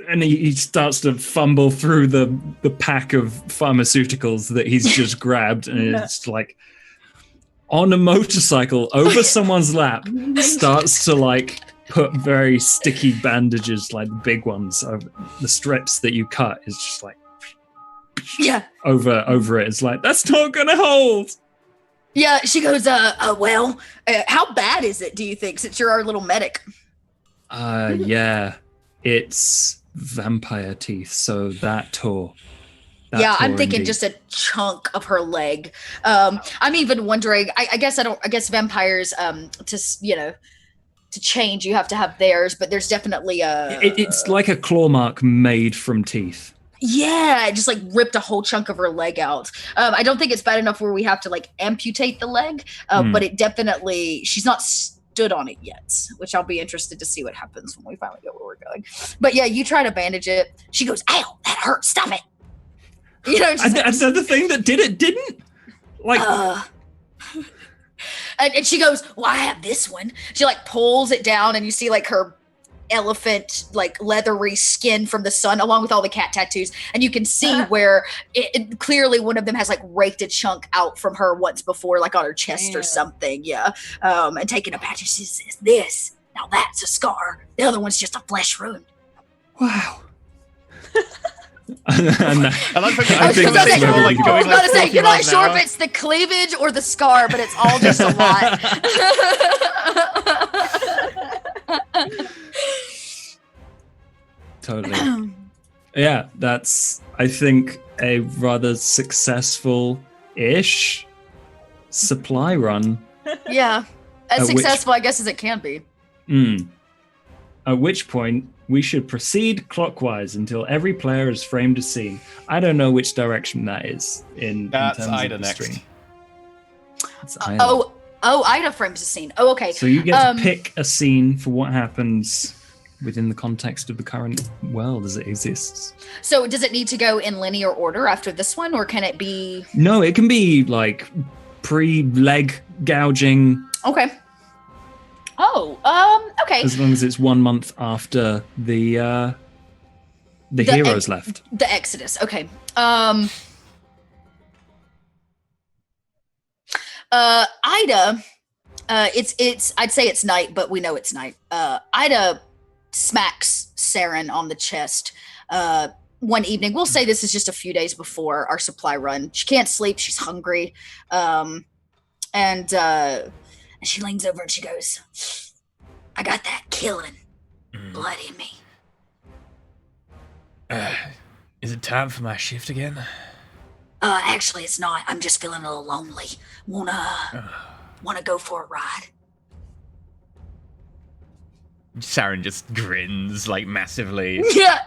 and he starts to fumble through the pack of pharmaceuticals that he's just grabbed, and it's like on a motorcycle over someone's lap, starts to like put very sticky bandages, like the big ones, over the strips that you cut is just like over it. It's like, that's not gonna hold. Yeah, she goes, how bad is it, do you think, since you're our little medic? It's vampire teeth, so that tore. I'm thinking indeed. Just a chunk of her leg. I'm even wondering, I guess vampires, to change, you have to have theirs, but there's definitely it's like a claw mark made from teeth. Yeah, it just like ripped a whole chunk of her leg out. I don't think it's bad enough where we have to like amputate the leg, but it definitely, she's not stood on it yet, which I'll be interested to see what happens when we finally go where we're going. But yeah, you try to bandage it. She goes, ow, that hurts, stop it. I said the thing that didn't? Like... and she goes, well, I have this one. She like pulls it down, and you see like her elephant like leathery skin from the sun along with all the cat tattoos, and you can see where it clearly one of them has like raked a chunk out from her once before, like on her chest or something, and taken a patch. She says, this now that's a scar, the other one's just a flesh wound. Wow. And I like the I think that's where like we going I was about to say, 40 you're not miles an sure hour. if it's the cleavage or the scar, but it's all just a lot. Totally. Yeah, that's, I think, a rather successful-ish supply run. Yeah. As At which- successful, I guess, as it can be. At which point, we should proceed clockwise until every player has framed a scene. I don't know which direction that is in That's terms Ida of the next. stream. It's Ida. Ida frames a scene. Oh, okay. So you get to pick a scene for what happens within the context of the current world as it exists. So does it need to go in linear order after this one, or can it be... No, it can be like pre-leg gouging, Okay. Oh, okay. as long as it's 1 month after the heroes left. The Exodus. Okay. Ida, it's I'd say it's night, but we know it's night. Ida smacks Saren on the chest one evening. We'll say this is just a few days before our supply run. She can't sleep. She's hungry. And she leans over and she goes, I got that killing blood in me. Is it time for my shift again? Actually, it's not. I'm just feeling a little lonely. Wanna go for a ride? Saren just grins like massively. Yeah.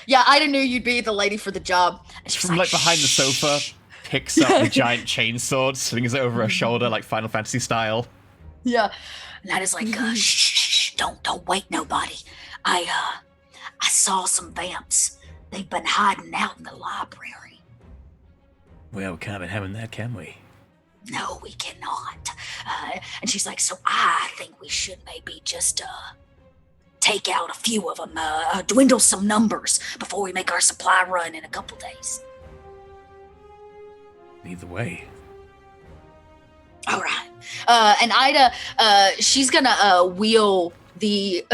Yeah, Ida knew you'd be the lady for the job. And she's From like behind the sofa, picks up the giant chainsword, swings it over her shoulder like Final Fantasy style. Yeah. And Ida's like, shh, don't wake nobody. I saw some vamps. They've been hiding out in the library. Well, we can't be having that, can we? No, we cannot. And she's like, so I think we should maybe just take out a few of them, dwindle some numbers before we make our supply run in a couple days. Either way. All right. And Ida, she's gonna wheel the,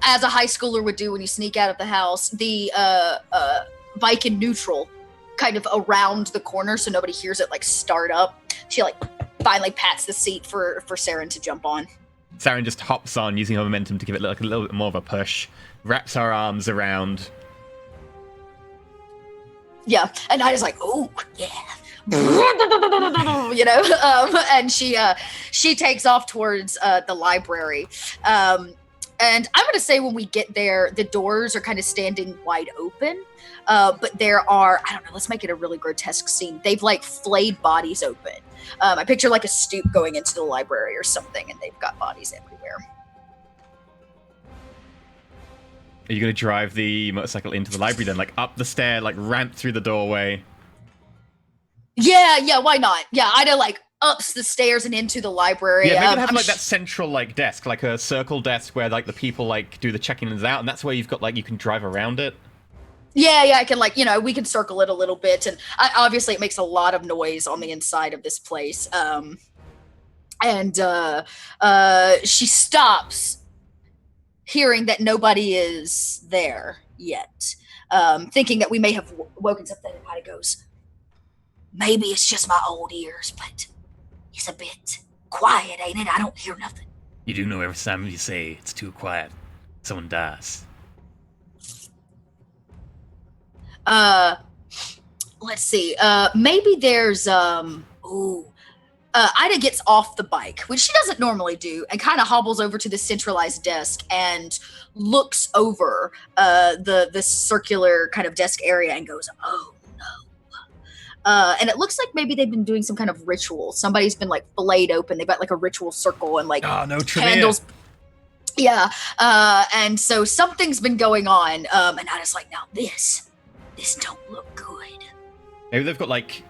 as a high schooler would do when you sneak out of the house, the bike in neutral kind of around the corner so nobody hears it like start up. She like finally pats the seat for Saren to jump on. Saren just hops on, using her momentum to give it like a little bit more of a push, wraps her arms around. Yeah, and Ida's like, oh, yeah. You know, and she takes off towards the library. And I'm gonna say when we get there, the doors are kind of standing wide open. But there are, I don't know, let's make it a really grotesque scene. They've like flayed bodies open. I picture like a stoop going into the library or something, and they've got bodies everywhere. Are you going to drive the motorcycle into the library then? Like up the stair, like ramp through the doorway? Yeah, why not? Yeah, Ida like ups the stairs and into the library. Yeah, maybe have like that central like desk, like a circle desk where like the people like do the check-ins out, and that's where you've got like you can drive around it. Yeah, I can like, you know, we can circle it a little bit, and obviously it makes a lot of noise on the inside of this place. And she stops, hearing that nobody is there yet, thinking that we may have woken something, and Ida goes, maybe it's just my old ears, but it's a bit quiet, ain't it? I don't hear nothing. You do know every time you say it's too quiet, someone dies. Let's see. Maybe there's Ida gets off the bike, which she doesn't normally do, and kind of hobbles over to the centralized desk and looks over the circular kind of desk area and goes, oh no. And it looks like maybe they've been doing some kind of ritual. Somebody's been like filleted open. They've got like a ritual circle and like candles. Yeah. And so something's been going on. And Ida's like, now this don't look good. Maybe they've got like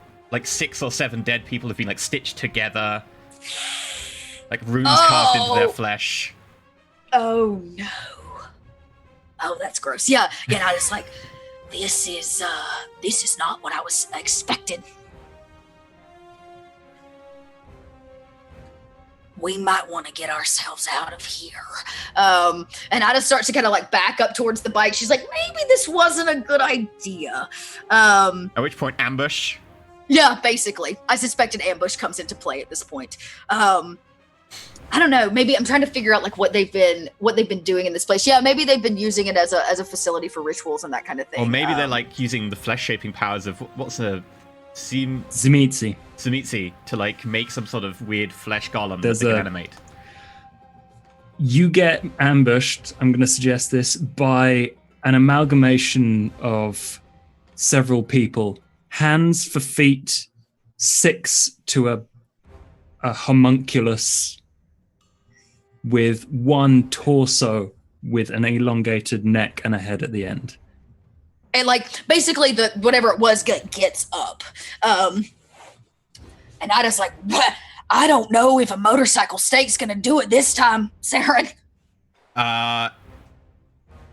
6 or 7 dead people have been like stitched together, like runes carved into their flesh. Oh no. Oh, that's gross. Yeah. And Ida's like, this is not what I was expecting. we might want to get ourselves out of here. And Ida starts to kind of like back up towards the bike. She's like, maybe this wasn't a good idea. At which point, ambush. Yeah, basically. I suspect an ambush comes into play at this point. I don't know. Maybe I'm trying to figure out like what they've been doing in this place. Yeah, maybe they've been using it as a facility for rituals and that kind of thing. Or maybe they're like using the flesh shaping powers of what's the Tzimisce to like make some sort of weird flesh golem There's that they can animate. You get ambushed, I'm going to suggest this, by an amalgamation of several people. Hands for feet, 6 to a homunculus with one torso with an elongated neck and a head at the end. And like basically the whatever it was gets up. And Ida's like, I don't know if a motorcycle stake's gonna do it this time, Saren.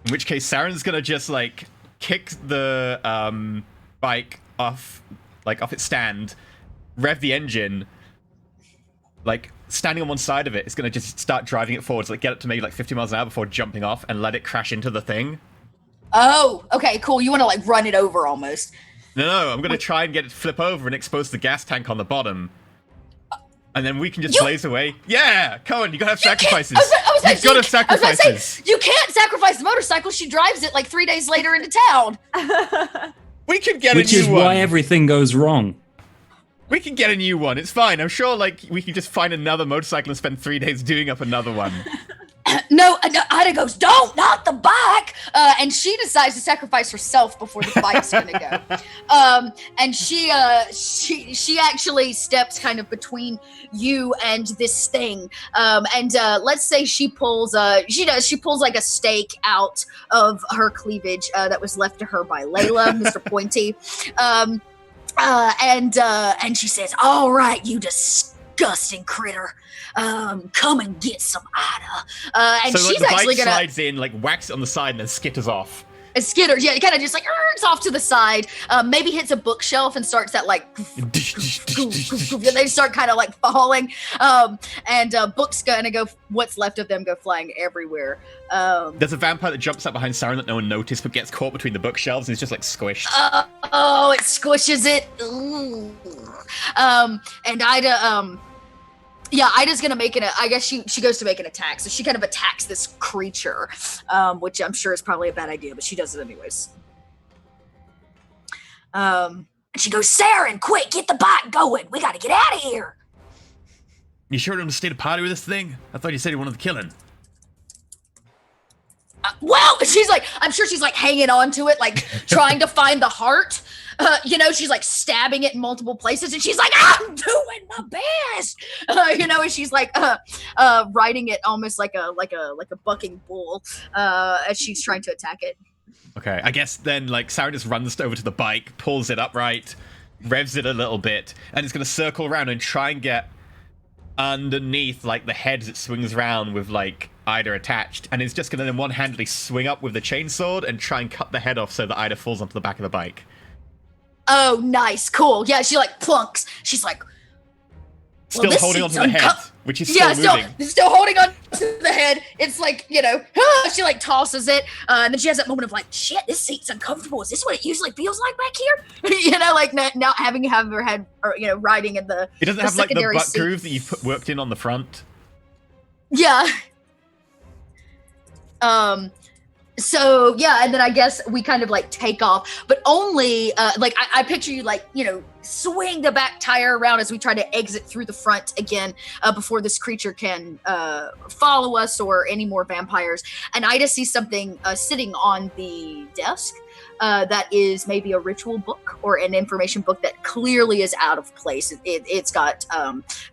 In which case Saren's gonna just like kick the bike off its stand, rev the engine, like standing on one side of it, it's gonna just start driving it forwards, like get up to maybe like 50 miles an hour before jumping off and let it crash into the thing. Oh, okay, cool. You want to like run it over almost. No, I'm gonna try and get it to flip over and expose the gas tank on the bottom. And then we can just blaze away. Yeah, Cohen, you gotta have sacrifices. You've gotta have sacrifices. You can't sacrifice the motorcycle. She drives it like 3 days later into town. We can get a new one. Which is why everything goes wrong. We can get a new one. It's fine. I'm sure, like, we can just find another motorcycle and spend 3 days doing up another one. No, Ida goes, don't, not the bike. And she decides to sacrifice herself before the bike's gonna go. And she actually steps kind of between you and this thing. And let's say she pulls like a stake out of her cleavage that was left to her by Layla, Mr. Pointy. And she says, all right, you disgusting critter. Come and get some Ida. And so, she's the actually bike gonna slides in, like whacks it on the side, and then skitters off. a skitter. Yeah, it kind of just like it's off to the side. Maybe hits a bookshelf and starts that like. And they start kind of like falling. And books gonna go. What's left of them go flying everywhere. There's a vampire that jumps up behind Saren that no one noticed, but gets caught between the bookshelves and is just like squished. It squishes it. Ooh. And Ida. Yeah, Ida's gonna make it. I guess she goes to make an attack, so she kind of attacks this creature, which I'm sure is probably a bad idea, but she does it anyways. And she goes, Saren, quick, get the bike going. We gotta get out of here. You sure don't stay to party with this thing? I thought you said you wanted the killing. Well, she's like, I'm sure she's like hanging on to it, like trying to find the heart. She's like stabbing it in multiple places, and she's like, I'm doing my best. And she's like riding it almost like a bucking bull as she's trying to attack it. Okay, I guess then like Sarah just runs over to the bike, pulls it upright, revs it a little bit, and it's gonna circle around and try and get underneath like the head as it swings around with like Ida attached, and it's just gonna then one-handedly swing up with the chainsaw and try and cut the head off so that Ida falls onto the back of the bike. Oh, nice, cool. Yeah, she like plunks. She's like, still holding onto the head, which is still moving. Still holding on to the head. It's like, she like tosses it, and then she has that moment of like, shit, this seat's uncomfortable. Is this what it usually feels like back here? Like not having her head, or riding in the. It doesn't have like the butt seat. groove that you've worked in on the front. Yeah. So yeah, and then I guess we kind of like take off, but only I picture you like swing the back tire around as we try to exit through the front again before this creature can follow us or any more vampires. And Ida sees something sitting on the desk that is maybe a ritual book or an information book that clearly is out of place. It's got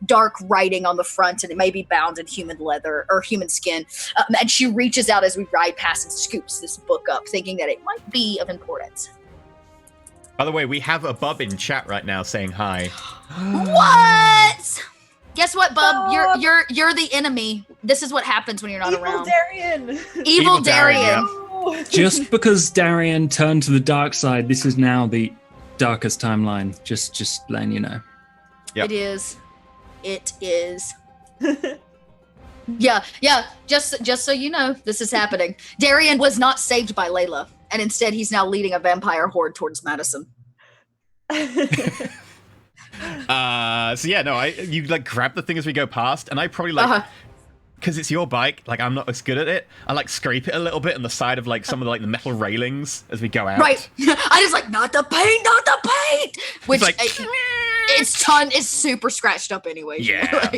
dark writing on the front, and it may be bound in human leather or human skin. And she reaches out as we ride past and scoops this book up, thinking that it might be of importance. By the way, we have a bub in chat right now saying hi. What? Guess what, Bub? You're the enemy. This is what happens when you're not around. Evil Darian. Just because Darian turned to the dark side, this is now the darkest timeline. Just letting you know. Yep. It is. Yeah. Just so you know, this is happening. Darian was not saved by Layla, and instead he's now leading a vampire horde towards Madison. So yeah, no, you like grab the thing as we go past, and I probably like because it's your bike. Like I'm not as good at it. I like scrape it a little bit on the side of like some of the, like the metal railings as we go out. Right. I just like not the paint, which It's like its tongue is super scratched up anyway. Yeah.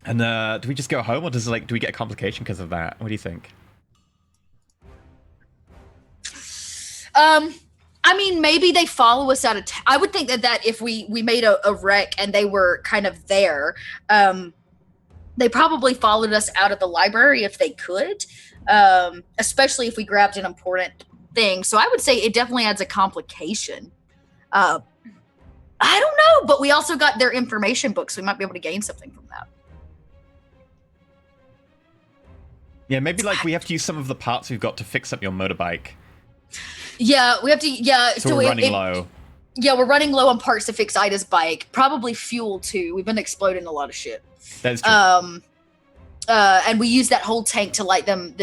And do we just go home, or do we get a complication because of that? What do you think? I mean, maybe they follow us out of town. I would think that if we made a wreck and they were kind of there, they probably followed us out of the library if they could, especially if we grabbed an important thing. So I would say it definitely adds a complication. I don't know, but we also got their information books. So we might be able to gain something from that. Yeah, maybe like we have to use some of the parts we've got to fix up your motorbike. Yeah, we have to. Yeah, so we're running low. Yeah, we're running low on parts to fix Ida's bike. Probably fuel too. We've been exploding a lot of shit. That's true. And we use that whole tank to light them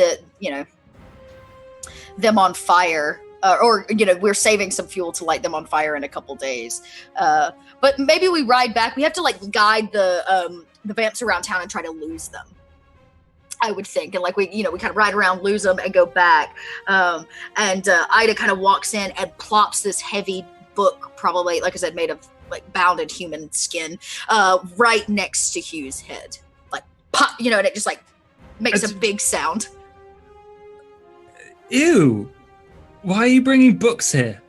on fire. Or we're saving some fuel to light them on fire in a couple days. But maybe we ride back. We have to like guide the vamps around town and try to lose them, I would think. And like we kind of ride around, lose them, and go back. And Ida kind of walks in and plops this heavy book, probably, like I said, made of like bound in human skin, right next to Hugh's head. Like pop, and it just like makes a big sound. Ew. Why are you bringing books here?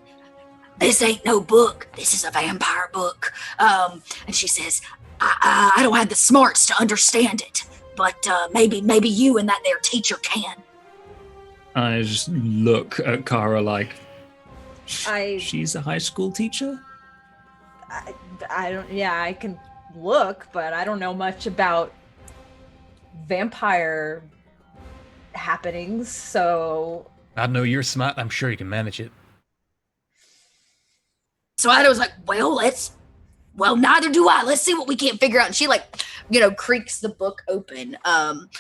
This ain't no book. This is a vampire book. And she says, I don't have the smarts to understand it. But maybe you and that there teacher can. I just look at Kara like, she's a high school teacher? I don't, I can look, but I don't know much about vampire happenings, so... I know you're smart. I'm sure you can manage it. So Ida was like, well, neither do I. Let's see what we can't figure out. And she creaks the book open,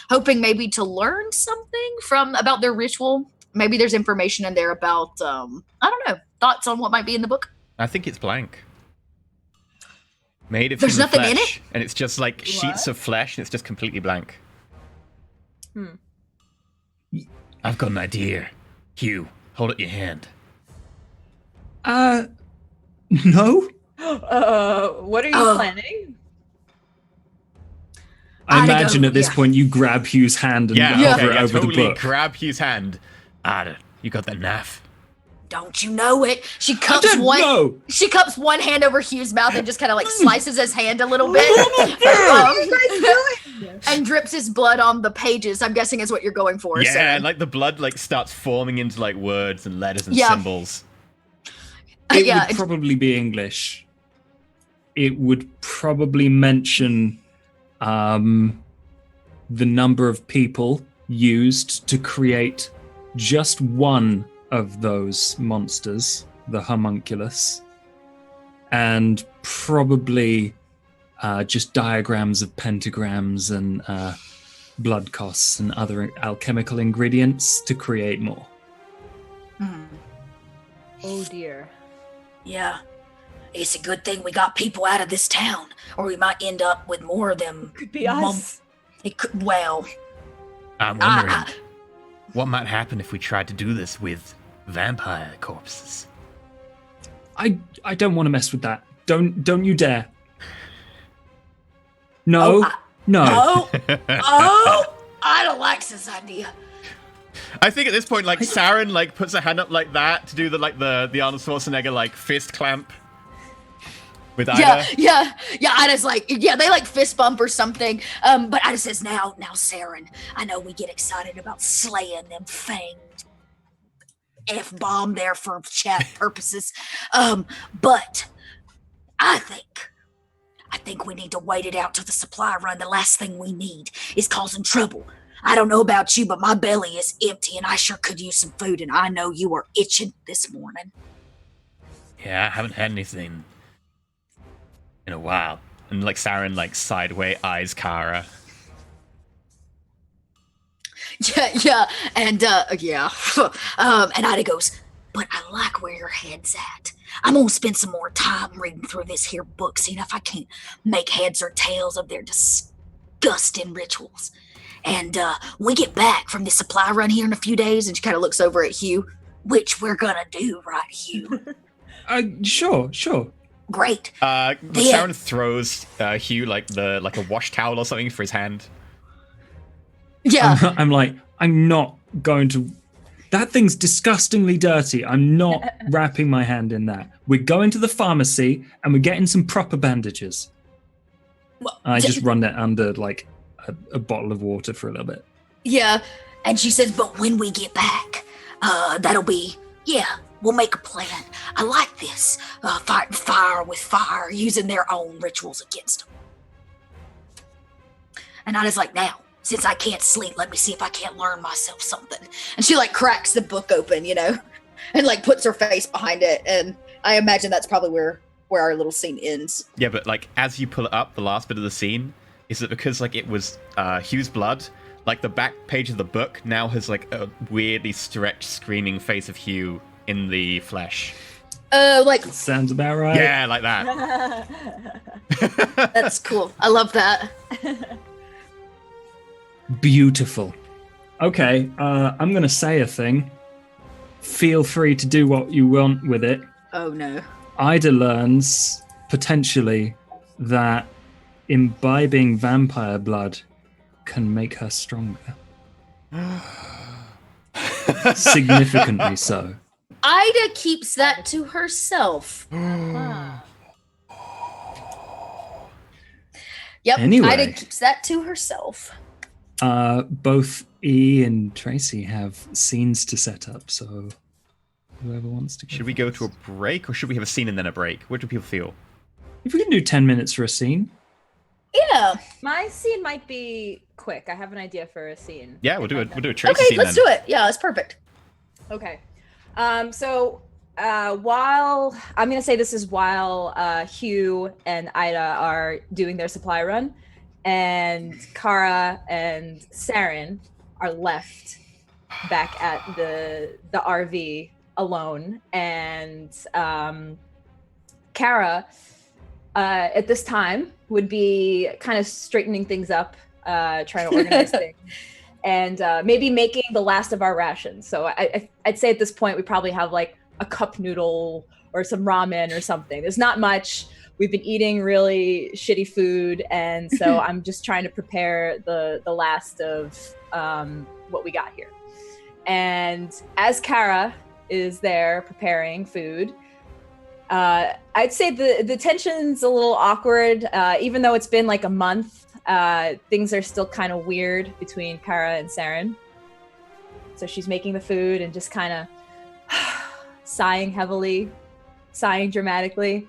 hoping maybe to learn something about their ritual. Maybe there's information in there about, I don't know, thoughts on what might be in the book? I think it's blank. Made of There's human nothing flesh, in it? and it's just like sheets of flesh, and it's just completely blank. I've got an idea. Hugh, hold up your hand. No? What are you planning? I imagine at this point you grab Hugh's hand and hover it over totally the book. Grab Hugh's hand. Ada, you got that knife? Don't you know it? She cups one hand over Hugh's mouth and just kind of like slices his hand a little bit. And drips his blood on the pages, I'm guessing is what you're going for. Yeah, so. and like the blood like starts forming into like words and letters and symbols. It would probably be English. It would probably mention the number of people used to create just one of those monsters, the homunculus, and probably just diagrams of pentagrams and blood costs and other alchemical ingredients to create more. Oh dear. Yeah. It's a good thing we got people out of this town, or we might end up with more of them. Could be us. It could, well. I'm wondering what might happen if we tried to do this with vampire corpses. I don't want to mess with that. Don't you dare. No. No. I don't like this idea. I think at this point, like Saren, like puts her hand up like that to do the Arnold Schwarzenegger like fist clamp with Ida. Yeah. Ida's like, they like fist bump or something. But Ida says, now, Saren, I know we get excited about slaying them fanged F-bomb there for chat purposes. But I think we need to wait it out till the supply run. The last thing we need is causing trouble. I don't know about you, but my belly is empty and I sure could use some food, and I know you are itching this morning. Yeah, I haven't had anything in a while. And like Saren like sideway eyes Kara. Yeah, and and Ida goes, but I like where your head's at. I'm gonna spend some more time reading through this here book, seeing if I can't make heads or tails of their disgusting rituals. And we get back from the supply run here in a few days, and she kind of looks over at Hugh, which we're gonna do, right, Hugh? Sure. Great. Saren throws Hugh like a wash towel or something for his hand. Yeah. I'm not going to. That thing's disgustingly dirty. I'm not wrapping my hand in that. We're going to the pharmacy and we're getting some proper bandages. Well, I just run that under like a bottle of water for a little bit. Yeah, and she says, but when we get back, that'll be, we'll make a plan. I like this. Fighting fire with fire, using their own rituals against them. And I was like, now, since I can't sleep, let me see if I can't learn myself something. And she like cracks the book open, and like puts her face behind it. And I imagine that's probably where our little scene ends. Yeah, but like as you pull it up, the last bit of the scene is that because like it was Hugh's blood, like the back page of the book now has like a weirdly stretched, screaming face of Hugh in the flesh. Sounds about right. Yeah, like that. That's cool. I love that. Beautiful. Okay, I'm going to say a thing. Feel free to do what you want with it. Oh, no. Ida learns, potentially, that imbibing vampire blood can make her stronger. Significantly so. Ida keeps that to herself. Yep, Anyway. Ida keeps that to herself. Both E and Tracy have scenes to set up, so whoever wants to go. Should we go to a break, or should we have a scene and then a break? What do people feel? If we can do 10 minutes for a scene. Yeah. My scene might be quick. I have an idea for a scene. Yeah, we'll do a Tracy Okay, scene let's then. do it. Yeah, it's perfect. Okay. While I'm going to say this is while Hugh and Ida are doing their supply run, and Kara and Saren are left back at the RV alone, and Kara at this time would be kind of straightening things up, trying to organize things, and maybe making the last of our rations. So I'd say at this point we probably have like a cup noodle or some ramen or something. There's not much. We've been eating really shitty food, and so I'm just trying to prepare the last of what we got here. And as Kara is there preparing food, I'd say the tension's a little awkward. Even though it's been like a month, things are still kind of weird between Kara and Saren. So she's making the food and just kind of sighing heavily, sighing dramatically.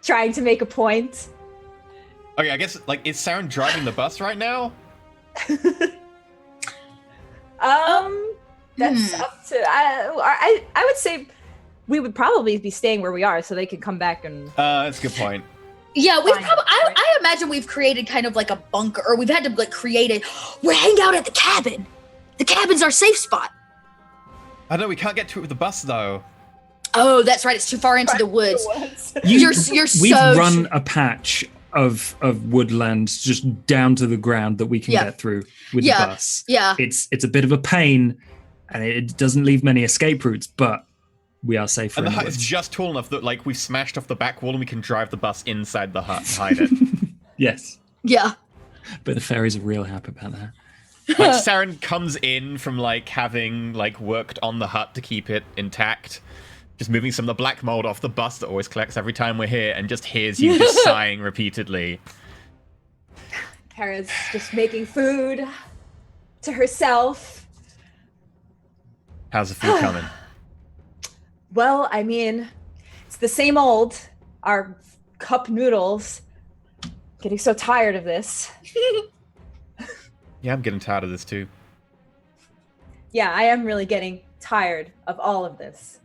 Trying to make a point. Okay, I guess like is Saren driving the bus right now? That's up to I would say we would probably be staying where we are so they could come back and That's a good point. Yeah, we've probably. I imagine we've created kind of like a bunker, or we've had to like create it. We're hanging out at the cabin. The cabin's our safe spot. I know we can't get to it with the bus though. Oh, that's right. It's too far into the woods. You're so. We've run a patch of woodland just down to the ground that we can get through with the bus. Yeah. It's a bit of a pain, and it doesn't leave many escape routes, but we are safe. And the hut is just tall enough that like we've smashed off the back wall and we can drive the bus inside the hut and hide it. Yes. Yeah. But the fairies are real happy about that. Like Saren comes in from like having like worked on the hut to keep it intact, just moving some of the black mold off the bus that always collects every time we're here, and just hears you just sighing repeatedly. Kara's just making food to herself. How's the food coming? Well, I mean, it's the same old. Our cup noodles. Getting so tired of this. Yeah, I'm getting tired of this too. Yeah, I am really getting tired of all of this.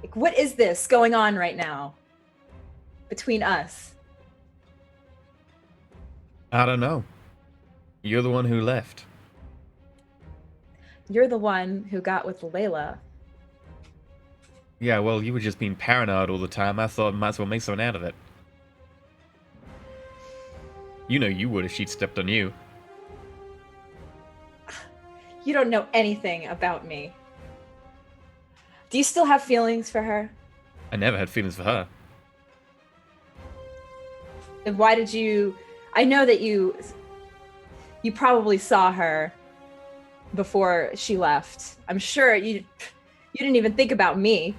Like, what is this going on right now between us? I don't know. You're the one who left. You're the one who got with Layla. Yeah, well, you were just being paranoid all the time. I thought I might as well make something out of it. You know you would if she'd stepped on you. You don't know anything about me. Do you still have feelings for her? I never had feelings for her. And why did you... I know that you probably saw her before she left. I'm sure you didn't even think about me.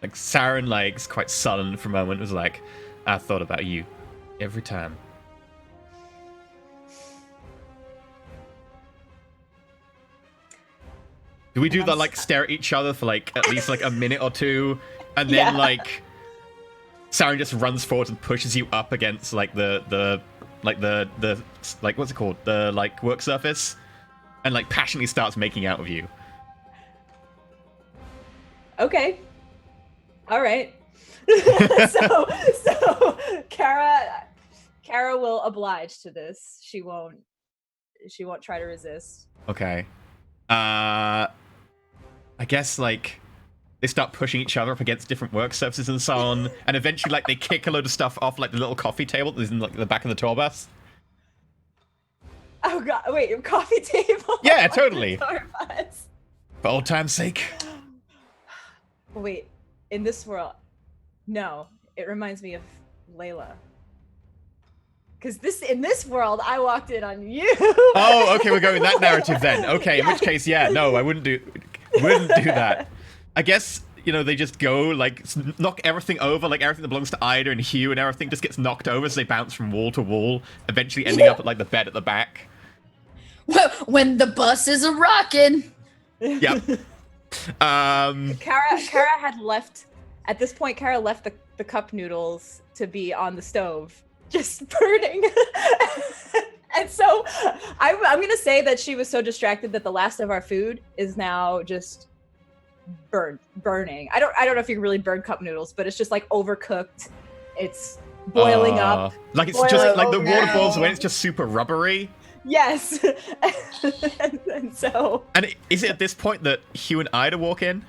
Like, Saren, like, is quite sullen for a moment. Was like, I thought about you every time. Do we do that, like, stare at each other for, like, at least, like, a minute or two? And then, like, Saren just runs forward and pushes you up against, like, the what's it called? The, like, work surface? And, like, passionately starts making out with you. Okay. All right. so Kara will oblige to this. She won't try to resist. Okay. I guess, like, they start pushing each other up against different work surfaces and so on, and eventually, like, they kick a load of stuff off, like, the little coffee table that's in, like, the back of the tour bus. Oh god, wait, your coffee table? Yeah, totally. Tour bus. For old time's sake. Wait, in this world, no, it reminds me of Layla. Because in this world, I walked in on you. Oh, okay, we're going that narrative then. Okay, in which case, yeah, no, I wouldn't do that. I guess, you know, they just go, like, knock everything over, like, everything that belongs to Ida and Hugh and everything just gets knocked over, so they bounce from wall to wall, eventually ending up at, like, the bed at the back. When the bus is a-rockin'. Yep. Kara had left, at this point, Kara left the cup noodles to be on the stove, just burning. And so I'm going to say that she was so distracted that the last of our food is now just burning. I don't know if you can really burn cup noodles, but it's just like overcooked. It's boiling up. Like it's just like the water boils when it's just super rubbery. Yes. and so. And is it at this point that Hugh and Ida walk in?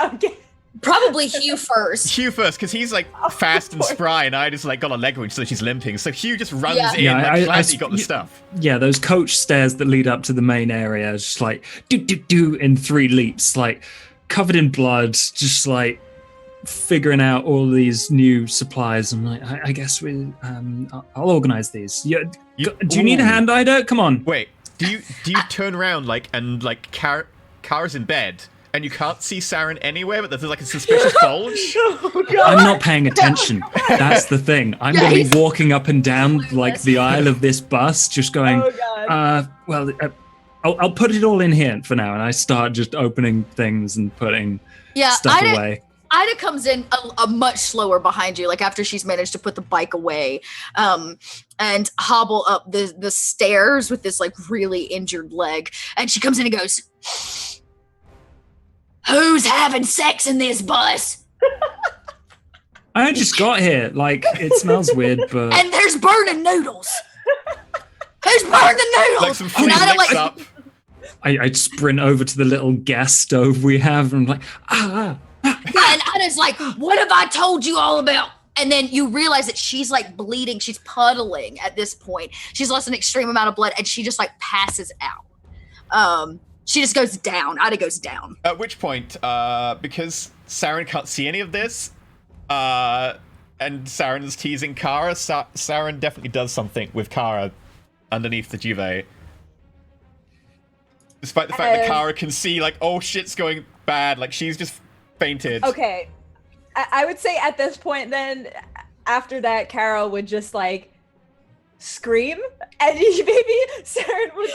Okay. Probably Hugh first. Hugh first, because he's like fast and spry, and Ida's like got a leg wound, so she's limping. So Hugh just runs in, like, glad he got the stuff. Yeah, those coach stairs that lead up to the main area, just like do in 3 leaps, like covered in blood, just like figuring out all these new supplies. I'm like, I guess I'll organize these. Do you need a hand, Ida? Come on. Wait, do you turn around and Kara's in bed? And you can't see Saren anywhere, but there's like a suspicious bulge. I'm not paying attention. That's the thing. I'm going to be walking up and down like the aisle of this bus, just going, I'll put it all in here for now. And I start just opening things and putting stuff away. Ida comes in a much slower behind you, like after she's managed to put the bike away, and hobble up the stairs with this like really injured leg. And she comes in and goes, "Who's having sex in this bus?" I just got here. Like, it smells weird, but... And there's burning noodles. Who's burning the noodles? Like some food mixed up. I sprint over to the little gas stove we have, and I'm like, And Ada's like, "What have I told you all about?" And then you realize that she's like bleeding. She's puddling at this point. She's lost an extreme amount of blood, and she just like passes out. She just goes down. Ida goes down. At which point, because Saren can't see any of this, and Saren is teasing Kara, Saren definitely does something with Kara underneath the duvet. Despite the fact that Kara can see, like, oh, shit's going bad. Like, she's just fainted. Okay. I would say at this point then, after that, Kara would just, like, scream, and maybe Saren would...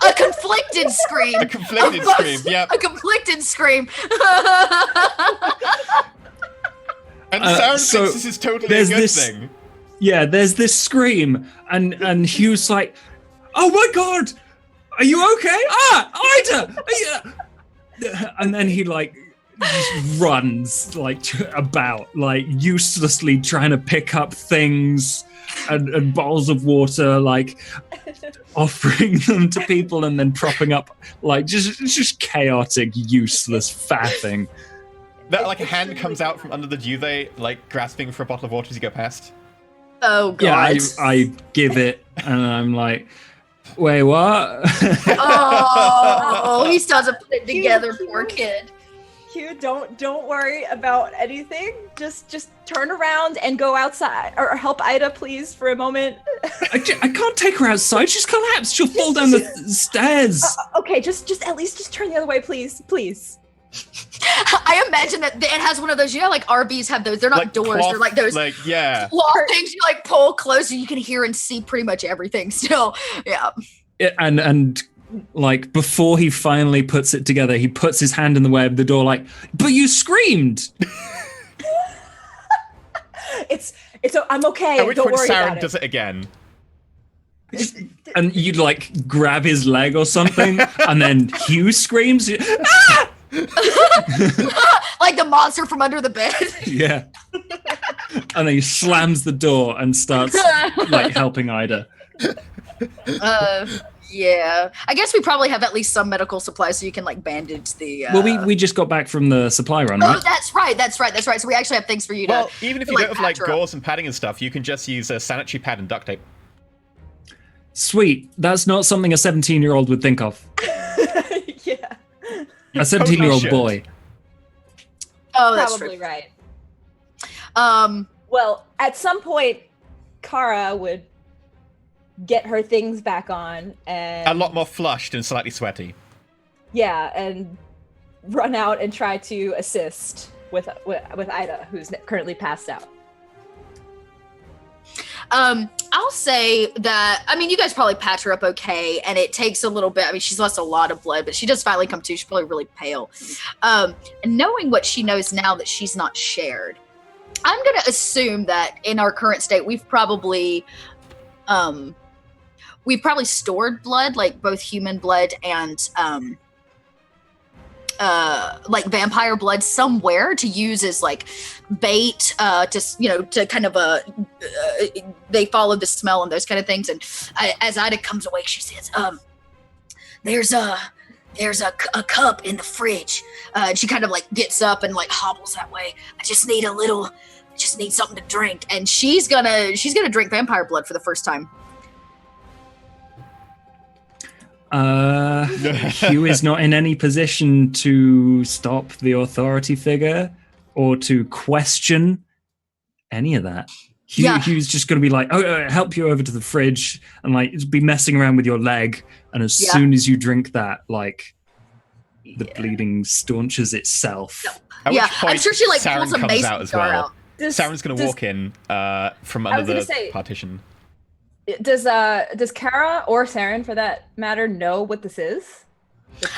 A conflicted scream. A conflicted scream, yep. A conflicted scream. And Saren thinks this is totally a good thing. Yeah, there's this scream, and Hugh's like, "Oh my god, are you okay? Ida! And then he like just runs like about, like uselessly trying to pick up things and bowls of water, like offering them to people and then propping up, like just chaotic, useless faffing. That like a hand comes out from under the duvet, like grasping for a bottle of water as you go past. Oh god. Yeah, I give it, and I'm like, wait, what? Oh, he still hasn't put it together, poor kid. Q, don't worry about anything. Just turn around and go outside, or help Ida, please, for a moment. I can't take her outside. She's collapsed. She'll fall down the stairs. Okay, just at least just turn the other way, please. I imagine that it has one of those, like RVs have those. They're not like doors. cloth, they're like those like claw things you like pull close and you can hear and see pretty much everything still. Yeah. And like before he finally puts it together, he puts his hand in the way of the door, like, but you screamed. It's I'm okay. At which Don't point worry Saren about it. does it again. And you'd like grab his leg or something, and then Hugh screams. Ah! Like the monster from under the bed. Yeah. And then he slams the door and starts like helping Ida. Yeah. I guess we probably have at least some medical supplies so you can like bandage the Well, we just got back from the supply run, right? Oh, that's right. So we actually have things for you to Well, even if you don't have like patch her up. gauze and padding and stuff, you can just use a sanitary pad and duct tape. Sweet. That's not something a 17-year-old would think of. Yeah. You A 17-year-old should. boy. Oh, that's Probably true. right. Um Well, at some point, Kara would get her things back on and A lot more flushed and slightly sweaty. yeah, and run out and try to assist with Ida, who's currently passed out. I'll say that, I mean, you guys probably patch her up okay, and it takes a little bit. I mean, she's lost a lot of blood, but she does finally come to. She's probably really pale. And knowing what she knows now that she's not shared, I'm going to assume that in our current state, we've probably stored blood, like both human blood and like vampire blood somewhere to use as like bait, to kind of they follow the smell and those kind of things. And as Ida comes away, she says, there's a cup in the fridge. And she kind of like gets up and like hobbles that way. I just need something to drink. And she's gonna drink vampire blood for the first time. Hugh is not in any position to stop the authority figure or to question any of that. Hugh's just going to be like, help you over to the fridge and like be messing around with your leg. And as soon as you drink that, like the bleeding staunches itself. At which point, I'm sure she like Saren pulls a comes mason out as jar well. out. Saren's going to walk in from under the partition. Does Kara or Saren, for that matter, know what this is?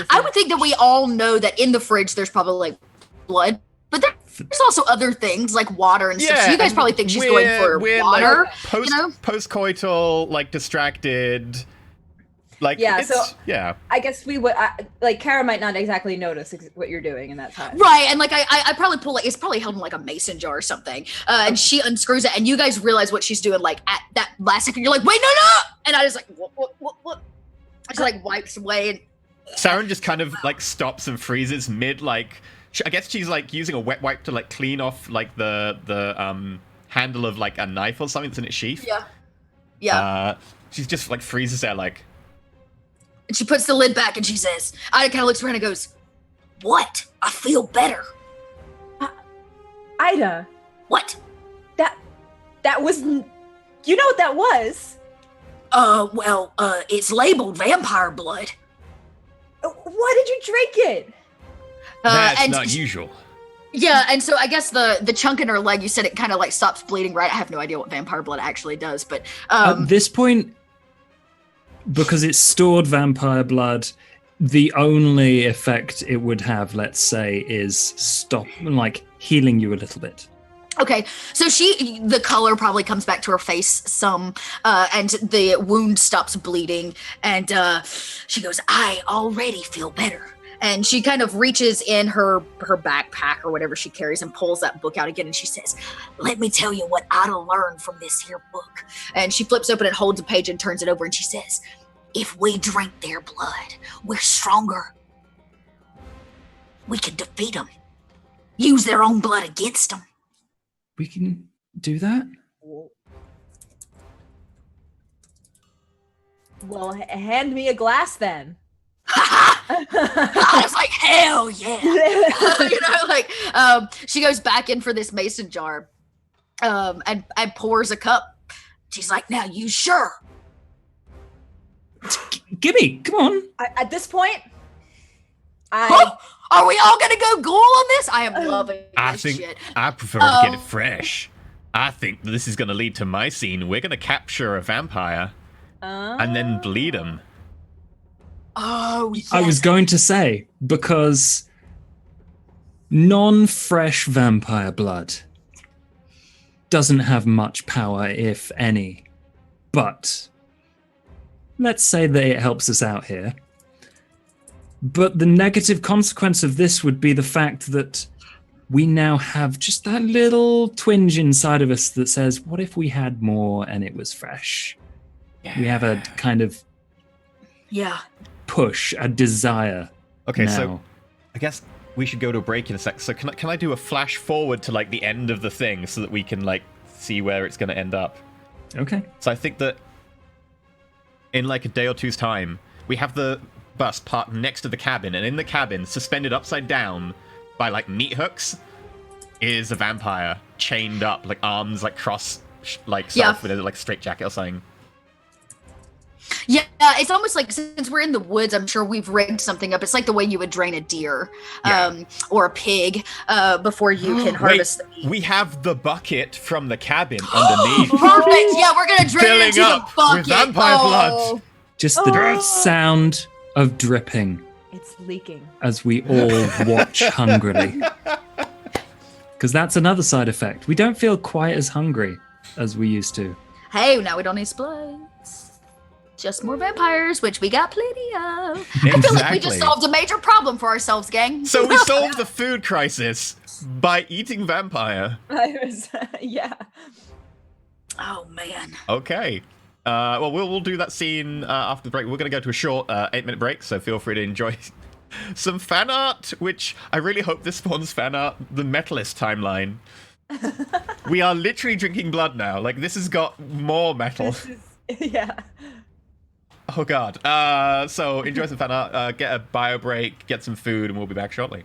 I would think that we all know that in the fridge there's probably like blood, but there's also other things like water and stuff. So you guys probably think she's going for water. Like, post-coital, like distracted. Like I guess we would like Kara might not exactly notice what you're doing in that time, right? And like I probably pull it's probably held in like a mason jar or something, and she unscrews it, and you guys realize what she's doing. Like at that last second, you're like, wait, no, and I just like what? She like wipes away, and Saren just kind of like stops and freezes mid. Like I guess she's like using a wet wipe to like clean off like the handle of like a knife or something that's in its sheath. Yeah. She's just like freezes there like. And she puts the lid back and she says, Ida kind of looks around and goes, what? I feel better. Ida. What? That was, you know what that was? It's labeled vampire blood. Why did you drink it? That's not usual. Yeah, and so I guess the chunk in her leg, you said it kind of like stops bleeding, right? I have no idea what vampire blood actually does, but at this point, because it's stored vampire blood, the only effect it would have, let's say, is healing you a little bit. Okay, so the color probably comes back to her face some, and the wound stops bleeding, and she goes, I already feel better. And she kind of reaches in her backpack or whatever she carries and pulls that book out again. And she says, "Let me tell you what I learned from this here book." And she flips open and holds a page and turns it over. And she says, "If we drink their blood, we're stronger. We can defeat them. Use their own blood against them." We can do that? Well, hand me a glass then. I was like, hell yeah. She goes back in for this mason jar and pours a cup. She's like, "Now you sure?" Gimme, come on. At this point, Are we all gonna go ghoul on this? I am loving I this think shit. I prefer to get it fresh. I think this is going to lead to my scene. We're going to capture a vampire and then bleed him. Oh, yes. I was going to say, because non-fresh vampire blood doesn't have much power, if any. But let's say that it helps us out here. But the negative consequence of this would be the fact that we now have just that little twinge inside of us that says, what if we had more and it was fresh? Yeah. We have a kind of push, a desire. Okay, now. So I guess we should go to a break in a sec. So can I do a flash forward to like the end of the thing so that we can like see where it's going to end up? Okay. So I think that in like a day or two's time, we have the bus parked next to the cabin, and in the cabin, suspended upside down by like meat hooks, is a vampire chained up, like arms like cross, like with a like straight jacket or something. Yeah, it's almost like, since we're in the woods, I'm sure we've rigged something up. It's like the way you would drain a deer or a pig before you can harvest the meat. We have the bucket from the cabin underneath. Perfect. Yeah, we're gonna drain it into the bucket. With vampire blood. Just the sound of dripping. It's leaking. As we all watch hungrily. Because that's another side effect. We don't feel quite as hungry as we used to. Hey, now we don't need splits. Just more vampires, which we got plenty of. Exactly. I feel like we just solved a major problem for ourselves, gang. So we solved the food crisis by eating vampire. Yeah. Oh, man. Okay. Well, we'll do that scene after the break. We're going to go to a short 8-minute break, so feel free to enjoy some fan art, which I really hope this spawns fan art, the Metalist timeline. We are literally drinking blood now. Like, this has got more metal. Yeah. Oh, God. So enjoy some fan art, get a bio break, get some food, and we'll be back shortly.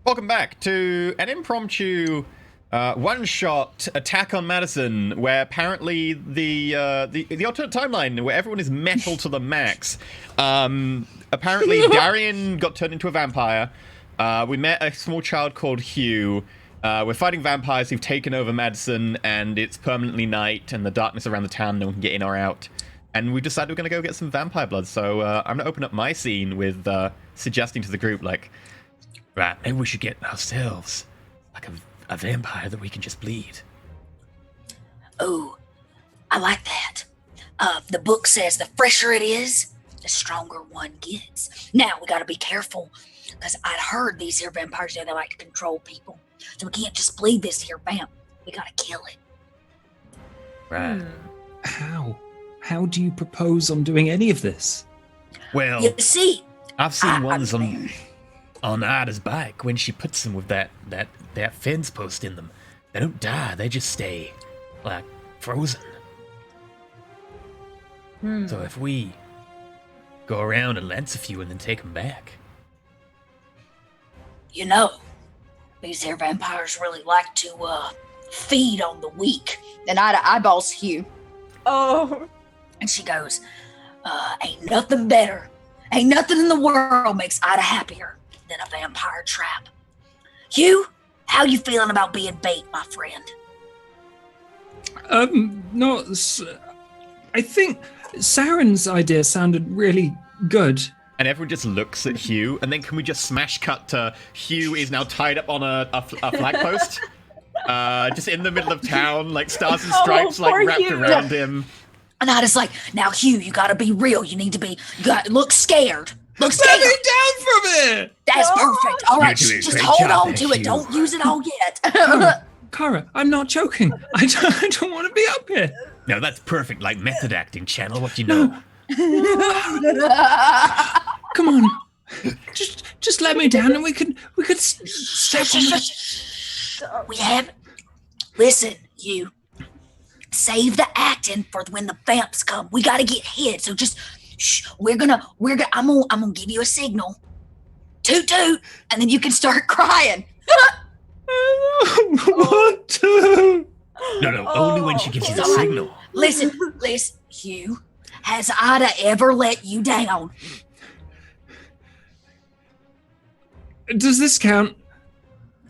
Welcome back to an impromptu one-shot attack on Madison, where apparently the alternate timeline where everyone is metal to the max. Apparently Darian got turned into a vampire. We met a small child called Hugh. We're fighting vampires who've taken over Madison, and it's permanently night, and the darkness around the town, no one can get in or out. And we decided we're going to go get some vampire blood, so I'm going to open up my scene with suggesting to the group, like, right, maybe we should get ourselves, like, a vampire that we can just bleed. Oh, I like that. The book says the fresher it is, the stronger one gets. Now, we gotta be careful, because I'd heard these here vampires, they like to control people. So we can't just bleed this here vamp. We gotta kill it. Right. How do you propose on doing any of this? Well, You see, I've seen ones on Ida's bike when she puts them with that fence post in them. They don't die, they just stay, like, frozen. So if we go around and lance a few and then take them back. you know, these here vampires really like to feed on the weak. And Ida eyeballs Hugh. Oh. And she goes, ain't nothing better. Ain't nothing in the world makes Ida happier than a vampire trap. Hugh, how you feeling about being bait, my friend? I think Saren's idea sounded really good. And everyone just looks at Hugh, and then can we just smash cut to Hugh is now tied up on a flag post? Just in the middle of town, like stars and stripes like wrapped Hugh. around him. And Ida's like, now Hugh, you gotta be real. You gotta look scared. Look scared. Let me down from it! That's perfect. All right, You're doing a just great hold job on there, to it. Hugh. Don't use it all yet. Come I'm not joking. I don't want to be up here. No, that's perfect, like method acting, Channel. What do you know? Come on. Just let me down and we could step on the... We have. Listen, you. Save the acting for when the vamps come. We gotta get hit. So just shh. I'm gonna give you a signal. Toot toot, and then you can start crying. What to? No, only when she gives you the It's all right. signal. Listen, Hugh. Has Ida ever let you down? Does this count?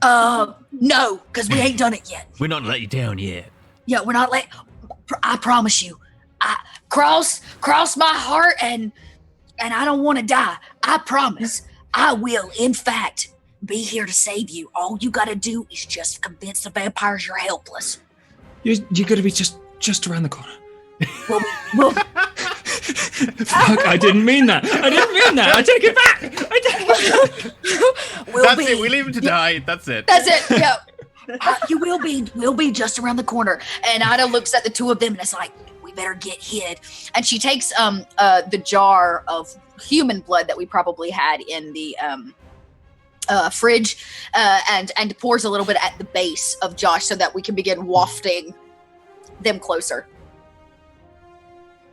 No, because we ain't done it yet. We're not let you down yet. Yeah, we're not I promise you. I cross my heart and I don't want to die. I promise. I will, in fact, be here to save you. All you gotta do is just convince the vampires you're helpless. You're gonna be just around the corner. We'll Fuck, I didn't mean that. I take it back. That's it, we leave him to die. That's it. That's it. Yeah. You will be just around the corner. And Ida looks at the two of them and is like, we better get hid. And she takes the jar of human blood that we probably had in the fridge and pours a little bit at the base of Josh so that we can begin wafting them closer.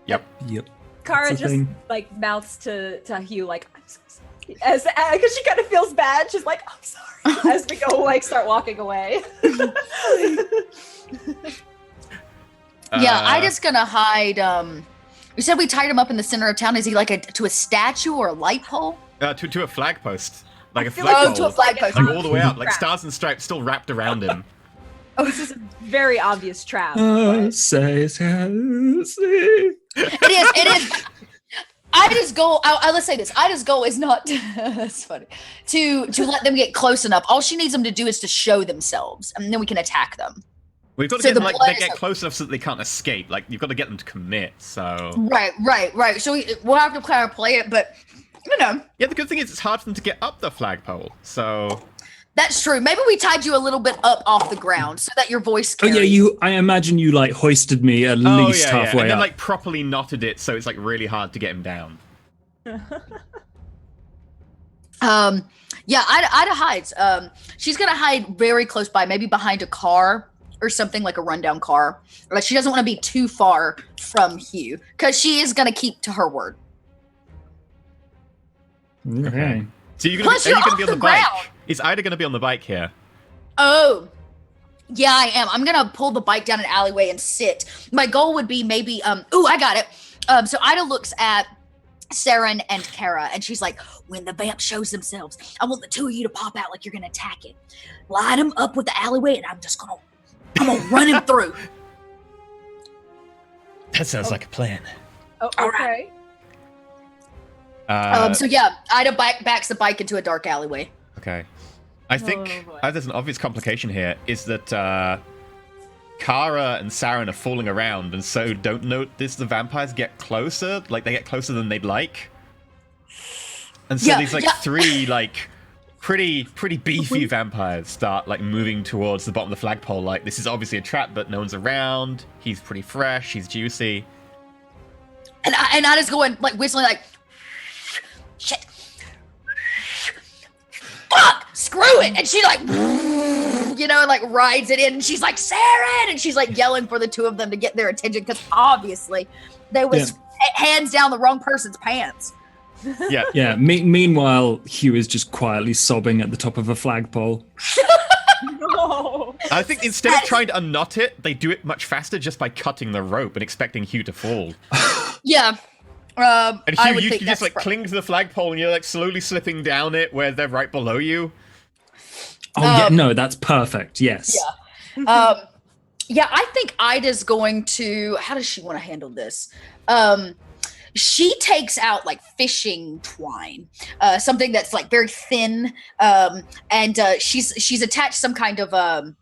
Yep. Kara That's the just thing. like mouths to Hugh like I'm so sorry. As because she kind of feels bad. She's like, I'm sorry. As we go like start walking away. Yeah, Ida's gonna hide. You said we tied him up in the center of town. Is he like to a statue or a light pole? To a flag post. Like a feel flag Oh, pole. to a flag post. Like all the way up, like Crap. stars and stripes still wrapped around him. Oh, this is a very obvious trap. Say, It is. Ida's goal. Let's say this. Ida's goal is not. That's funny. To let them get close enough. All she needs them to do is to show themselves, and then we can attack them. We've got to So get them, the like, blood they is- get close enough so that they can't escape. Like, you've got to get them to commit, so... Right. So we'll have to kind of play it, but you know, Yeah, the good thing is it's hard for them to get up the flagpole, so... that's true. Maybe we tied you a little bit up off the ground so that your voice. Oh yeah, carries. I imagine you like hoisted me at least halfway and then, up. like, properly knotted it so it's, like, really hard to get him down. Yeah, Ida hides. She's gonna hide very close by, maybe behind a car or something, like a rundown car. Like she doesn't want to be too far from Hugh because she is gonna keep to her word. Okay. So you're Plus, gonna you're be off on the the bike. ground. is Ida going to be on the bike here? Oh, yeah, I am. I'm gonna pull the bike down an alleyway and sit. My goal would be maybe, I got it. So Ida looks at Saren and Kara, and she's like, when the vamp shows themselves, I want the two of you to pop out like you're gonna attack it. Line them up with the alleyway, and I'm gonna run him through. That sounds like a plan. Oh, All okay. So yeah, Ida backs the bike into a dark alleyway. Okay. I think boy. there's an obvious complication here, is that Kara and Saren are fooling around, and so don't notice the vampires get closer. Like, they get closer than they'd like. And so these, three, pretty beefy vampires start, moving towards the bottom of the flagpole. Like, this is obviously a trap, but no one's around. He's pretty fresh. He's juicy. And Ida's going, whistling, shit. Fuck! Screw it! And she rides it in, and she's like, Saren! And she's yelling for the two of them to get their attention, because obviously they was hands down the wrong person's pants. Yeah. Yeah. Meanwhile, Hugh is just quietly sobbing at the top of a flagpole. No. I think instead of trying to unknot it, they do it much faster just by cutting the rope and expecting Hugh to fall. Yeah. And I Hugh, would you think just that's cling to the flagpole, and you're slowly slipping down it where they're right below you. Oh, yeah, no, that's perfect. Yes. Yeah. I think Ida's going to. How does she want to handle this? She takes out fishing twine, something that's very thin, and she's attached some kind of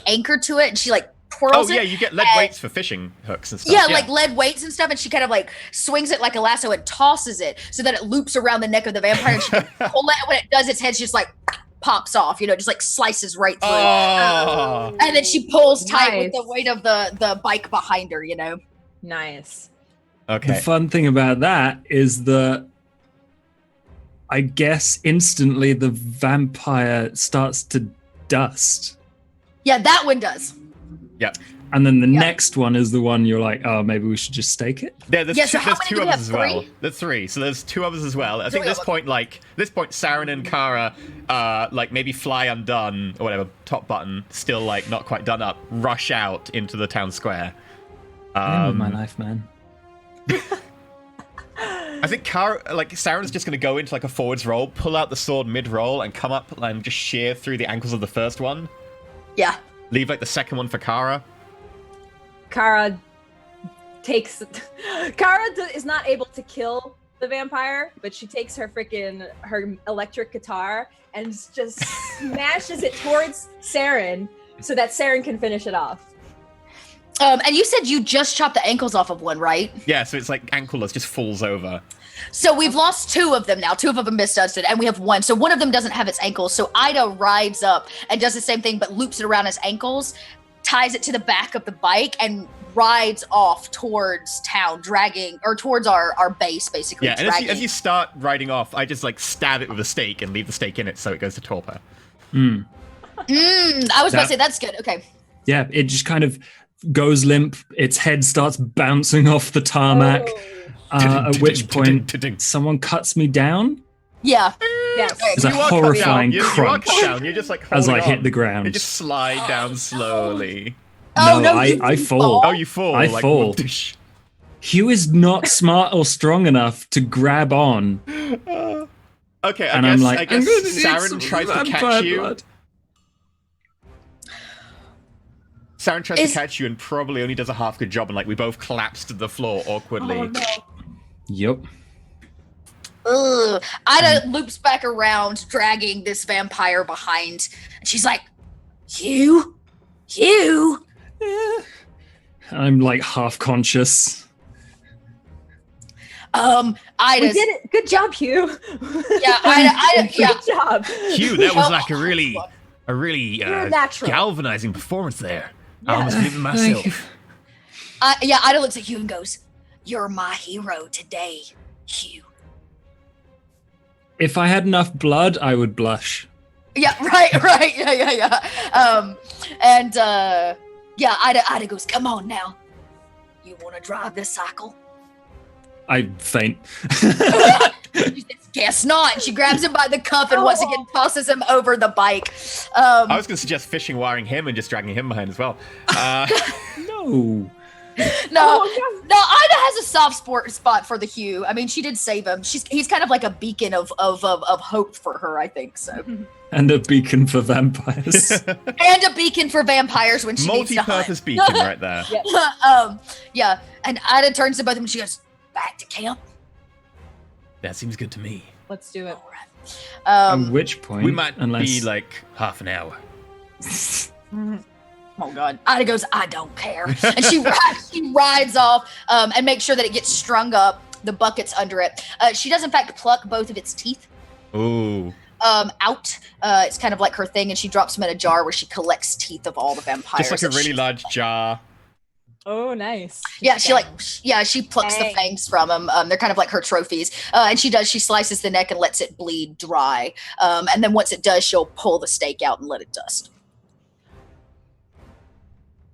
anchor to it, and she twirls it. Oh yeah, you get lead weights for fishing hooks and stuff. Yeah, lead weights and stuff, and she kind of swings it like a lasso and tosses it so that it loops around the neck of the vampire, and she can pull it. When it does, its head just pops off, just slices right through. Oh. And then she pulls tight Nice. with the weight of the bike behind her, Nice. Okay. The fun thing about that is that I guess instantly the vampire starts to dust. Yeah, that one does. Yeah. And then the next one is the one you're like, oh, maybe we should just stake it. Yeah, there's so how two many do we others have? as well. Three? There's three. So there's two others as well. I think Three this of point, Saren and Kara, maybe fly undone or whatever, top button, still not quite done up, rush out into the town square. With my life, man. I think Saren's just going to go into a forwards roll, pull out the sword mid-roll, and come up and just shear through the ankles of the first one. Yeah. Leave the second one for Kara. Kara is not able to kill the vampire, but she takes her electric guitar and just smashes it towards Saren so that Saren can finish it off. And you said you just chopped the ankles off of one, right? Yeah, so it's ankleless, just falls over. So we've lost two of them now. Two of them misdusted, and we have one. So one of them doesn't have its ankles. So Ida rides up and does the same thing, but loops it around his ankles, ties it to the back of the bike, and rides off towards town, towards our base, basically. Yeah, and as you start riding off, I just stab it with a stake and leave the stake in it so it goes to Torpor. I was about to say, that's good. Okay. Yeah, it just kind of goes limp. Its head starts bouncing off the tarmac. At which point, someone cuts me down. Yeah. Yes. It's a horrifying you are crunch cut down. You're just as I holding hit on. the ground. You just slide down slowly. Oh, no, I fall. Oh, you fall. I fall. Whoosh. Hugh is not smart or strong enough to grab on. Okay, And I I'm guess like, I'm gonna need Saren some tries to vampire catch you. blood. Saren tries to catch you and probably only does a half good job, and we both collapse to the floor awkwardly. Oh, no. Yep. Ugh. Ida loops back around, dragging this vampire behind. And she's like, Hugh? I'm half conscious. Ida. We did it. Good job, Hugh. Yeah, Ida. Yeah. Good job. Hugh, that was a really You're natural. galvanizing performance there. I Yeah. almost believe in myself. Ida looks at Hugh and goes, "You're my hero today, Hugh." If I had enough blood, I would blush. Yeah, right. Yeah. Ida goes, "Come on now. You want to drive this cycle?" I faint. She says, guess not. And she grabs him by the cuff and once again tosses him over the bike. I was going to suggest fishing wiring him and just dragging him behind as well. No. No, Ida has a soft spot for the Hugh. I mean, she did save him. He's kind of like a beacon of hope for her, I think so. And a beacon for vampires. And a beacon for vampires when she needs to hunt. Multi-purpose beacon right there. Yeah. And Ida turns to both of them and she goes, back to camp. That seems good to me. Let's do it. At which point, We might be like half an hour. Oh God! Ida goes, I don't care, and she rides off and makes sure that it gets strung up. The bucket's under it. She does in fact pluck both of its teeth. Ooh. Out. It's kind of like her thing, and she drops them in a jar where she collects teeth of all the vampires. Just like a really large jar. Oh, nice. Yeah, she plucks the fangs from them. They're kind of like her trophies. And she slices the neck and lets it bleed dry. And then once it does, she'll pull the steak out and let it dust.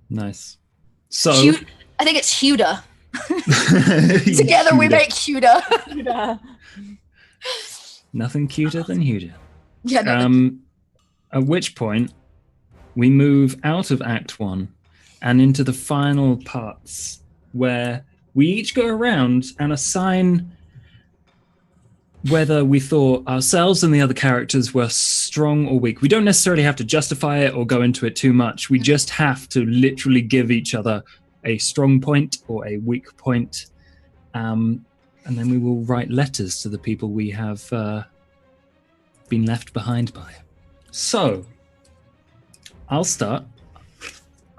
Nice. So I think it's Huda. Together we make Huda. Nothing cuter than Huda. Yeah. No, At which point, we move out of Act 1 and into the final parts where we each go around and assign whether we thought ourselves and the other characters were strong or weak. We don't necessarily have to justify it or go into it too much. We just have to literally give each other a strong point or a weak point. And then we will write letters to the people we have been left behind by. So, I'll start.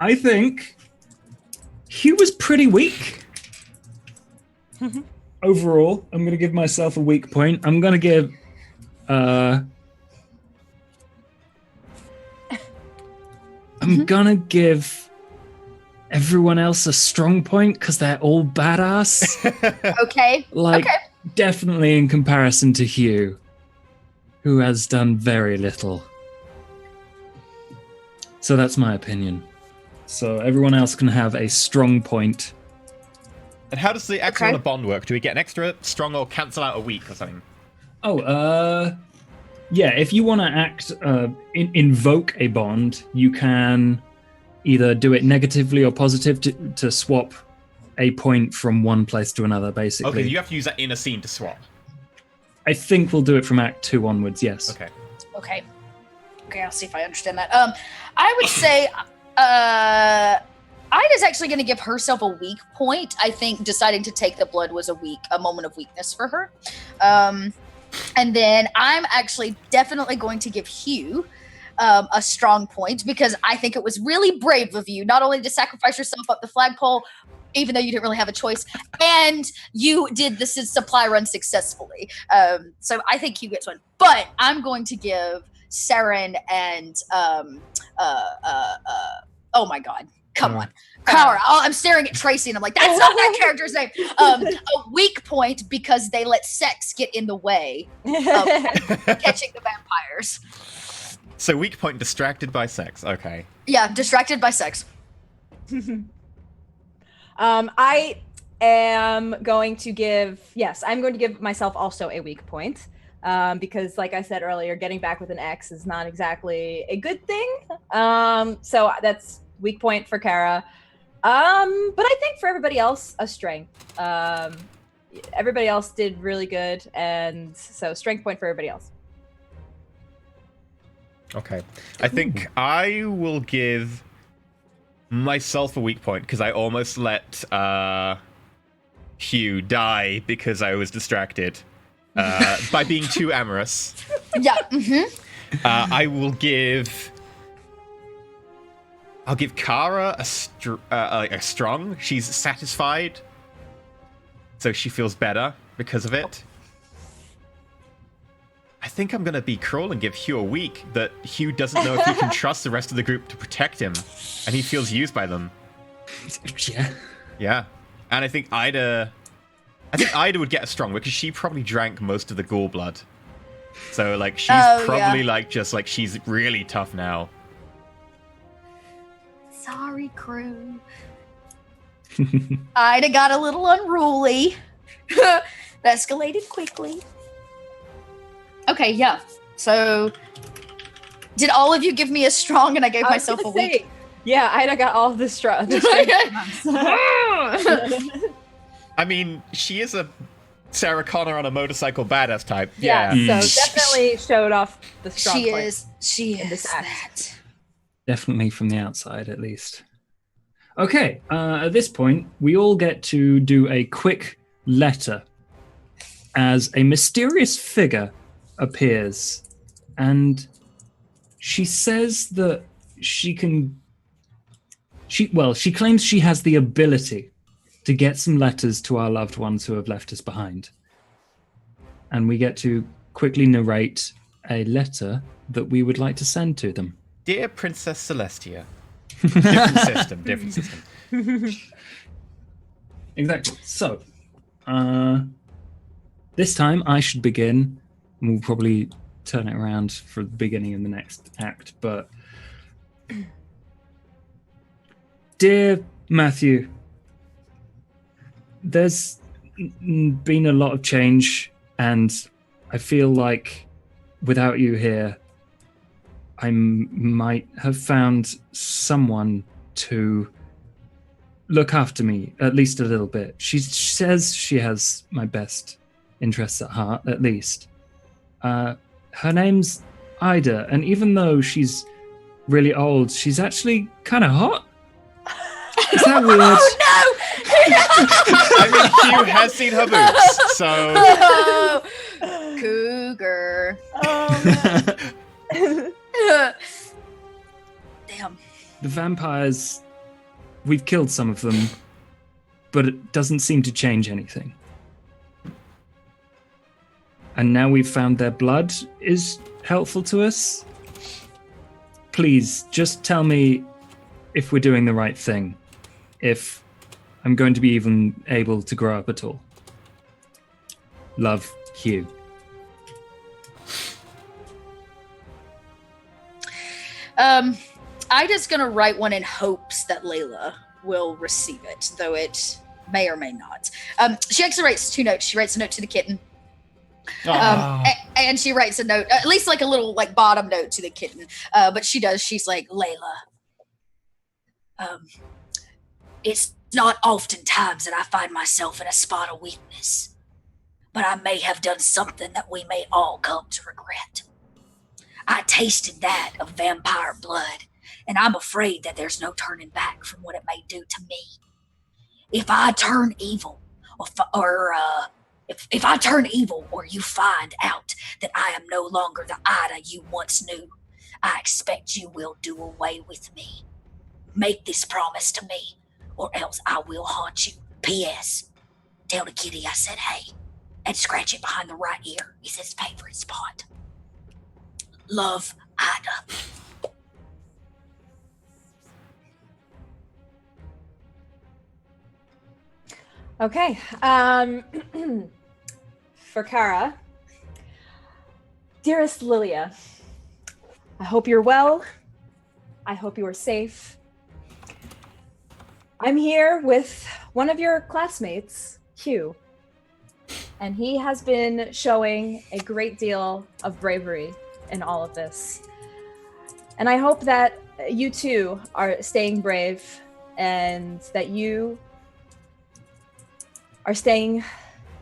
I think Hugh was pretty weak. Overall, I'm going to give myself a weak point. I'm going to give... I'm going to give everyone else a strong point because they're all badass. okay. Definitely in comparison to Hugh, who has done very little. So that's my opinion. So everyone else can have a strong point. And how does the extra on a bond work? Do we get an extra strong or cancel out a weak or something? Yeah, if you want to invoke a bond, you can either do it negatively or positive to swap a point from one place to another, basically. Okay, you have to use that in a scene to swap. I think we'll do it from Act 2 onwards, yes. Okay, I'll see if I understand that. I would say Ida's actually going to give herself a weak point. I think deciding to take the blood was a moment of weakness for her. And then I'm actually definitely going to give Hugh a strong point because I think it was really brave of you not only to sacrifice yourself up the flagpole, even though you didn't really have a choice, and you did the supply run successfully. So I think Hugh gets one. But I'm going to give Saren and oh my God. Come on. Kara. I'm staring at Tracy and I'm like, that's not that character's name. A weak point because they let sex get in the way of catching the vampires. So weak point, distracted by sex. Okay. Yeah, distracted by sex. I am going to give myself also a weak point. Because like I said earlier, getting back with an ex is not exactly a good thing. So that's weak point for Kara. But I think for everybody else, a strength. Everybody else did really good, and so strength point for everybody else. Okay. I think I will give myself a weak point because I almost let Hugh die because I was distracted by being too amorous. Yeah. I'll give Kara a strong. She's satisfied, so she feels better because of it. I think I'm going to be cruel and give Hugh a weak, that Hugh doesn't know if he can trust the rest of the group to protect him, and he feels used by them. Yeah. And I think Ida would get a strong because she probably drank most of the ghoul blood. So, like, she's she's really tough now. Sorry, crew. Ida got a little unruly. That escalated quickly. Okay, yeah. So, did all of you give me a strong and I gave myself a weak? Yeah, I got all of the strength. I mean, she is a Sarah Connor on a motorcycle badass type. Yeah, Yeah. so definitely showed off the strong She point is. She in is this act. that. Definitely from the outside, at least. Okay, at this point, we all get to do a quick letter as a mysterious figure appears, and she says that she claims she has the ability to get some letters to our loved ones who have left us behind. And we get to quickly narrate a letter that we would like to send to them. Dear Princess Celestia. Different system. Exactly. So, this time I should begin, and we'll probably turn it around for the beginning of the next act, but... Dear Matthew, there's been a lot of change, and I feel like without you here, I might have found someone to look after me, at least a little bit. She says she has my best interests at heart, at least. Her name's Ida, and even though she's really old, she's actually kind of hot. Is that weird? Oh I mean, Hugh has seen her boobs, so... no! Cougar. Damn. The vampires, we've killed some of them, but it doesn't seem to change anything. And now we've found their blood is helpful to us. Please, just tell me if we're doing the right thing. If I'm going to be even able to grow up at all. Love, Hugh. Ida's gonna write one in hopes that Layla will receive it, though it may or may not. She actually writes 2 notes. She writes a note to the kitten. And she writes a note, at least like a little like bottom note to the kitten. But she's like, Layla, it's not oftentimes that I find myself in a spot of weakness, but I may have done something that we may all come to regret. I tasted that of vampire blood, and I'm afraid that there's no turning back from what it may do to me. If I turn evil, if I turn evil, or you find out that I am no longer the Ida you once knew, I expect you will do away with me. Make this promise to me, or else I will haunt you. P.S. Tell the kitty I said hey, and scratch it behind the right ear. It's his favorite spot. Love, Ida. Okay. For Kara. Dearest Lilia, I hope you're well. I hope you are safe. I'm here with one of your classmates, Hugh, and he has been showing a great deal of bravery in all of this. And I hope that you too are staying brave and that you are staying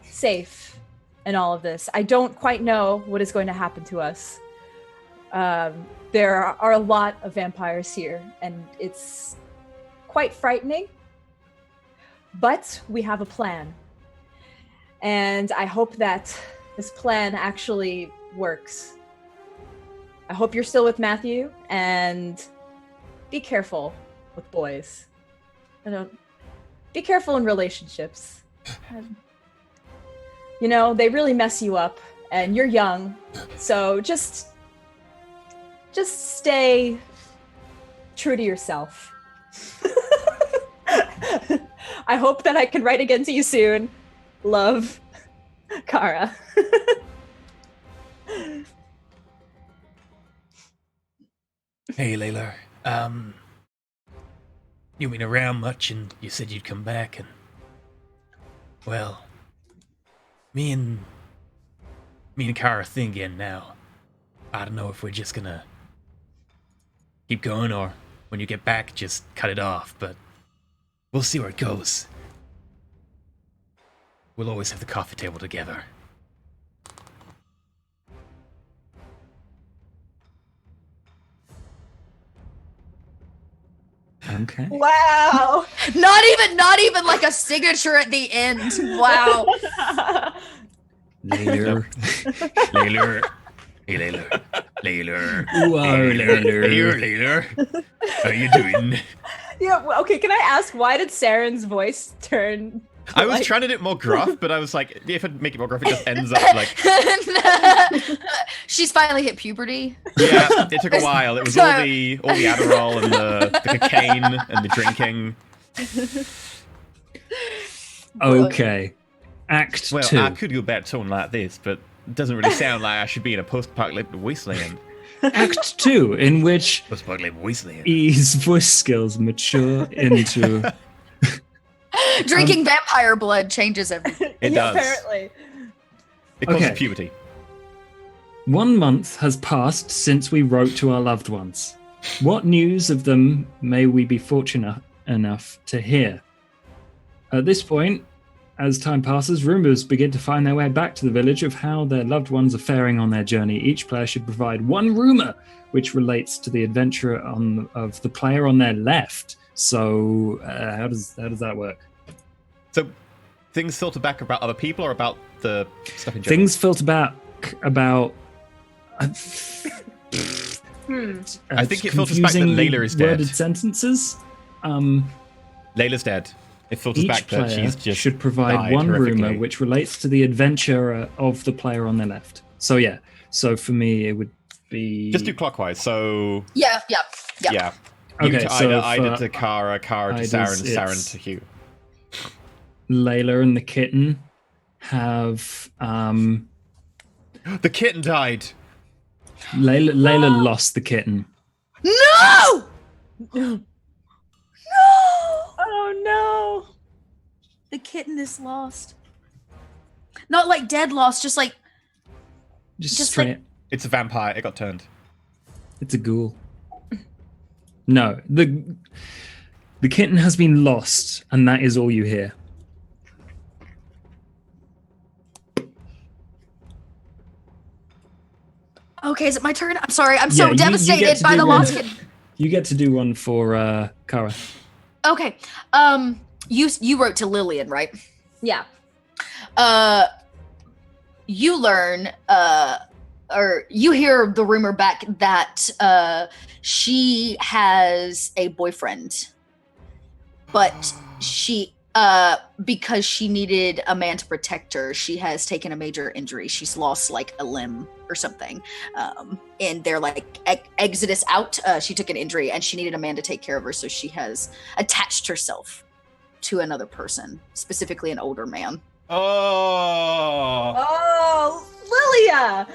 safe in all of this. I don't quite know what is going to happen to us. There are a lot of vampires here, and it's quite frightening, but we have a plan. And I hope that this plan actually works. I hope you're still with Matthew, and be careful with boys. Be careful in relationships. You know, they really mess you up, and you're young, so just stay true to yourself. I hope that I can write again to you soon. Love, Kara. Hey, Layla. You've been around much, and you said you'd come back, and... Well, me and me and Kara are thinking now. I don't know if we're just gonna keep going or when you get back, just cut it off, but we'll see where it goes. We'll always have the coffee table together. Okay. Wow. Not even like a signature at the end. Wow. Later. Layler. Hey, Layler. Layler. Whoa, Layler. Hey, Layler. How you doing? Yeah. Well, okay. Can I ask why did Saren's voice turn? I was trying to do it more gruff, but I was like, if I make it more gruff, it just ends up like... She's finally hit puberty. Yeah, it took a while. It was all the Adderall and the cocaine and the drinking. Okay. Act Well, 2. I could go back tone like this, but it doesn't really sound like I should be in a post-apocalyptic wasteland. Act 2, in which Post-apocalyptic wasteland. his voice skills mature into... Drinking vampire blood changes everything. It Yeah, does. apparently. It causes Okay. puberty. 1 month has passed since we wrote to our loved ones. What news of them may we be fortunate enough to hear? At this point, as time passes, rumors begin to find their way back to the village of how their loved ones are faring on their journey. Each player should provide one rumor which relates to the adventure of the player on their left. So, how does that work? So, things filter back about other people or about the stuff in general? Things filter back about. I think it filters back that confusing Layla is dead. Worded sentences. Layla's dead. It filters Each back that player she's just should provide died one rumor horrifically. which relates to the adventure of the player on their left. So yeah. So for me, it would be Just do clockwise, so... Yeah. Yeah. You Okay, to so Ida for to Kara, Kara to Ida's, Saren, Saren it's- to Hugh. Layla and the kitten have The kitten died! Layla lost the kitten. No! No! Oh no. The kitten is lost. Not like dead lost, just like Just Just straight. like- It's a vampire, it got turned. It's a ghoul. No, the kitten has been lost, and that is all you hear. okay, is it my turn? I'm sorry. I'm Yeah, so you get devastated to by do the one. lost kitten. You get to do one for Kara. Okay. You wrote to Lillian, right? Yeah. You learn or you hear the rumor back that she has a boyfriend, but she because she needed a man to protect her, she has taken a major injury. She's lost like a limb or something, and they're like exodus out. She took an injury and she needed a man to take care of her, so she has attached herself to another person, specifically an older man. Oh! Oh, Lilia.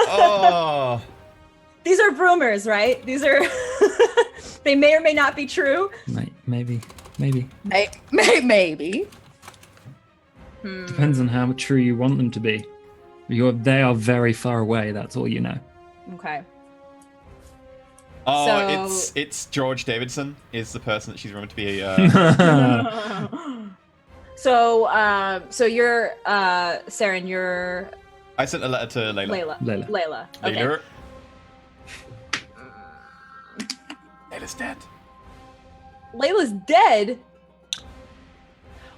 Oh! These are rumors, right? These are. They may or may not be true. Maybe. Maybe. Depends on how true you want them to be. They are very far away. That's all you know. Okay. Oh, So- it's George Davidson is the person that she's rumored to be. So you're Saren, you're I sent a letter to Layla. Layla. Layla. Okay. Layla. Layla's dead. Layla's dead.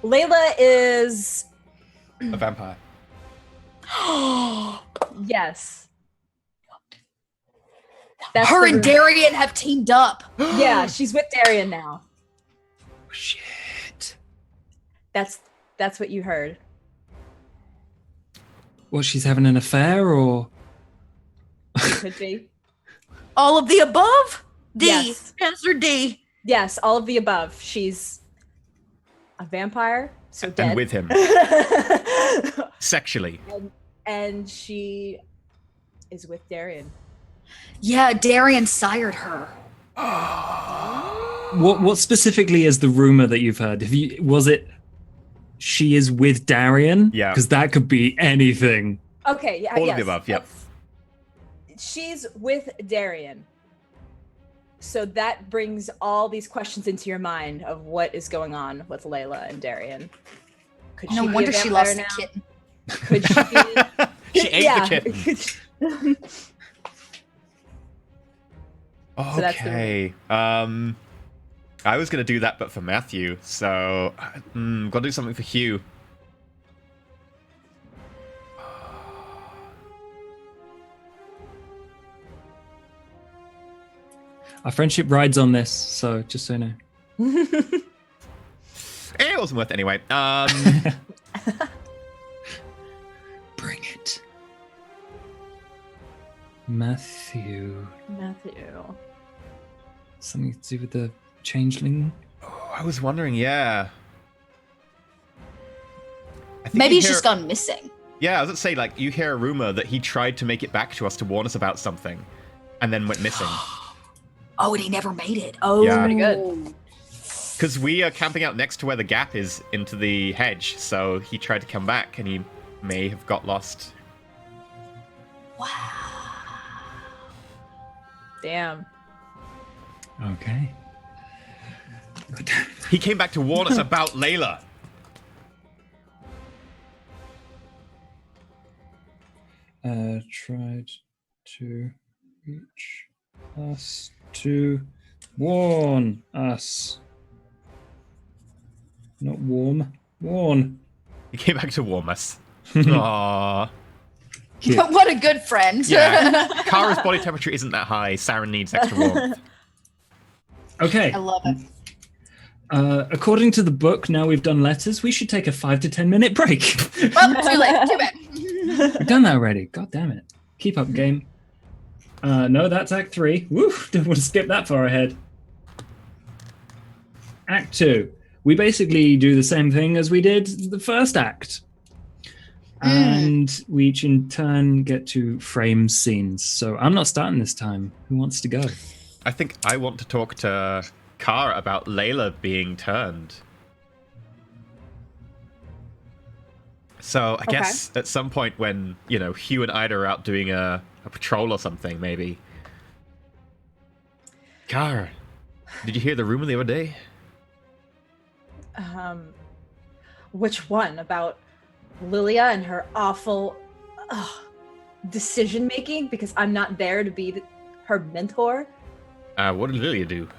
Layla is A vampire. yes. That's Her the and rumor. Darian have teamed up. Yeah, she's with Darian now. Shit. That's what you heard. What, she's having an affair or? Could be. All of the above? D. Yes. Answer D. Yes, all of the above. She's a vampire, so dead. And with him. Sexually. and she is with Darian. Yeah, Darian sired her. What specifically is the rumor that you've heard? Was it she is with Darian? Yeah. Because that could be anything. Okay, yeah, All yes, of the above, yep. She's with Darian. So that brings all these questions into your mind of what is going on with Layla and Darian. Could No she wonder be a she vampire lost now? the kitten. Could she be? She ate the kitten. So that's the Okay. I was gonna do that, but for Matthew. So, gotta do something for Hugh. Our friendship rides on this, so just so you know. It wasn't worth it anyway. Bring it. Matthew. Something to do with the changeling? Oh, I was wondering, yeah. I think Maybe you he's hear- just gone missing. Yeah, I was gonna say, like, you hear a rumor that he tried to make it back to us to warn us about something, and then went missing. Oh, and he never made it. Oh, Yeah. Pretty good. Because we are camping out next to where the gap is into the hedge, so he tried to come back, and he may have got lost. Damn. Okay. He came back to warn us about Layla. Tried to reach us to warn us. Not warm. Warn. He came back to warn us. Aww. What a good friend. Yeah. Kara's body temperature isn't that high. Saren needs extra warmth. Okay. I love it. According to the book, now we've done letters, we should take a 5 to 10 minute break. Oh, too late. Too bad. We've done that already. God damn it. Keep up, game. No, that's Act 3. Woo! Didn't want to skip that far ahead. Act 2. We basically do the same thing as we did the first act. And we each in turn get to frame scenes. So I'm not starting this time. Who wants to go? I think I want to talk to Kara about Layla being turned. So I guess at some point when, Hugh and Ida are out doing a patrol or something, maybe. Kara, did you hear the rumor the other day? Which one? About Lilia and her awful decision making? Because I'm not there to be her mentor. What did Lilia do?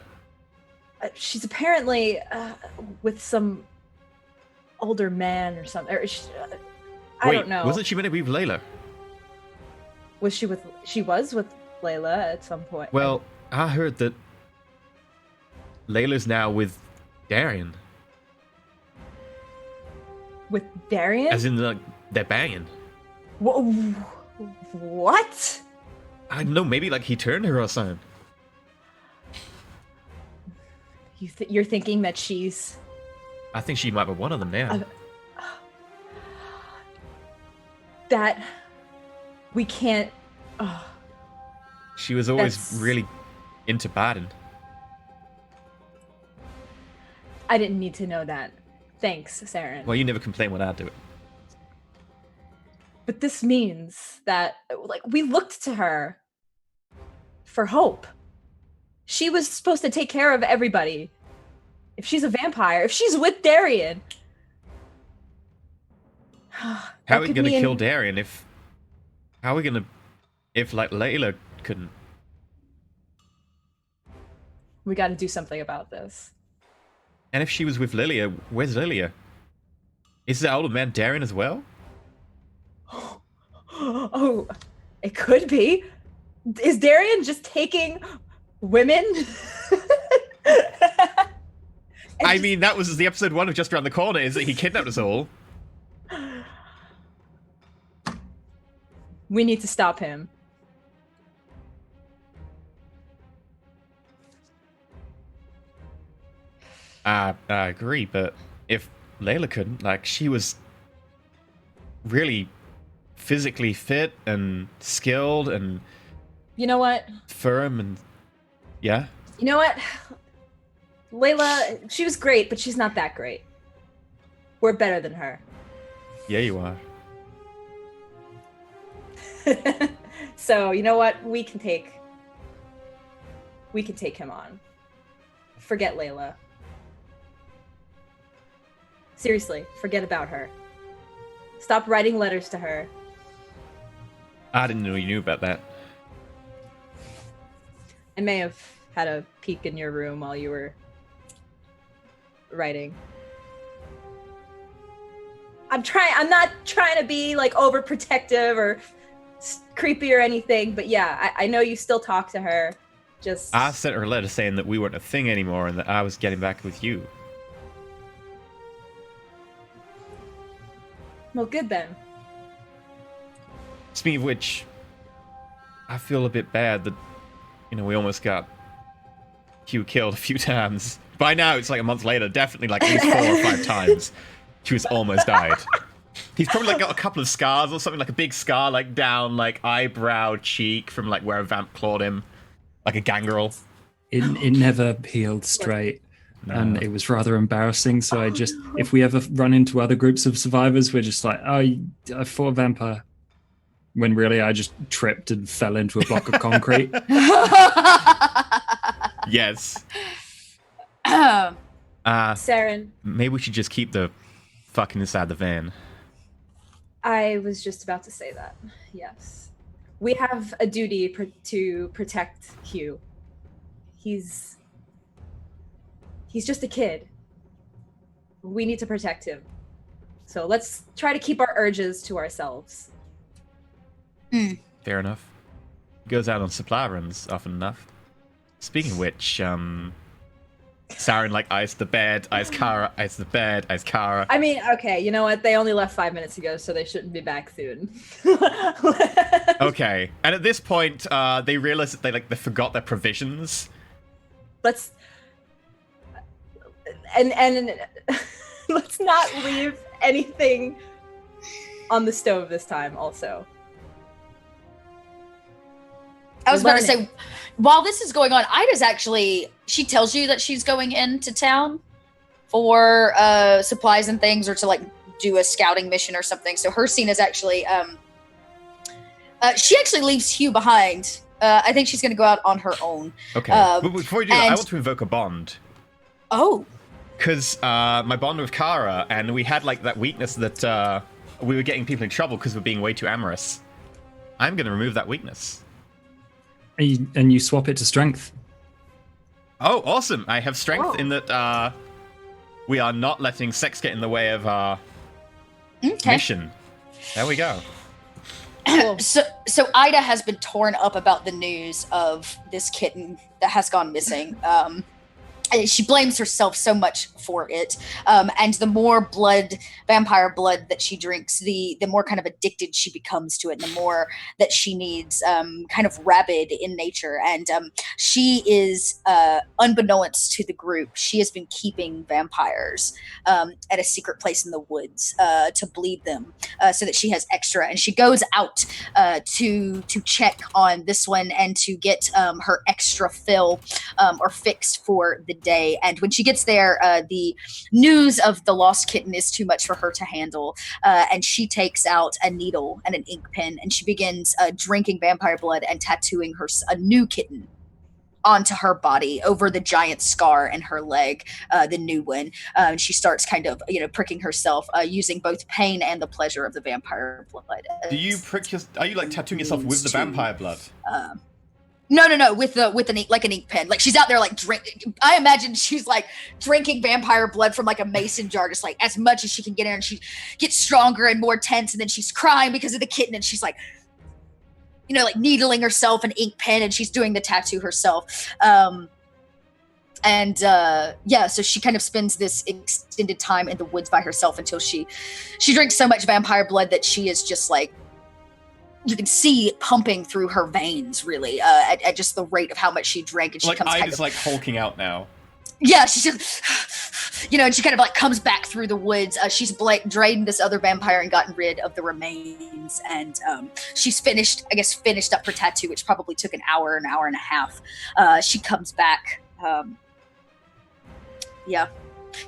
She's apparently with some older man or something. I don't know. Wasn't she meant to be with Layla? Was she with? She was with Layla at some point. Well, I heard that Layla's now with Darian. With Darian? As in, they're banging. What? I don't know, maybe he turned her or something. You're thinking that she's... I think she might be one of them now. That we can't... She was always That's- really into Baden. I didn't need to know that. Thanks, Saren. Well, you never complain when I do it. But this means that, we looked to her for hope. She was supposed to take care of everybody. If she's a vampire, if she's with Darian. How are we going to kill Darian if... How are we going to... If, Layla couldn't... We got to do something about this. And if she was with Lilia, where's Lilia? Is the older man Darian as well? Oh, it could be. Is Darian just taking women? I mean, that was the episode 1 of Just Around the Corner, is that he kidnapped us all. We need to stop him. I agree, but if Layla couldn't, she was really physically fit and skilled and... You know what? Firm and... Yeah? You know what? Layla, she was great, but she's not that great. We're better than her. Yeah, you are. So you know what? We can take him on. Forget Layla. Seriously, forget about her. Stop writing letters to her. I didn't know you knew about that. I may have had a peek in your room while you were writing. I'm not trying to be like overprotective or creepy or anything, but yeah, I know you still talk to her. Just I sent her a letter saying that we weren't a thing anymore and that I was getting back with you. Well, good then. Speaking of which, I feel a bit bad that, we almost got Hugh killed a few times. By now, it's like a month later, definitely like at least 4 or 5 times. She was almost died. He's probably like got a couple of scars or something, like a big scar like down like eyebrow, cheek from like where a vamp clawed him, like a gangrel. It never healed straight. No. And it was rather embarrassing. So if we ever run into other groups of survivors, we're just like, oh, I fought a vampire. When really I just tripped and fell into a block of concrete. Yes. Saren, maybe we should just keep the fucking inside the van. I was just about to say that. Yes. We have a duty to protect Hugh. He's just a kid. We need to protect him. So let's try to keep our urges to ourselves. Fair enough. Goes out on supply runs often enough. Speaking of which, Saren like iced the bed, iced Kara, iced the bed, iced Kara. I mean, okay, you know what? They only left 5 minutes ago, so they shouldn't be back soon. Okay, and at this point, they realize that they forgot their provisions. Let's and let's not leave anything on the stove this time. Also, I was about to say, while this is going on, Ida's actually, she tells you that she's going into town for supplies and things, or to like do a scouting mission or something. So her scene is actually, she actually leaves Hugh behind. I think she's going to go out on her own. Okay, but before you do that, I want to invoke a bond. Oh. Because my bond with Kara, and we had like that weakness that we were getting people in trouble because we're being way too amorous. I'm going to remove that weakness. And you swap it to strength. Oh, awesome. I have strength in that we are not letting sex get in the way of our mission. There we go. So Ida has been torn up about the news of this kitten that has gone missing. She blames herself so much for it. And the more vampire blood that she drinks, the more kind of addicted she becomes to it, and the more that she needs, kind of rabid in nature. And she is, unbeknownst to the group, she has been keeping vampires at a secret place in the woods to bleed them so that she has extra. And she goes out to check on this one and to get her extra fill or fixed for the day. And when she gets there, the news of the lost kitten is too much for her to handle, and she takes out a needle and an ink pen, and she begins drinking vampire blood and tattooing a new kitten onto her body over the giant scar in her leg, the new one. And she starts kind of pricking herself using both pain and the pleasure of the vampire blood. Do you are you like tattooing yourself with the vampire blood? No, with an ink pen. Like she's out there like I imagine she's like drinking vampire blood from like a mason jar, just like as much as she can get in, and she gets stronger and more tense, and then she's crying because of the kitten, and she's like, like needling herself an ink pen, and she's doing the tattoo herself. So she kind of spends this extended time in the woods by herself until she drinks so much vampire blood that she is just like, you can see it pumping through her veins, really, at just the rate of how much she drank, and she comes kind of like hulking out now. Yeah, she's just, and she kind of like comes back through the woods. She's drained this other vampire and gotten rid of the remains, and she's finished up her tattoo, which probably took an hour and a half. She comes back, to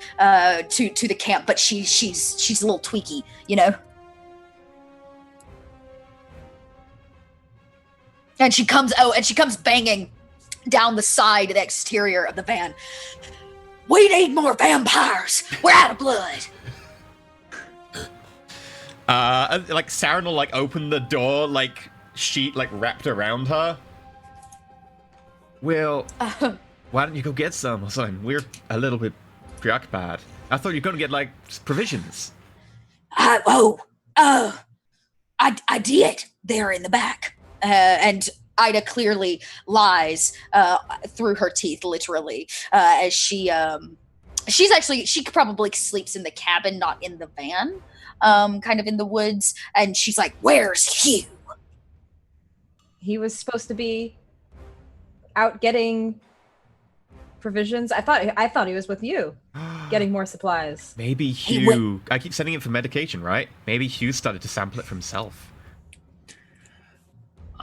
the camp, but she's a little tweaky, And she comes banging down the side of the exterior of the van. We need more vampires. We're out of blood. Like Saren will like open the door, like sheet like wrapped around her. Well, why don't you go get some or something? We're a little bit preoccupied. I thought you were gonna get like provisions. I did. They're in the back. And Ida clearly lies through her teeth, literally, as she probably sleeps in the cabin, not in the van, kind of in the woods. And she's like, "Where's Hugh?" He was supposed to be out getting provisions. I thought he was with you, getting more supplies. Maybe Hugh. I keep sending him for medication, right? Maybe Hugh started to sample it for himself.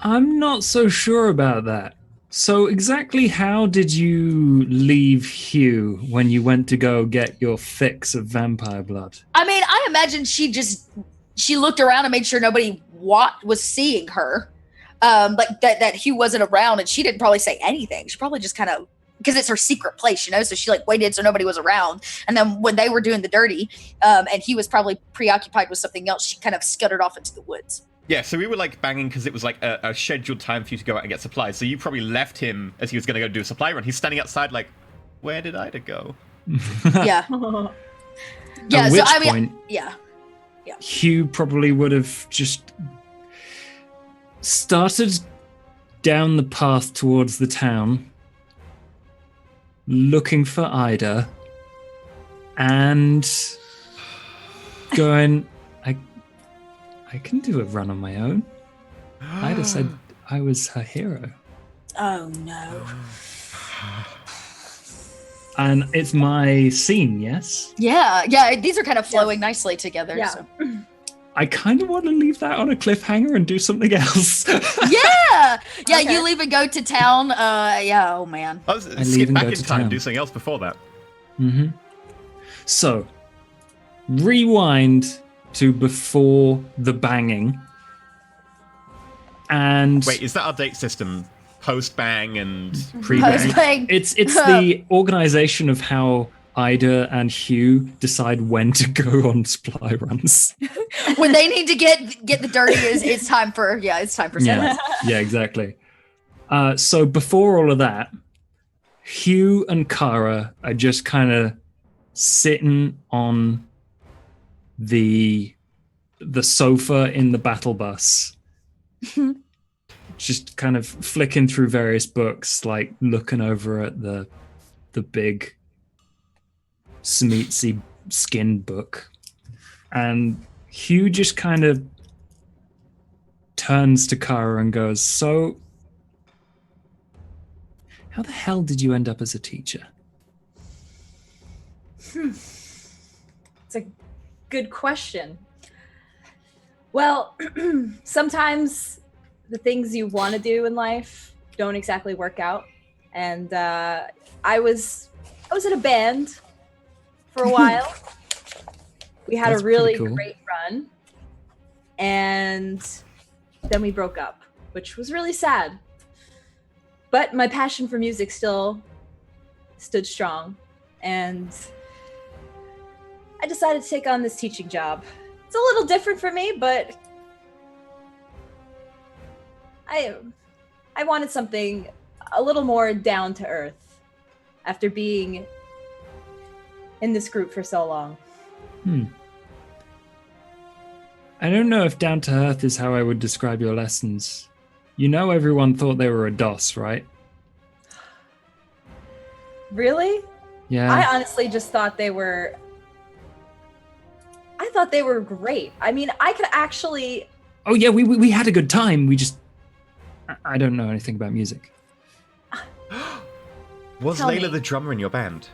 I'm not so sure about that. So exactly how did you leave Hugh when you went to go get your fix of vampire blood? I mean, I imagine she looked around and made sure nobody was seeing her. Like that Hugh wasn't around, and she didn't probably say anything. She probably just kind of, because it's her secret place, you know, so she like waited so nobody was around. And then when they were doing the dirty, and he was probably preoccupied with something else, she kind of scuttered off into the woods. Yeah, so we were like banging because it was like a scheduled time for you to go out and get supplies. So you probably left him as he was going to go do a supply run. He's standing outside like, where did Ida go? Yeah. Yeah, At so which I mean, point, yeah. Hugh probably would have just started down the path towards the town, looking for Ida, and going, I can do a run on my own. Ida said I was her hero. Oh no. And it's my scene, yes? Yeah, these are kind of flowing nicely together. Yeah. So. I kind of want to leave that on a cliffhanger and do something else. Yeah, Okay. you leave and go to town. Yeah, oh man. I was leave skip and back go in to time and town. do something else before that. Mm-hmm. So, rewind to before the banging. And Wait, is that our date system? Post-bang and pre-bang. Post-bang. It's the organization of how Ida and Hugh decide when to go on supply runs. When they need to get the dirty, it's time for supplies. Yeah, exactly. So before all of that, Hugh and Kara are just kind of sitting on the sofa in the battle bus, just kind of flicking through various books, like looking over at the big Smeatsy skin book. And Hugh just kind of turns to Kara and goes, "So, how the hell did you end up as a teacher?" It's a good question. Well, sometimes the things you want to do in life don't exactly work out. And I was in a band for a while. We had That's a really pretty cool. great run. And then we broke up, which was really sad. But my passion for music still stood strong. And I decided to take on this teaching job. It's a little different for me, but I wanted something a little more down to earth after being in this group for so long. I don't know if down to earth is how I would describe your lessons. You know, everyone thought they were a DOS, right? Really? Yeah. I honestly just thought they were great. I mean, I could actually Oh yeah, we had a good time. We just I don't know anything about music. Was Tell Layla me. the drummer in your band?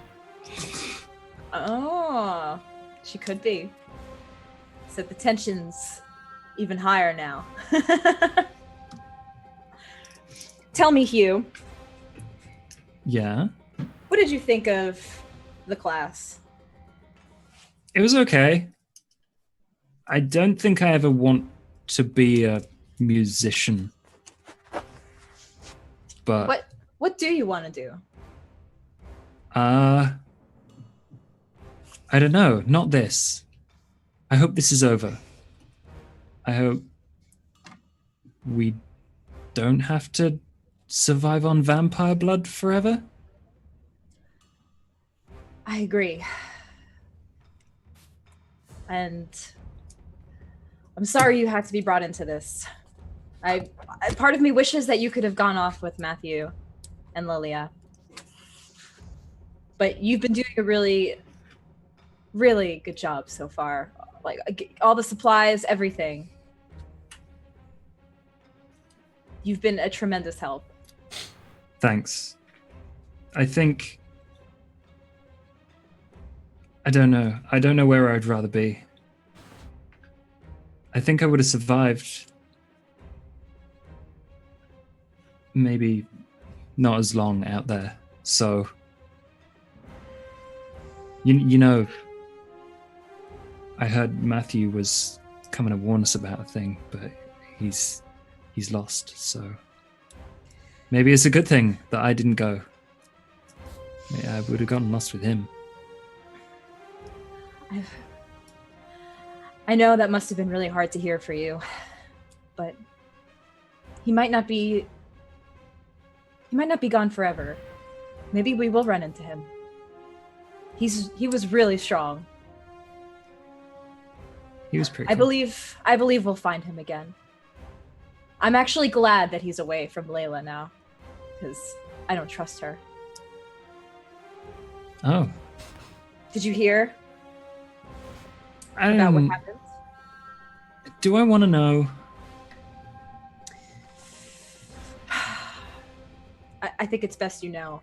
Oh, she could be. So the tension's even higher now. Tell me, Hugh, Yeah. what did you think of the class? It was okay. I don't think I ever want to be a musician. But What do you want to do? I don't know. Not this. I hope this is over. I hope we don't have to survive on vampire blood forever. I agree. And I'm sorry you had to be brought into this. Part of me wishes that you could have gone off with Matthew and Lilia. But you've been doing a really, really good job so far. Like all the supplies, everything. You've been a tremendous help. Thanks. I think... I don't know. I don't know where I'd rather be. I think I would have survived. Maybe not as long out there. So, you know, I heard Matthew was coming to warn us about a thing, but he's lost. So maybe it's a good thing that I didn't go. Maybe I would have gotten lost with him. I know that must have been really hard to hear for you, but he might not be gone forever. Maybe we will run into him. He was really strong. He was pretty cool. I believe we'll find him again. I'm actually glad that he's away from Layla now, because I don't trust her. Oh. Did you hear about what happened? Do I want to know? I think it's best you know.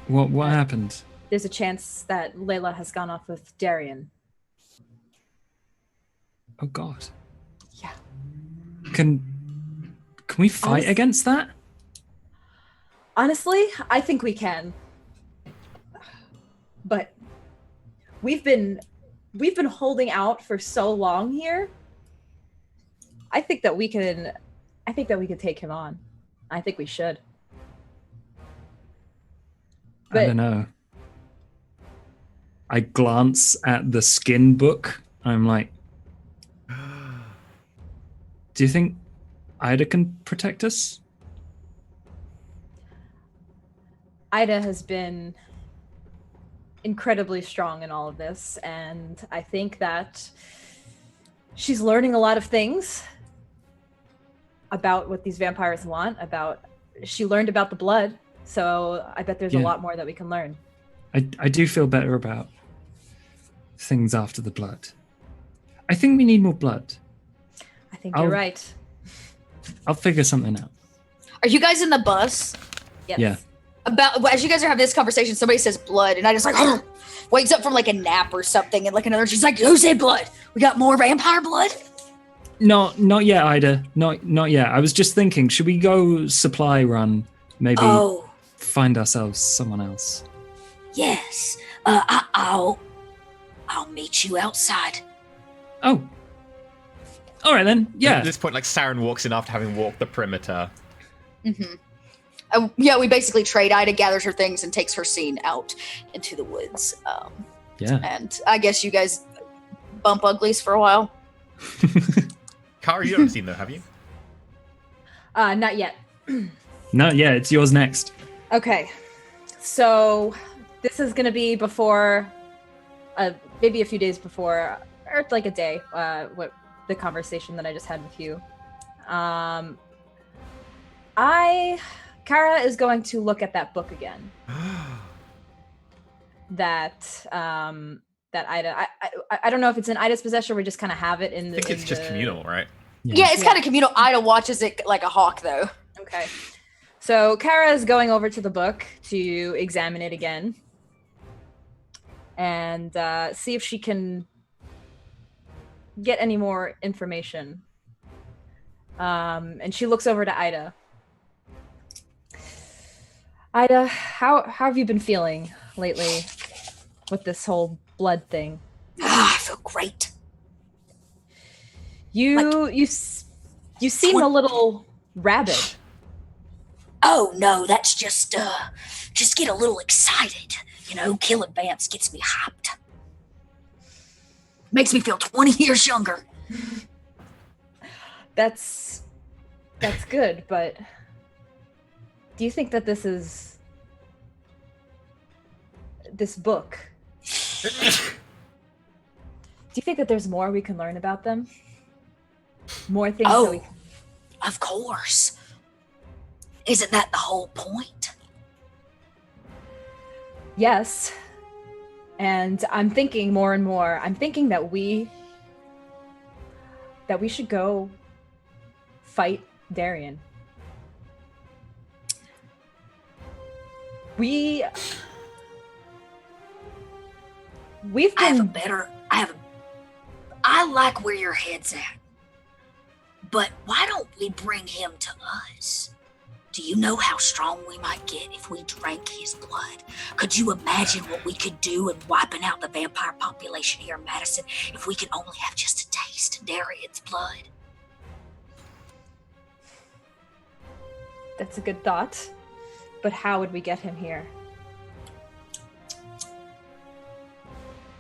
What happened? There's a chance that Layla has gone off with Darian. Oh God. Yeah. Can we fight against that? Honestly, I think we can. But we've been holding out for so long here. I think that we can take him on. I think we should. But I don't know. I glance at the skin book. I'm like, do you think Ida can protect us? Ida has been incredibly strong in all of this, and I think that she's learning a lot of things about what these vampires want. She learned about the blood, so I bet there's a lot more that we can learn. I do feel better about things after the blood. I think we need more blood. I think you're right. I'll figure something out. Are you guys in the bus? Yes. Yeah. As you guys are having this conversation, somebody says blood, and I just like wakes up from like a nap or something, and like another, she's like, "Who said blood? We got more vampire blood?" No, not yet, Ida. Not yet. I was just thinking, should we go supply run? Maybe find ourselves someone else. Yes. I'll meet you outside. Oh. All right then. Yeah. At this point, like Saren walks in after having walked the perimeter. Mm-hmm. Yeah, we basically trade. Ida gathers her things and takes her scene out into the woods. Yeah. And I guess you guys bump uglies for a while. Kara, you haven't seen though, have you? Not yet. Not yet. It's yours next. Okay. So this is going to be before, maybe a few days before, or like a day, what the conversation that I just had with you. Kara is going to look at that book again. that Ida, I don't know if it's in Ida's possession or we just kind of have it in the... I think it's just communal, right? Yeah, it's kind of communal. Ida watches it like a hawk, though. Okay. So Kara is going over to the book to examine it again and see if she can get any more information. And she looks over to Ida. Ida, how have you been feeling lately with this whole blood thing? I feel great. You seem a little rabid. Oh, no, that's just get a little excited. You know, killing vamps gets me hyped. Makes me feel 20 years younger. That's good, but do you think that this book, do you think that there's more we can learn about them? More things that we can... Of course. Isn't that the whole point? Yes. And I'm thinking more and more. I'm thinking that we should go fight Darian. We've been... I like where your head's at. But why don't we bring him to us? Do you know how strong we might get if we drank his blood? Could you imagine what we could do in wiping out the vampire population here in Madison if we could only have just a taste of Darian's blood? That's a good thought. But how would we get him here?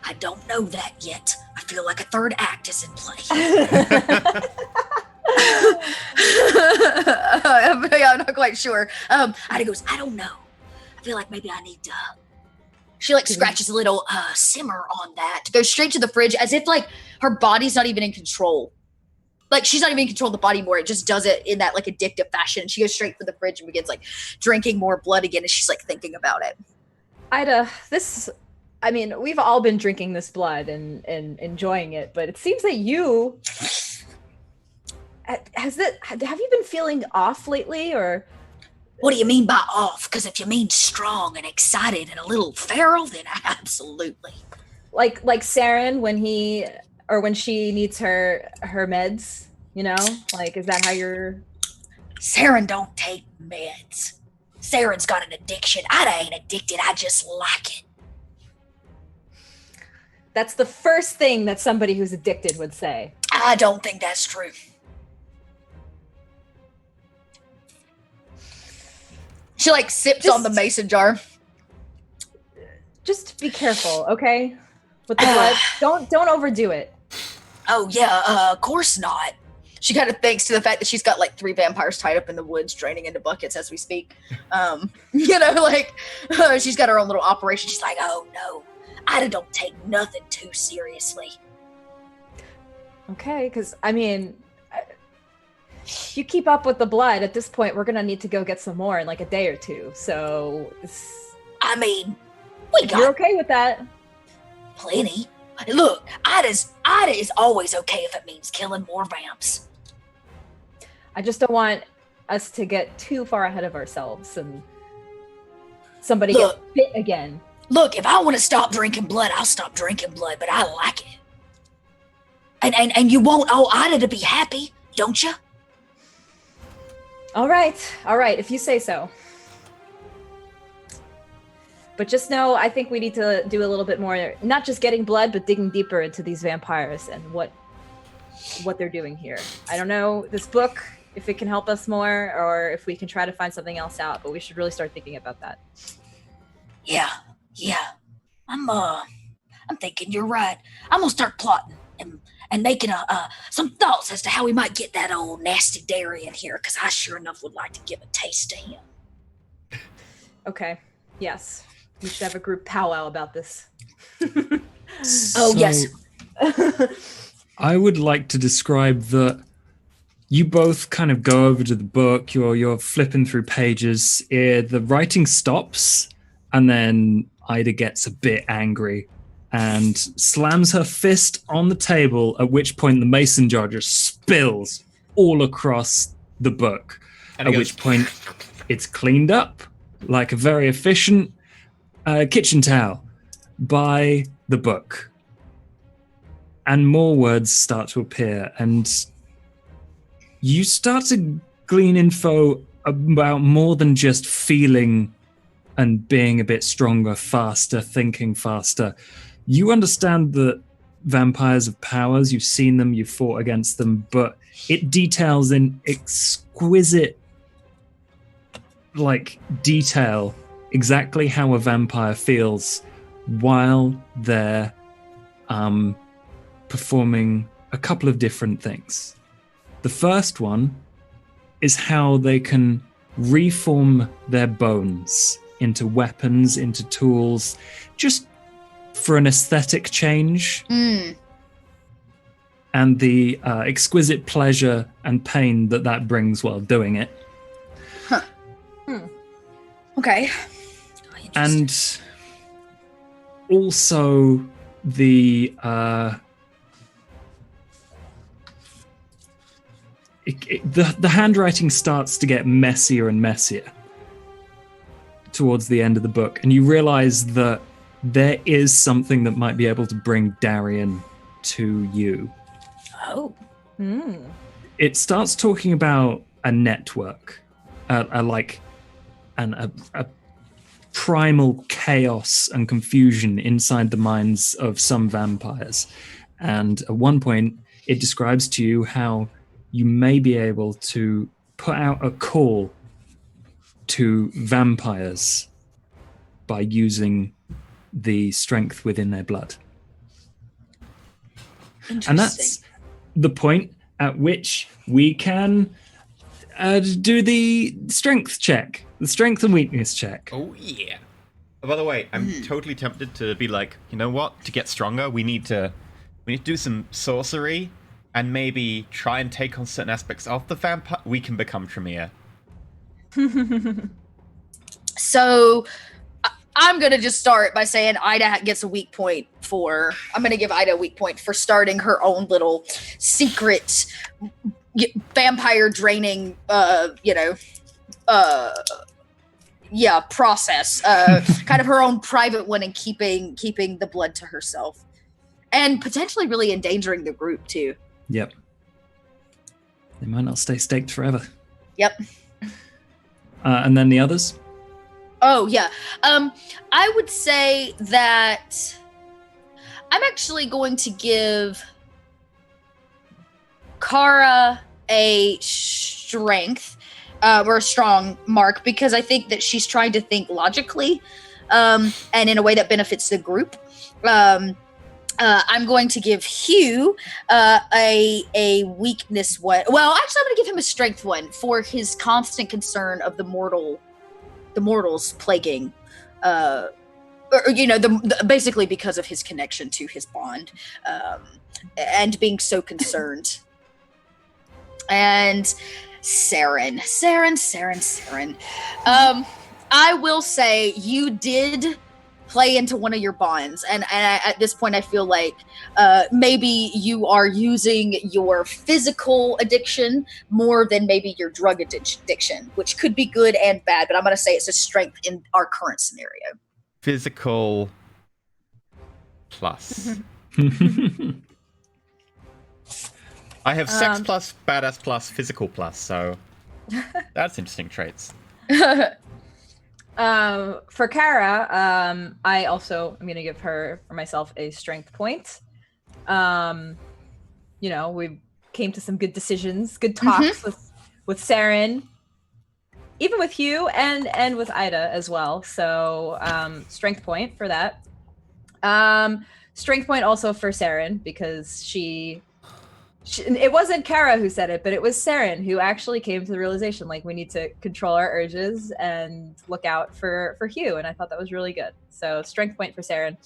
I don't know that yet. I feel like a third act is in play. I'm not quite sure. Ida goes, I don't know. I feel like maybe I need to... She like scratches a little simmer on that. Goes straight to the fridge as if like her body's not even in control. Like she's not even in control of the body more. It just does it in that like addictive fashion. She goes straight for the fridge and begins like drinking more blood again as she's like thinking about it. Ida, I mean, we've all been drinking this blood and enjoying it, but it seems that you... have you been feeling off lately, or? What do you mean by off? Because if you mean strong and excited and a little feral, then absolutely. Like Saren when she needs her meds, you know? Like, is that how you're? Saren don't take meds. Saren's got an addiction. I ain't addicted. I just like it. That's the first thing that somebody who's addicted would say. I don't think that's true. She like sips on the mason jar. Just be careful, okay? With the blood, don't overdo it. Oh yeah, of course not. She kind of thinks to the fact that she's got like 3 vampires tied up in the woods, draining into buckets as we speak. You know, like she's got her own little operation. She's like, oh no, I don't take nothing too seriously. Okay, because I mean. You keep up with the blood. At this point, we're gonna need to go get some more in like a day or two. So, I mean, you're okay with that? Plenty. Look, Ida is always okay if it means killing more vamps. I just don't want us to get too far ahead of ourselves and somebody get bit again. Look, if I want to stop drinking blood, I'll stop drinking blood. But I like it. And you want Ida to be happy, don't you? All right, if you say so. But just know, I think we need to do a little bit more, not just getting blood, but digging deeper into these vampires and what they're doing here. I don't know, this book, if it can help us more, or if we can try to find something else out, but we should really start thinking about that. Yeah. I'm thinking you're right. I'm gonna start plotting and making some thoughts as to how we might get that old nasty Darian here, because I sure enough would like to give a taste to him. Okay. Yes. We should have a group powwow about this. Yes. I would like to describe that you both kind of go over to the book, you're flipping through pages, the writing stops, and then Ida gets a bit angry and slams her fist on the table, at which point the mason jar just spills all across the book, at which point it's cleaned up like a very efficient kitchen towel by the book. And more words start to appear, and you start to glean info about more than just feeling and being a bit stronger, faster, thinking faster. You understand that vampires have powers, you've seen them, you've fought against them, but it details in exquisite like detail exactly how a vampire feels while they're performing a couple of different things. The first one is how they can reform their bones into weapons, into tools, just for an aesthetic change. And the exquisite pleasure and pain that brings while doing it. Okay. And also the the handwriting starts to get messier and messier towards the end of the book, and you realize that there is something that might be able to bring Darian to you. Oh. It starts talking about a network, a primal chaos and confusion inside the minds of some vampires. And at one point, it describes to you how you may be able to put out a call to vampires by using the strength within their blood. And that's the point at which we can do the strength check, the strength and weakness check. Oh, yeah. By the way, I'm totally tempted to be like, you know what? To get stronger, we need to do some sorcery and maybe try and take on certain aspects of the vampire. We can become Tremere. So I'm going to just start by saying Ida gets a weak point I'm going to give Ida a weak point for starting her own little secret vampire draining, process. Kind of her own private one, and keeping the blood to herself. And potentially really endangering the group, too. Yep. They might not stay staked forever. Yep. And then the others? Oh, yeah. I would say that I'm actually going to give Kara a strength or a strong mark, because I think that she's trying to think logically and in a way that benefits the group. I'm going to give Hugh a weakness one. Well, actually, I'm going to give him a strength one for his constant concern of the mortals plaguing, basically because of his connection to his bond, and being so concerned. And Saren. I will say you did play into one of your bonds, and at this point I feel like maybe you are using your physical addiction more than maybe your drug addiction, which could be good and bad, but I'm going to say it's a strength in our current scenario. Physical plus. I have sex plus, badass plus, physical plus, so that's interesting traits. For Kara, I also am going to give her or myself a strength point. We came to some good decisions, good talks with Saren, even with Hugh and with Ida as well. So strength point for that. Strength point also for Saren, because she it wasn't Kara who said it, but it was Saren who actually came to the realization, like, we need to control our urges and look out for Hugh. And I thought that was really good. So strength point for Saren.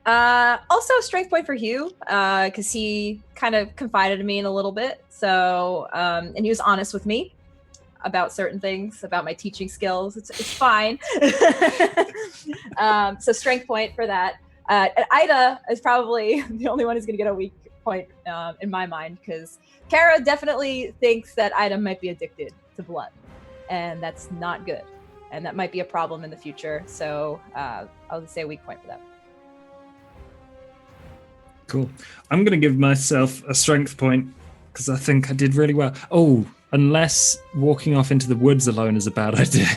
Also strength point for Hugh, because he kind of confided in me in a little bit. So, and he was honest with me about certain things, about my teaching skills. It's fine. So strength point for that. Ida is probably the only one who's going to get a weak point in my mind, because Kara definitely thinks that Ida might be addicted to blood, and that's not good, and that might be a problem in the future. So I'll just say a weak point for that. Cool. I'm going to give myself a strength point because I think I did really well. Oh, unless walking off into the woods alone is a bad idea.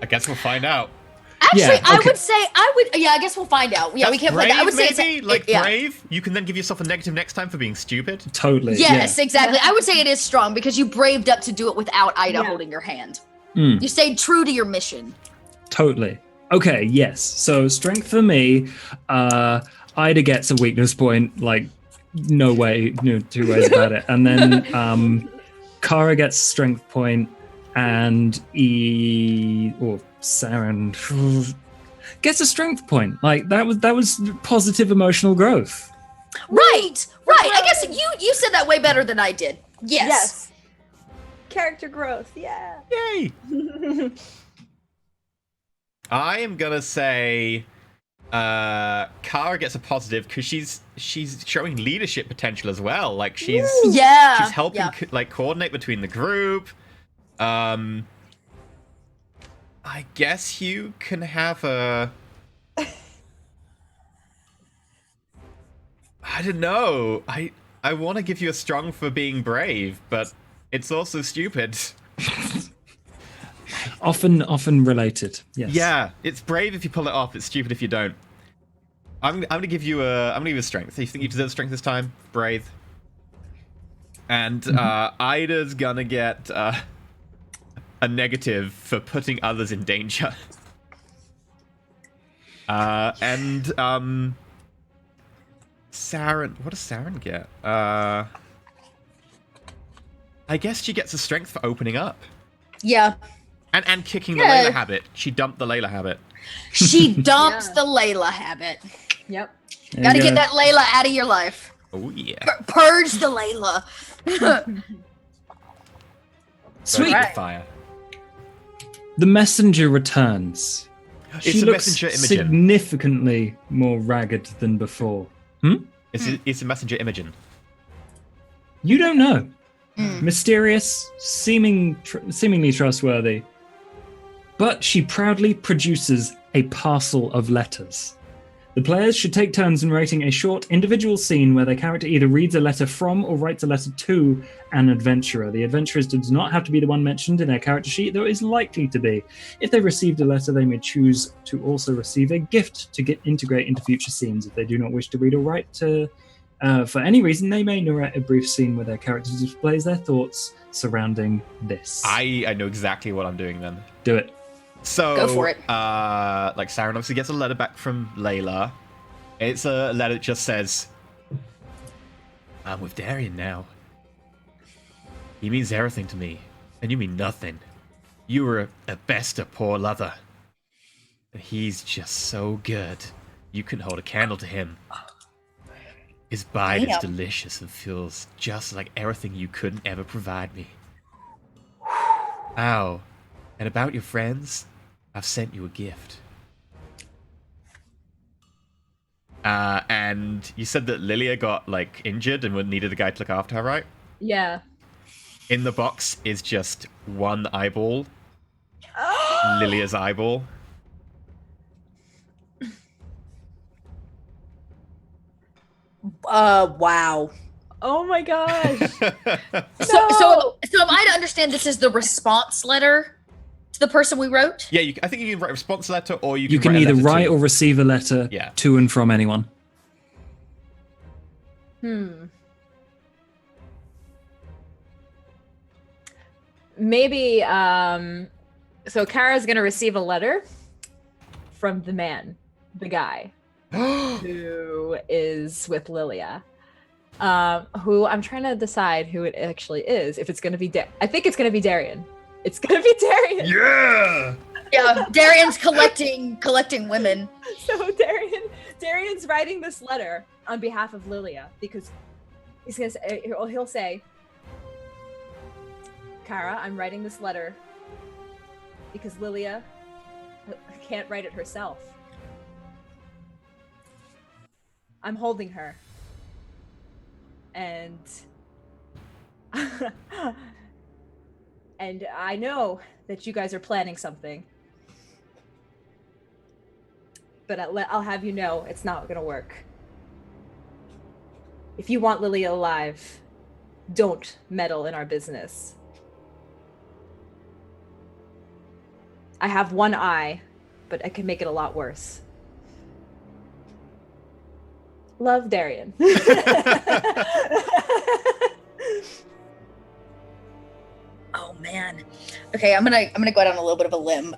I guess we'll find out. Actually, Yeah, okay. I guess we'll find out. Yeah, we can't play that. I would say it's brave. You can then give yourself a negative next time for being stupid. Totally. Yes, yeah. exactly. I would say it is strong because you braved up to do it without Ida holding your hand. You stayed true to your mission. Totally. Okay, yes. So strength for me, Ida gets a weakness point, like no way, no two ways about it. And then Kara gets strength point, and Saren gets a strength point. Like that was positive emotional growth. Right. I guess you said that way better than I did. Yes. Character growth. Yeah. Yay! I am gonna say Kara gets a positive because she's showing leadership potential as well. Like she's helping like coordinate between the group. I guess you can have a. I don't know. I want to give you a strong for being brave, but it's also stupid. Often related. Yes. Yeah, it's brave if you pull it off. It's stupid if you don't. I'm gonna give you a strength. You think you deserve strength this time? Brave. And Ida's gonna get a negative for putting others in danger. And Saren, what does Saren get? I guess she gets a strength for opening up. Yeah. And kicking the Layla habit. She dumped the Layla habit. She dumped the Layla habit. Yep. Gotta get that Layla out of your life. Oh yeah. Purge the Layla. Sweet. Right. Fire. The messenger returns. It's She a looks messenger Imogen. significantly more ragged than before. It's a messenger Imogen. You don't know. Mysterious, seemingly trustworthy. But she proudly produces a parcel of letters. The players should take turns in writing a short individual scene where their character either reads a letter from or writes a letter to an adventurer. The adventurer does not have to be the one mentioned in their character sheet, though it is likely to be. If they received a letter, they may choose to also receive a gift to integrate into future scenes. If they do not wish to read or write for any reason, they may narrate a brief scene where their character displays their thoughts surrounding this. I know exactly what I'm doing then. Do it. So, go for it. Like Saren obviously gets a letter back from Layla. It's a letter that just says, "I'm with Darian now. He means everything to me, and you mean nothing. You were at best a poor lover. And he's just so good. You couldn't hold a candle to him. His bite is delicious and feels just like everything you couldn't ever provide me. Ow. And about your friends, I've sent you a gift." And you said that Lilia got, like, injured and needed a guy to look after her, right? Yeah. In the box is just one eyeball. Lilia's eyeball. Wow. Oh my gosh. So am I to understand this is the response letter to the person we wrote? Yeah, I think you can write a response letter, or You can either write or receive a letter to and from anyone. Maybe, so Kara's gonna receive a letter from the man, the guy, who is with Lilia. Who I'm trying to decide who it actually is. If it's gonna be, I think it's gonna be Darian. It's gonna be Darian. Yeah. Yeah, Darian's collecting women. So Darian's writing this letter on behalf of Lilia because he's gonna say, he'll say, "Kara, I'm writing this letter because Lilia can't write it herself. I'm holding her. And and I know that you guys are planning something. But I'll have you know it's not gonna work. If you want Lilia alive, don't meddle in our business. I have one eye, but I can make it a lot worse. Love, Darian." Oh man. man. Okay, I'm gonna go out on a little bit of a limb.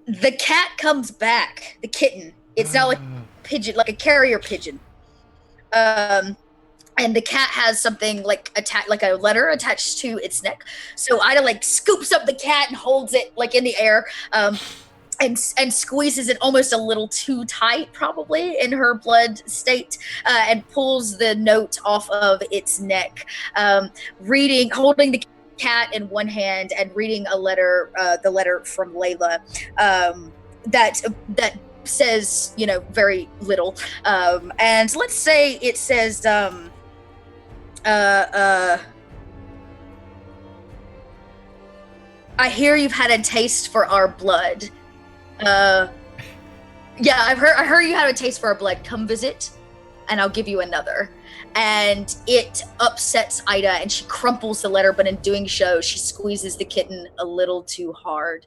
The cat comes back. The kitten. It's now like pigeon, like a carrier pigeon. And the cat has something like like a letter attached to its neck. So Ida like scoops up the cat and holds it like in the air, and squeezes it almost a little too tight, probably in her blood state, and pulls the note off of its neck, holding the cat in one hand and reading a letter, the letter from Layla, that says, very little, and let's say it says, I hear you've had a taste for our blood. Yeah, I heard you had a taste for our blood. Come visit, and I'll give you another. And it upsets Ida, and she crumples the letter, but in doing so, she squeezes the kitten a little too hard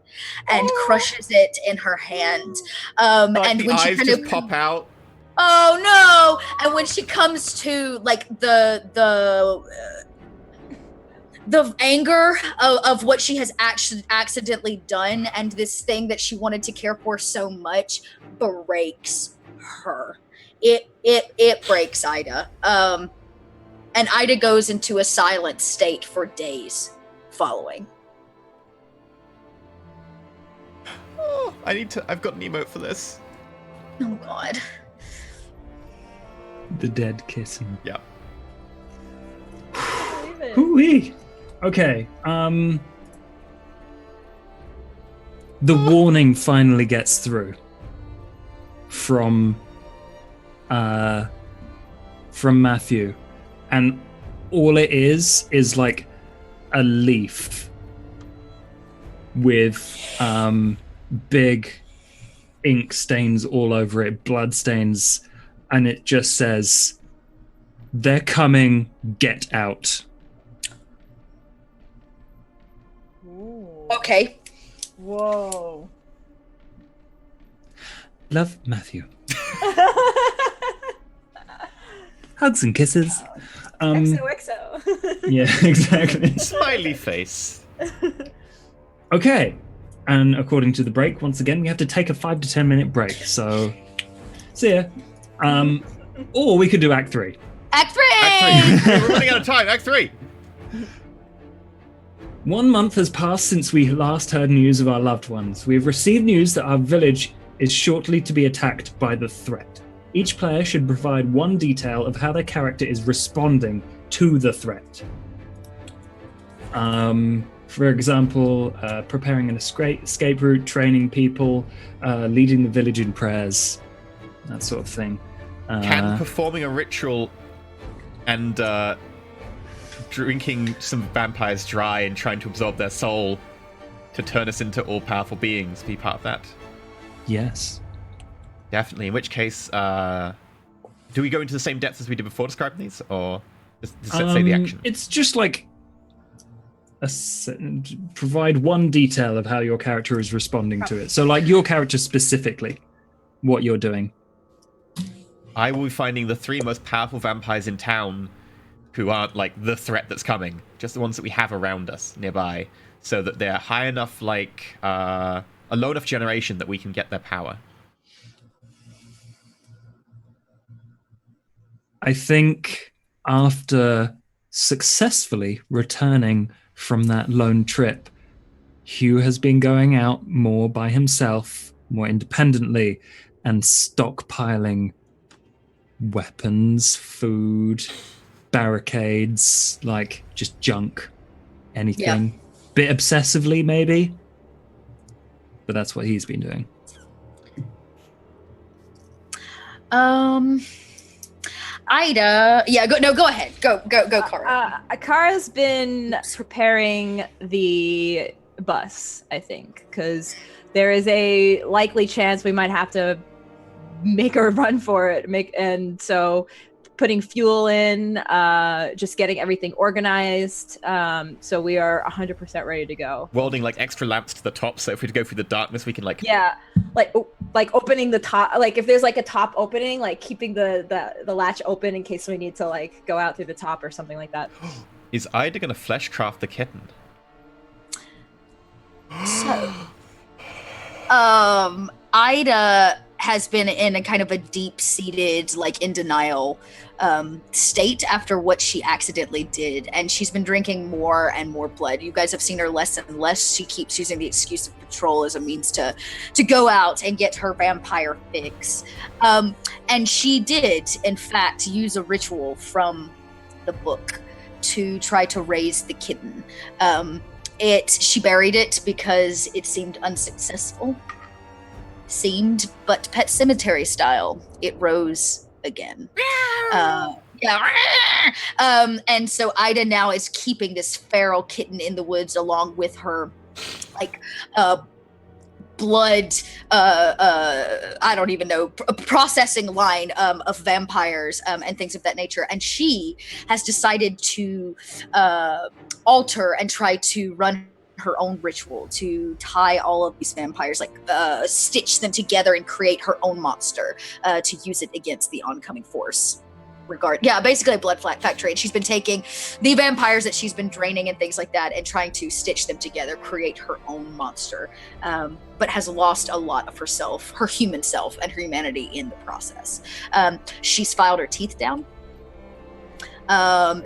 and crushes it in her hand. And the when she eyes just pop out. Oh no! And when she comes to like the anger of what she has accidentally done, and this thing that she wanted to care for so much breaks her. It breaks Ida. And Ida goes into a silent state for days following. Oh, I've got an emote for this. Oh god. The dead kitten. Yeah. Hoo-wee. Okay. The warning finally gets through from Matthew, and all it is like a leaf with big ink stains all over it, blood stains, and it just says, "They're coming, get out." Ooh. Okay. Whoa. Love, Matthew. Hugs and kisses. XOXO. Yeah, exactly. Smiley face. Okay. And according to the break, once again, we have to take a 5 to 10 minute break. So, see ya. Or we could do Act 3. Act 3! Act 3. We're running out of time. Act 3. 1 month has passed since we last heard news of our loved ones. We have received news that our village is shortly to be attacked by the threat. Each player should provide one detail of how their character is responding to the threat. For example, preparing an escape route, training people, leading the village in prayers, that sort of thing. Can performing a ritual and drinking some vampires dry and trying to absorb their soul to turn us into all-powerful beings be part of that? Yes. Definitely. In which case, do we go into the same depths as we did before describing these, or just say the action? It's just like provide one detail of how your character is responding to it. So, like your character specifically, what you're doing. I will be finding the 3 most powerful vampires in town, who aren't like the threat that's coming, just the ones that we have around us nearby, so that they're high enough, like a low enough generation that we can get their power. I think after successfully returning from that lone trip, Hugh has been going out more by himself, more independently, and stockpiling weapons, food, barricades, like just junk, anything. Yeah. Bit obsessively, maybe, but that's what he's been doing. Ida, yeah, go ahead, go, Cara. Kara's been preparing the bus, I think, because there is a likely chance we might have to make a run for it. And so putting fuel in, just getting everything organized. So we are 100% ready to go. Welding like extra lamps to the top, so if we go through the darkness, we can like... Yeah, like opening the top, like if there's like a top opening, like keeping the latch open in case we need to like go out through the top or something like that. Is Ida gonna fleshcraft the kitten? So, Ida has been in a kind of a deep-seated, like in denial state after what she accidentally did, and she's been drinking more and more blood. You guys have seen her less and less. She keeps using the excuse of patrol as a means to go out and get her vampire fix. And she did, in fact, use a ritual from the book to try to raise the kitten. She buried it because it seemed unsuccessful. But Pet Cemetery style, it rose again. And so Ida now is keeping this feral kitten in the woods along with her, like, blood, I don't even know, processing line of vampires and things of that nature. And she has decided to alter and try to run her own ritual to tie all of these vampires, like stitch them together and create her own monster to use it against the oncoming force. Basically a blood factory. And she's been taking the vampires that she's been draining and things like that and trying to stitch them together, create her own monster, but has lost a lot of herself, her human self, and her humanity in the process. She's filed her teeth down.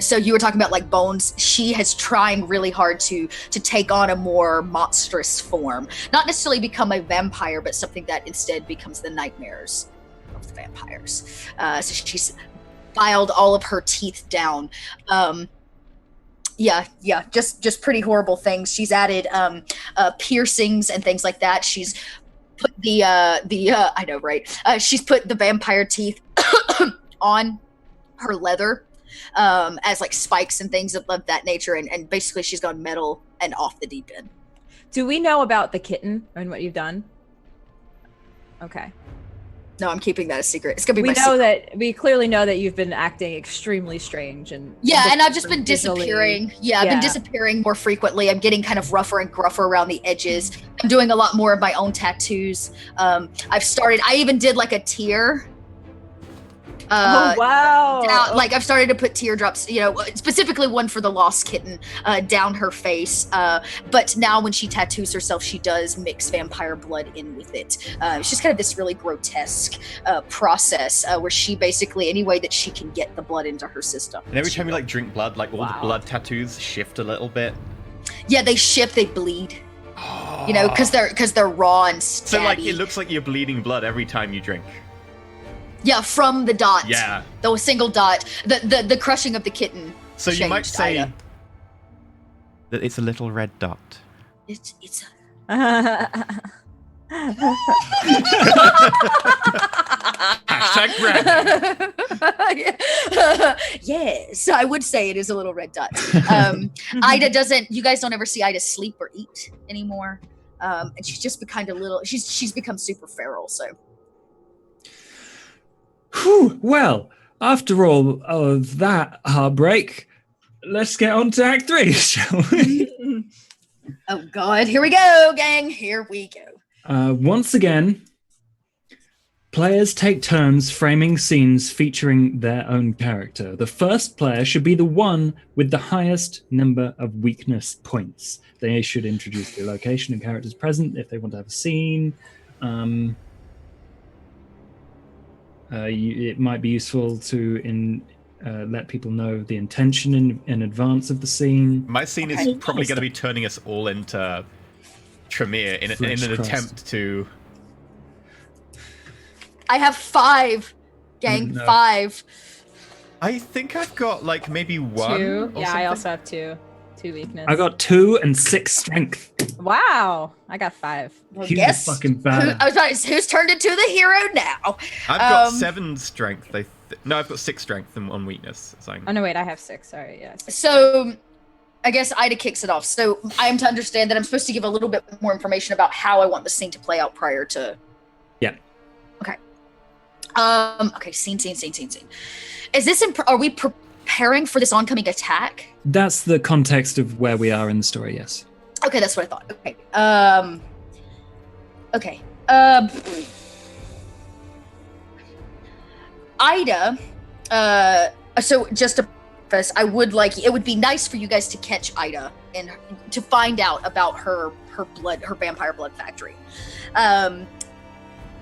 So you were talking about like bones. She has trying really hard to take on a more monstrous form, not necessarily become a vampire, but something that instead becomes the nightmares of the vampires. So she's filed all of her teeth down. Just pretty horrible things. She's added piercings and things like that. She's put I know, right? She's put the vampire teeth on her leather as like spikes and things of that nature, and basically she's gone metal and off the deep end. Do we know about the kitten and what you've done? Okay. No, I'm keeping that a secret. It's gonna be We clearly know that you've been acting extremely strange and and I've just been disappearing. I've been disappearing more frequently. I'm getting kind of rougher and gruffer around the edges. I'm doing a lot more of my own tattoos. I even did like a tear. Oh wow! I've started to put teardrops, specifically one for the lost kitten, down her face. But now when she tattoos herself, she does mix vampire blood in with it. It's just kind of this really grotesque process where she basically, any way that she can get the blood into her system. And every time you like drink blood, like all the blood tattoos shift a little bit. Yeah, they shift, they bleed. Because they're raw and stabby. So like it looks like you're bleeding blood every time you drink. Yeah, from the dot. Yeah. The single dot. The crushing of the kitten. So you might say Ida. that it's a little red dot. It's Hashtag branding. Yes, I would say it is a little red dot. Ida doesn't. You guys don't ever see Ida sleep or eat anymore, and she's just she's become super feral. So. Whew, well, after all of that heartbreak, let's get on to Act 3, shall we? Oh, God. Here we go, gang. Here we go. Once again, players take turns framing scenes featuring their own character. The first player should be the one with the highest number of weakness points. They should introduce the location and characters present if they want to have a scene. It might be useful to let people know the intention in advance of the scene. My scene is probably going to be turning us all into Tremere in an attempt to... I have 5, gang. No. 5. I think I've got like maybe 1. 2. Yeah, I also have 2. 2 weakness. I got 2 and 6 strength. Wow, I got 5. Well, He's fucking bad. Who's turned into the hero now? I've got 7 strength. No, I've got 6 strength and 1 weakness. So. Oh no, wait, I have 6. Sorry, yes. So, I guess Ida kicks it off. So I am to understand that I'm supposed to give a little bit more information about how I want the scene to play out prior to. Yeah. Okay. Okay. Scene. Is this? Are we preparing for this oncoming attack? That's the context of where we are in the story. Yes. Okay, that's what I thought. Okay. Ida. So just to breakfast, it would be nice for you guys to catch Ida and to find out about her vampire blood factory.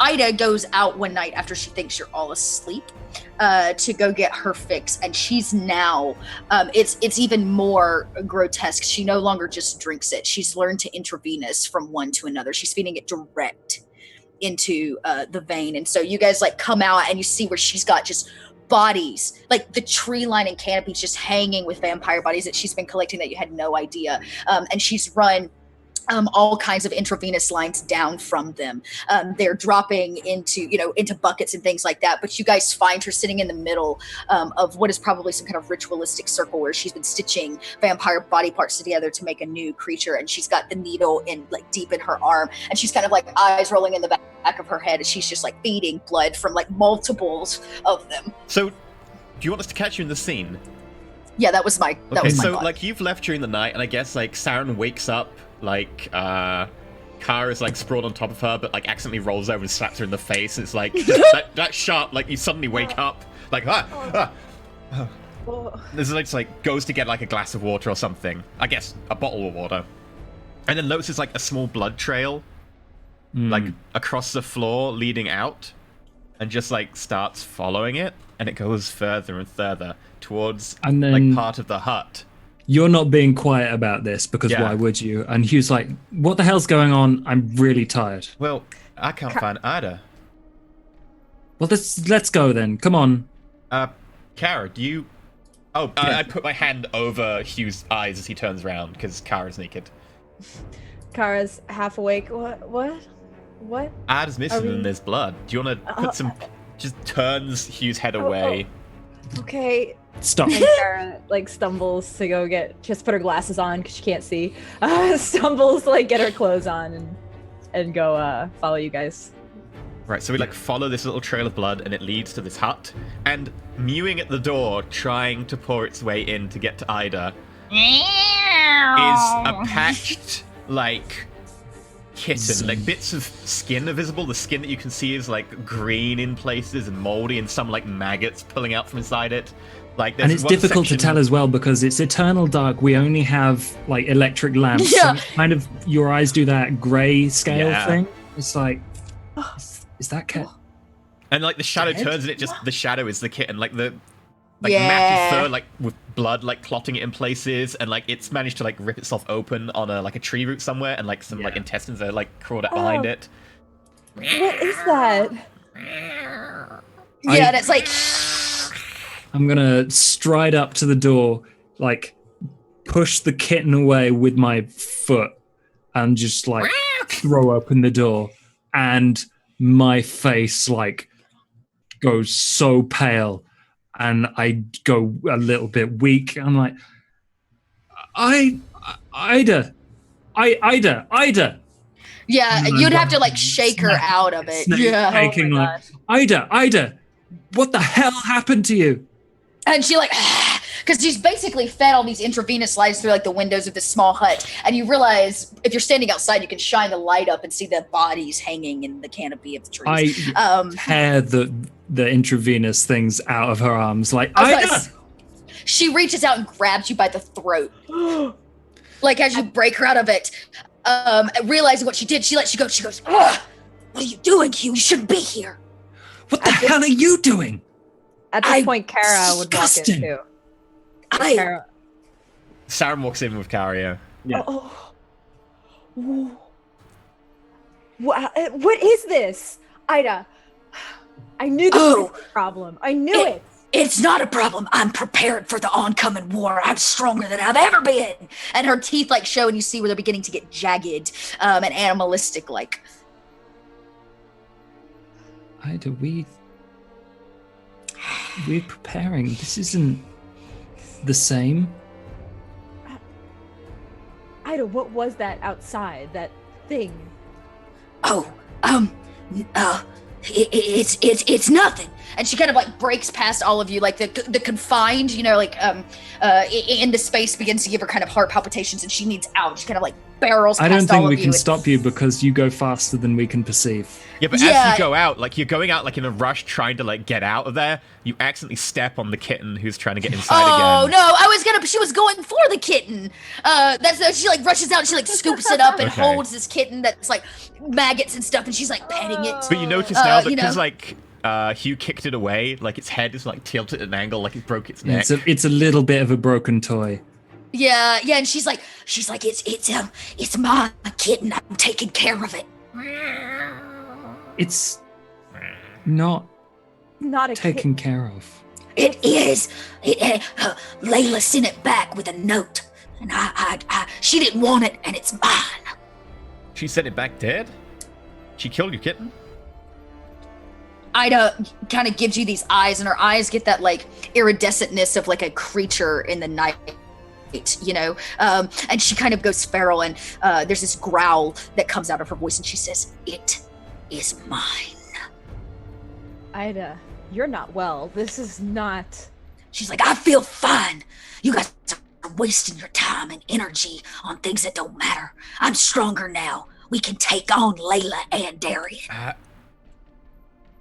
Ida goes out one night after she thinks you're all asleep to go get her fix, and she's now it's even more grotesque. She no longer just drinks it. She's learned to intravenous from one to another. She's feeding it direct into the vein, and so you guys like come out and you see where she's got just bodies, like the tree line and canopies just hanging with vampire bodies that she's been collecting that you had no idea, and she's run all kinds of intravenous lines down from them. They're dropping into buckets and things like that. But you guys find her sitting in the middle of what is probably some kind of ritualistic circle where she's been stitching vampire body parts together to make a new creature. And she's got the needle in like deep in her arm, and she's kind of like eyes rolling in the back of her head, and she's just like feeding blood from like multiples of them. So, do you want us to catch you in the scene? Yeah, that was my. So like you've left during the night, and I guess like Saren wakes up. Like, Kara's like sprawled on top of her, but like accidentally rolls over and slaps her in the face. It's like that sharp, like you suddenly wake up, like This is like goes to get like a glass of water or something. I guess a bottle of water, and then notices like a small blood trail, like across the floor leading out, and just like starts following it, and it goes further and further towards like part of the hut. You're not being quiet about this because why would you? And Hugh's like, what the hell's going on? I'm really tired. Well, I can't find Ida. Well, let's go then. Come on. Kara, do you... Oh, I put my hand over Hugh's eyes as he turns around because Kara's naked. Kara's half awake. What? Ada's missing and there's blood. Do you want to put some... Just turns Hugh's head away. Okay. Stop. And Kara like stumbles to go just put her glasses on because she can't see. Stumbles to like get her clothes on and go follow you guys. Right, so we like follow this little trail of blood and it leads to this hut. And mewing at the door, trying to pour its way in to get to Ida, is a patched like kitten. Like bits of skin are visible. The skin that you can see is like green in places and moldy, and some like maggots pulling out from inside it. Like, and it's difficult to tell as well because it's eternal dark. We only have like electric lamps. Yeah. So kind of your eyes do that gray scale thing. It's like, is that cat? And like the shadow turns and it just the shadow is the kitten. Like the matted fur, like with blood like clotting it in places, and like it's managed to like rip itself open on a tree root somewhere, and like some like intestines are like crawled out behind it. What is that? Yeah, and it's like. I'm gonna stride up to the door, like push the kitten away with my foot, and just like throw open the door, and my face like goes so pale, and I go a little bit weak. I'm like, Ida. Yeah, you'd have to like shake her out of it. Yeah. Shaking, like, Ida, what the hell happened to you? And she like, because she's basically fed all these intravenous lights through like the windows of this small hut. And you realize if you're standing outside, you can shine the light up and see the bodies hanging in the canopy of the trees. I tear the intravenous things out of her arms. Like, Ida! She reaches out and grabs you by the throat. Like as you break her out of it, realizing what she did, she lets you go. She goes, "Ugh, what are you doing, Hugh? You shouldn't be here." What the hell are you doing? At this point, Kara would walk in too. Saren walks in with Kara. Yeah. What is this? Ida, I knew this was a problem. I knew it. It's not a problem. I'm prepared for the oncoming war. I'm stronger than I've ever been. And her teeth like show, and you see where they're beginning to get jagged and animalistic like. Ida, we're preparing. This isn't the same. Ida, what was that outside? That thing? It's nothing. And she kind of like breaks past all of you, like the confined, in the space begins to give her kind of heart palpitations, and she needs out. She kind of like barrels I don't past think all we of can you. stop you because you go faster than we can perceive. Yeah, but as Yeah. you go out, like you're going out like in a rush, trying to like get out of there. You accidentally step on the kitten who's trying to get inside Oh again. no! She was going for the kitten. She like rushes out and she like scoops it up and Okay. holds this kitten that's like maggots and stuff, and she's like petting it. But you notice now that you know. because like Hugh kicked it away, like its head is like tilted at an angle, like it broke its neck. It's a little bit of a broken toy. Yeah, and she's like, it's my kitten. I'm taking care of it. It's not Not a taken care of. It is. Layla sent it back with a note, and she didn't want it, and it's mine. She sent it back dead? She killed your kitten? Ida kind of gives you these eyes, and her eyes get that like iridescentness of like a creature in the night. And she kind of goes feral, and there's this growl that comes out of her voice, and she says, "It is mine." Ida, you're not well. This is not. She's like, "I feel fine. You guys are wasting your time and energy on things that don't matter. I'm stronger now. We can take on Layla and Darian." I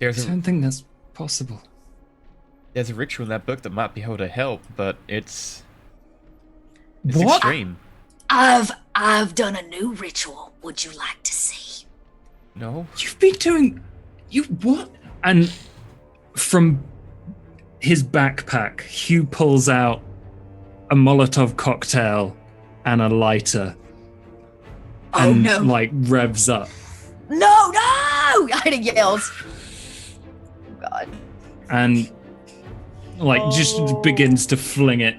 don't think that's possible. There's a ritual in that book that might be able to help, but it's What? extreme. I've done a new ritual. Would you like to see? No? You've been doing... You what? And from his backpack, Hugh pulls out a Molotov cocktail and a lighter. Oh, and, no. like, revs up. No! Ida yells. Oh, God. And, like, just begins to fling it.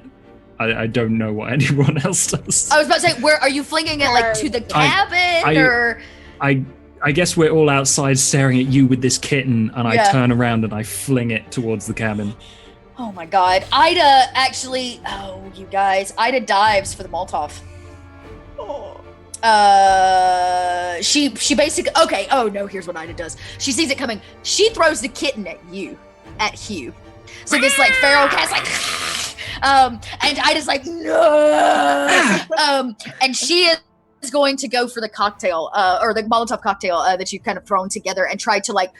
I don't know what anyone else does. I was about to say, where are you flinging it? Like to the cabin, or? I guess we're all outside staring at you with this kitten, and I turn around and I fling it towards the cabin. Oh my God, Ida actually. Oh, you guys, Ida dives for the Molotov. She basically. Okay. Oh no, here's what Ida does. She sees it coming. She throws the kitten at Hugh. So this like feral cat's like. And Ida's like, no! And she is going to go for the cocktail, or the Molotov cocktail that you've kind of thrown together and try to like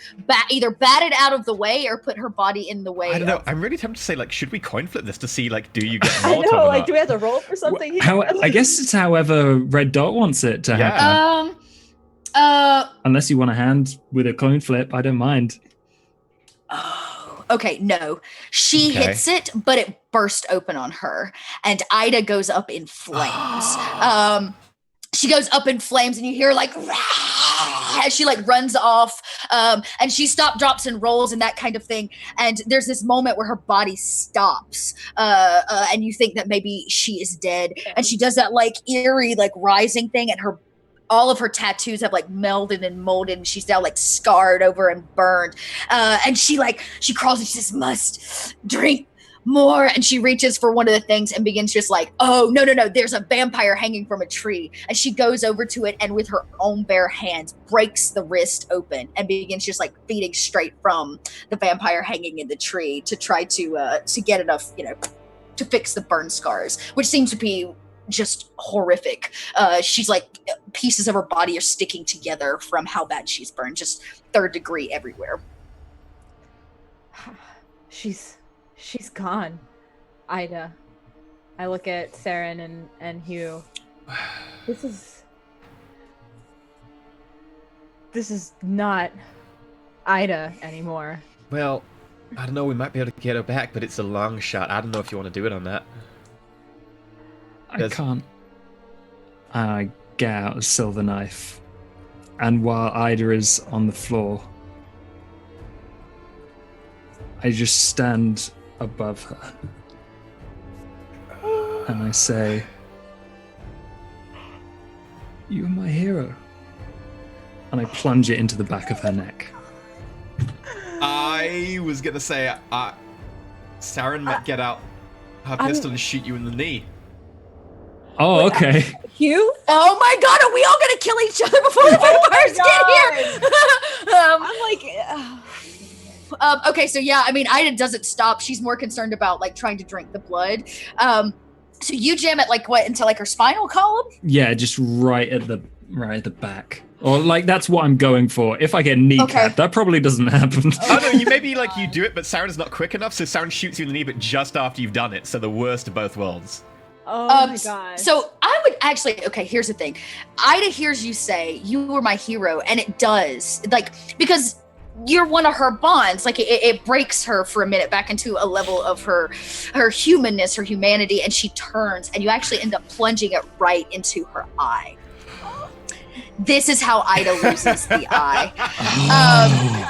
either bat it out of the way or put her body in the way. I don't know. I'm really tempted to say, like, should we coin flip this to see, like, do you get a Molotov I know, or like, not? do we have to roll for something? I guess it's however Red Dot wants it to happen. Unless you want a hand with a coin flip, I don't mind. Okay, no. She hits it, but it burst open on her, and Ida goes up in flames. She goes up in flames, and you hear like as she like runs off, and she drops, and rolls, and that kind of thing. And there's this moment where her body stops, and you think that maybe she is dead, and she does that like eerie like rising thing, and all of her tattoos have like melded and molded, and she's now like scarred over and burned. And she crawls and she says, "Must drink more." And she reaches for one of the things and begins just like, "Oh, no, there's a vampire hanging from a tree." And she goes over to it and with her own bare hands breaks the wrist open and begins just like feeding straight from the vampire hanging in the tree to try to get enough, to fix the burn scars, which seems to be just horrific. She's like, pieces of her body are sticking together from how bad she's burned, just 3rd degree everywhere. She's gone. Ida. I look at Saren and Hugh. This is not Ida anymore. Well, I don't know. We might be able to get her back, but it's a long shot. I don't know if you want to do it on that. I can't. I get out a silver knife, and while Ida is on the floor, I just stand above her, and I say, "You're my hero," and I plunge it into the back of her neck. I was gonna say, Saren might get out her pistol and shoot you in the knee. Oh, okay. Hugh? Oh my God, are we all gonna kill each other before the vampires get here? I'm like, okay, so yeah, I mean, Ida doesn't stop. She's more concerned about like trying to drink the blood. So you jam it like what into like her spinal column? Yeah, just right at the back. Or like that's what I'm going for. If I get kneecapped, that probably doesn't happen. Oh no, you maybe like you do it, but Saren's not quick enough, so Saren shoots you in the knee, but just after you've done it. So the worst of both worlds. Oh my god. So I would actually, okay, here's the thing. Ida hears you say, you were my hero, and it does. Like, because you're one of her bonds. Like, it breaks her for a minute back into a level of her humanness, her humanity, and she turns, and you actually end up plunging it right into her eye. This is how Ida loses the eye.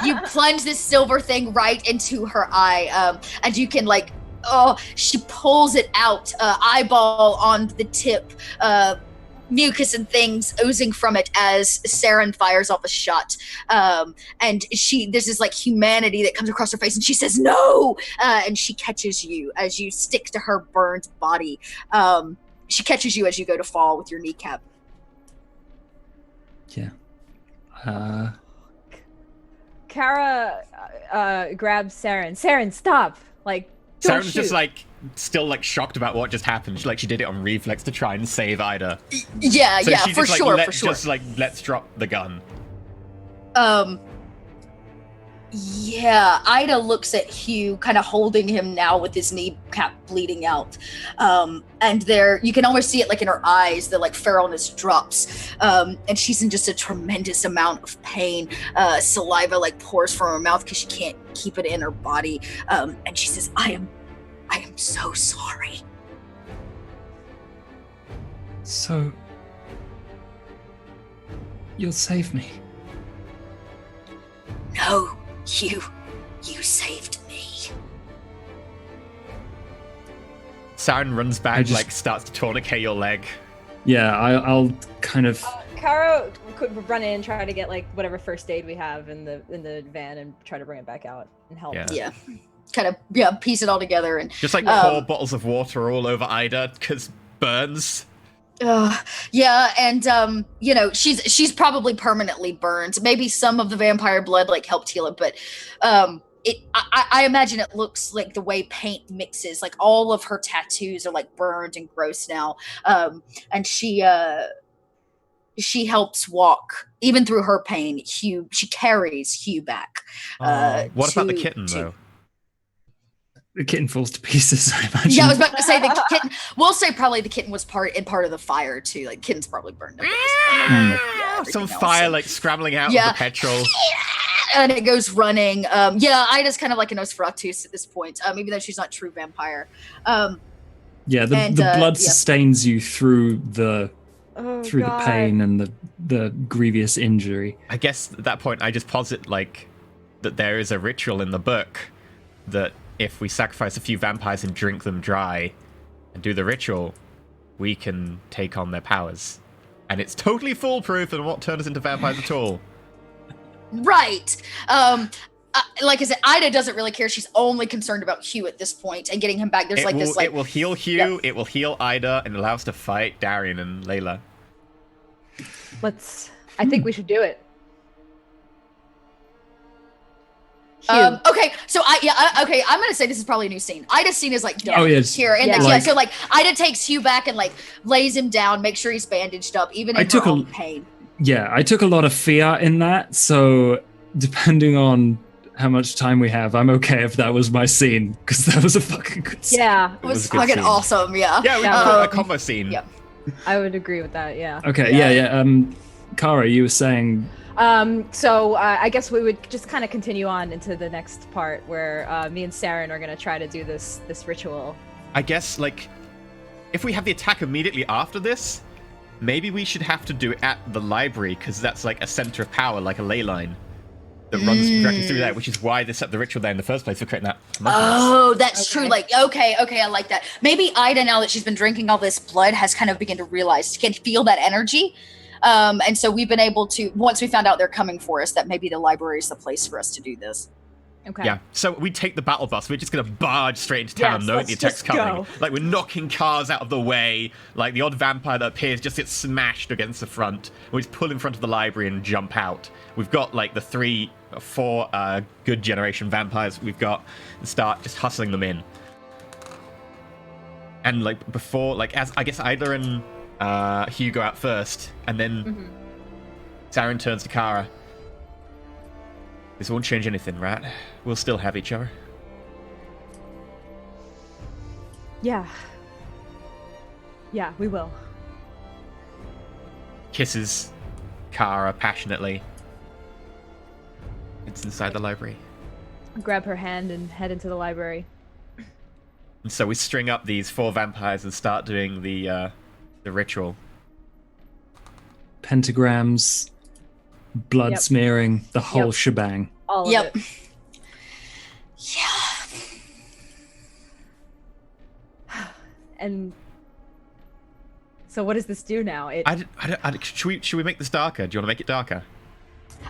You plunge this silver thing right into her eye, and you can like, she pulls it out, eyeball on the tip, mucus and things oozing from it as Saren fires off a shot. And there's this like humanity that comes across her face, and she says, no! And she catches you as you stick to her burned body. She catches you as you go to fall with your kneecap. Yeah. Kara grabs Saren. Saren, stop! Like, don't Saren's shoot. just like still like shocked about what just happened. She did it on reflex to try and save Ida. Yeah, So yeah, she for just, sure, like, for sure. Just like let's drop the gun. Yeah, Ida looks at Hugh, kind of holding him now with his kneecap bleeding out. And there, you can almost see it like in her eyes, the like feralness drops. And she's in just a tremendous amount of pain. Saliva like pours from her mouth because she can't keep it in her body. And she says, I am so sorry. So, you'll save me. No, you saved me. Saren runs back, like starts to tourniquet your leg. Yeah, I'll kind of. Kara could run in and try to get like whatever first aid we have in the van and try to bring it back out and help. Yeah. Kind of piece it all together and just like pour bottles of water all over Ida because burns. Yeah, and she's probably permanently burned. Maybe some of the vampire blood like helped heal it, but I imagine it looks like the way paint mixes. Like all of her tattoos are like burned and gross now. And she helps walk even through her pain. She carries Hugh back. What about the kitten though? The kitten falls to pieces, I imagine. Yeah, I was about to say the kitten. We'll say probably the kitten was part of the fire too. Like kitten's probably burned up. Some fire like scrambling out of the petrol. And it goes running. Ida's kind of like a Nosferatu at this point, even though she's not a true vampire. The blood sustains you through the pain and the grievous injury. I guess at that point I just posit like that there is a ritual in the book that if we sacrifice a few vampires and drink them dry and do the ritual, we can take on their powers. And it's totally foolproof and won't turn us into vampires at all. Right. Like I said, Ida doesn't really care. She's only concerned about Hugh at this point and getting him back. There's It will heal Hugh, it will heal Ida, and allow us to fight Darian and Layla. I think we should do it. Okay, so I'm gonna say this is probably a new scene. Ida's scene is like done here, and so like Ida takes Hugh back and like lays him down, make sure he's bandaged up, even in her own pain. Yeah, I took a lot of fiat in that, so depending on how much time we have, I'm okay if that was my scene, because that was a fucking good scene. Yeah, it was fucking awesome. Yeah, we call it a combo scene. Yeah, I would agree with that. Yeah. Okay. Yeah. Kara, you were saying. So I guess we would just kind of continue on into the next part where me and Saren are gonna try to do this ritual. I guess like if we have the attack immediately after this, maybe we should have to do it at the library because that's like a center of power, like a ley line that runs directly through there, which is why they set the ritual there in the first place for creating that. Oh, that's true. Like, okay, I like that. Maybe Ida, now that she's been drinking all this blood, has kind of begun to realize she can feel that energy. And so we've been able to, once we found out they're coming for us, that maybe the library is the place for us to do this. Okay. Yeah, so we take the battle bus. We're just going to barge straight into town knowing the attack's coming. Like, we're knocking cars out of the way. Like, the odd vampire that appears just gets smashed against the front. We just pull in front of the library and jump out. We've got, like, the 4 good generation vampires we've got and start just hustling them in. And like before, like as I guess Idler and Hugh go out first, and then Saren turns to Kara. This won't change anything, right? We'll still have each other. Yeah. Yeah, we will. Kisses Kara passionately. It's inside the library. Grab her hand and head into the library. And so we string up these 4 vampires and start doing the ritual. Pentagrams, blood smearing, the whole shebang. All of it. Yeah. And so what does this do now? Should we make this darker? Do you want to make it darker?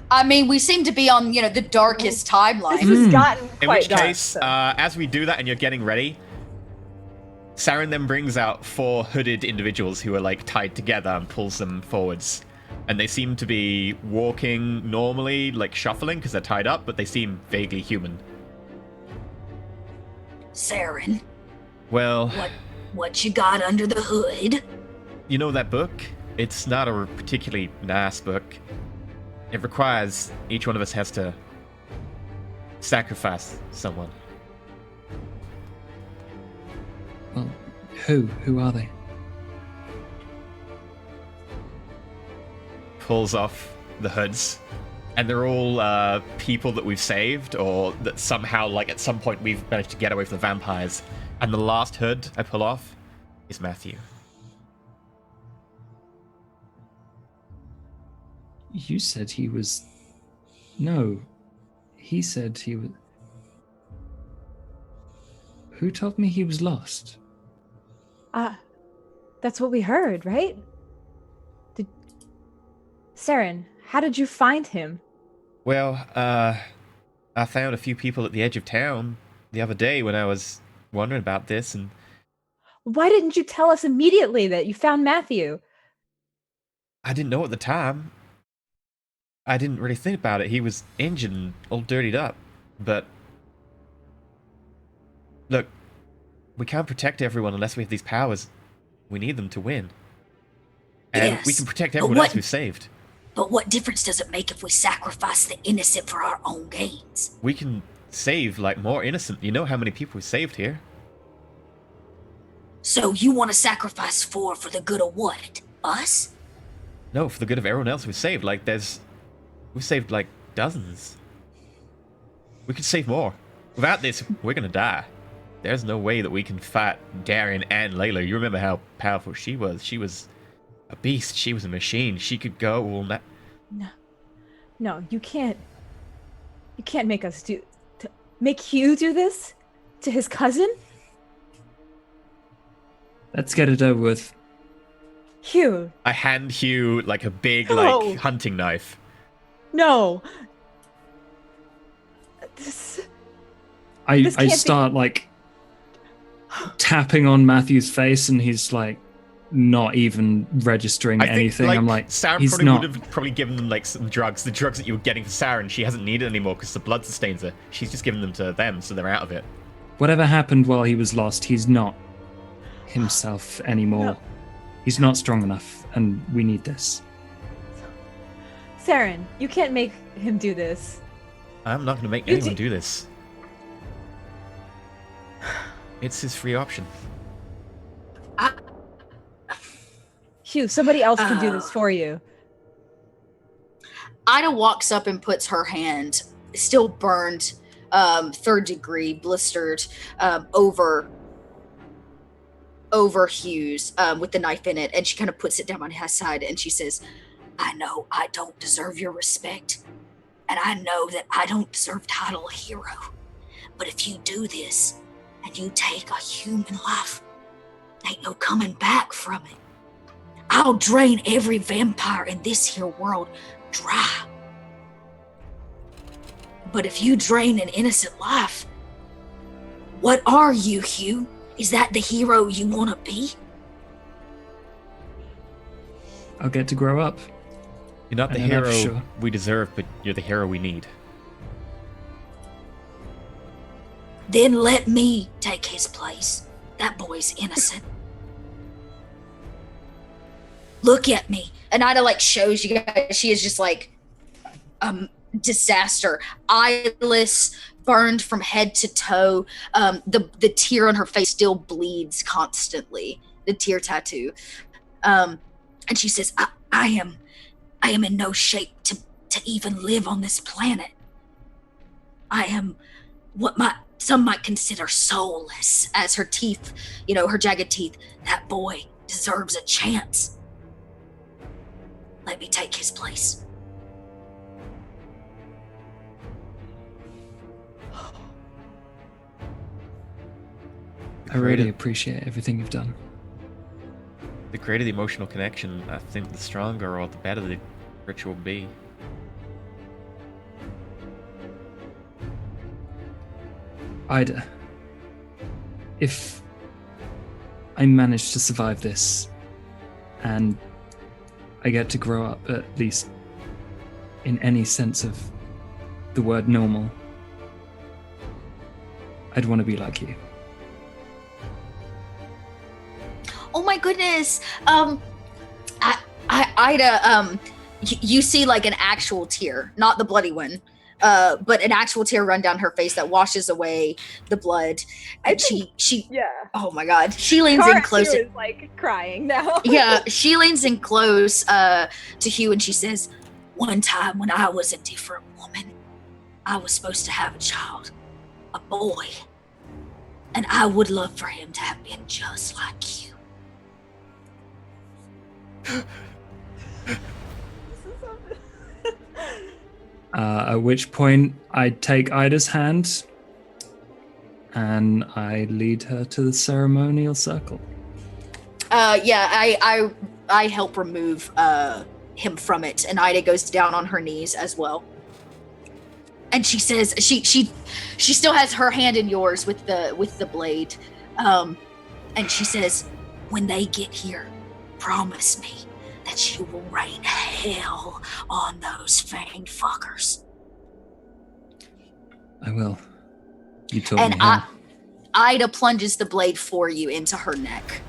I mean, we seem to be on, the darkest timeline. This has gotten In quite which dark, case, so. as we do that and you're getting ready, Saren then brings out 4 hooded individuals who are like tied together and pulls them forwards. And they seem to be walking normally, like shuffling because they're tied up, but they seem vaguely human. Saren, Well, what you got under the hood? you know that book? It's not a particularly nice book. It requires each one of us has to sacrifice someone. Well, who? Who are they? Pulls off the hoods, and they're all people that we've saved, or that somehow, like at some point, we've managed to get away from the vampires. And the last hood I pull off is Matthew. You said he was... No. He said he was... Who told me he was lost? That's what we heard, right? Saren, how did you find him? Well, I found a few people at the edge of town the other day when I was wondering about this, and... Why didn't you tell us immediately that you found Matthew? I didn't know at the time. I didn't really think about it. He was injured and all dirtied up. But... Look, we can't protect everyone unless we have these powers. We need them to win. And we Yes, can protect but everyone what- else we've saved. But what difference does it make if we sacrifice the innocent for our own gains? We can save, like, more innocent. You know how many people we saved here? So you want to sacrifice 4 for the good of what? Us? No, for the good of everyone else we've saved. Like, we've saved, like, dozens. We could save more. Without this, we're gonna die. There's no way that we can fight Darian and Layla. You remember how powerful she was. She was a beast. She was a machine. She could go all night. No, you can't. You can't make us make Hugh do this to his cousin? Let's get it over with. Hugh, I hand Hugh, like, a big, No. like, hunting knife. no. I This can't be- start, like, tapping on Matthew's face, and he's, like, not even registering I think, anything. like, I'm like, Saren he's probably not. would have probably given them, like, some drugs. The drugs that you were getting for Saren, she hasn't needed anymore because the blood sustains her. She's just given them to them, so they're out of it. Whatever happened while he was lost, he's not himself anymore. No. He's not strong enough, and we need this. Saren, you can't make him do this. I'm not going to make You anyone do- do this. It's his free option. Hugh, somebody else can do this for you. Ida walks up and puts her hand, still burned, 3rd degree, blistered, over Hugh's, with the knife in it, and she kind of puts it down on his side, and she says, I know I don't deserve your respect, and I know that I don't deserve title hero, but if you do this, and you take a human life, ain't no coming back from it. I'll drain every vampire in this here world dry. But if you drain an innocent life, what are you, Hugh? Is that the hero you want to be? I'll get to grow up. You're not the And enough, hero sure. we deserve, but you're the hero we need. Then let me take his place. That boy's innocent. Look at me. And Ida like shows you guys she is just like disaster. Eyeless, burned from head to toe. The tear on her face still bleeds constantly. The tear tattoo. And she says, I am in no shape to even live on this planet. I am what some might consider soulless, as her teeth, her jagged teeth. That boy deserves a chance. Let me take his place. I really appreciate everything you've done. The greater the emotional connection, I think the stronger or the better the ritual will be. Ida, if I manage to survive this and I get to grow up at least in any sense of the word normal, I'd want to be like you. Oh my goodness. Ida, you see like an actual tear, not the bloody one. But an actual tear run down her face that washes away the blood. And she yeah. Oh my god. She leans in close. Is like crying now. Yeah, she leans in close to Hugh and she says, one time when I was a different woman, I was supposed to have a child, a boy. And I would love for him to have been just like you. At which point I take Ida's hand and I lead her to the ceremonial circle. Yeah, I help remove him from it, and Ida goes down on her knees as well. And she says she still has her hand in yours with the blade, and she says, when they get here, promise me that you will rain hell on those fanged fuckers. I will. You told me how. Ida plunges the blade for you into her neck.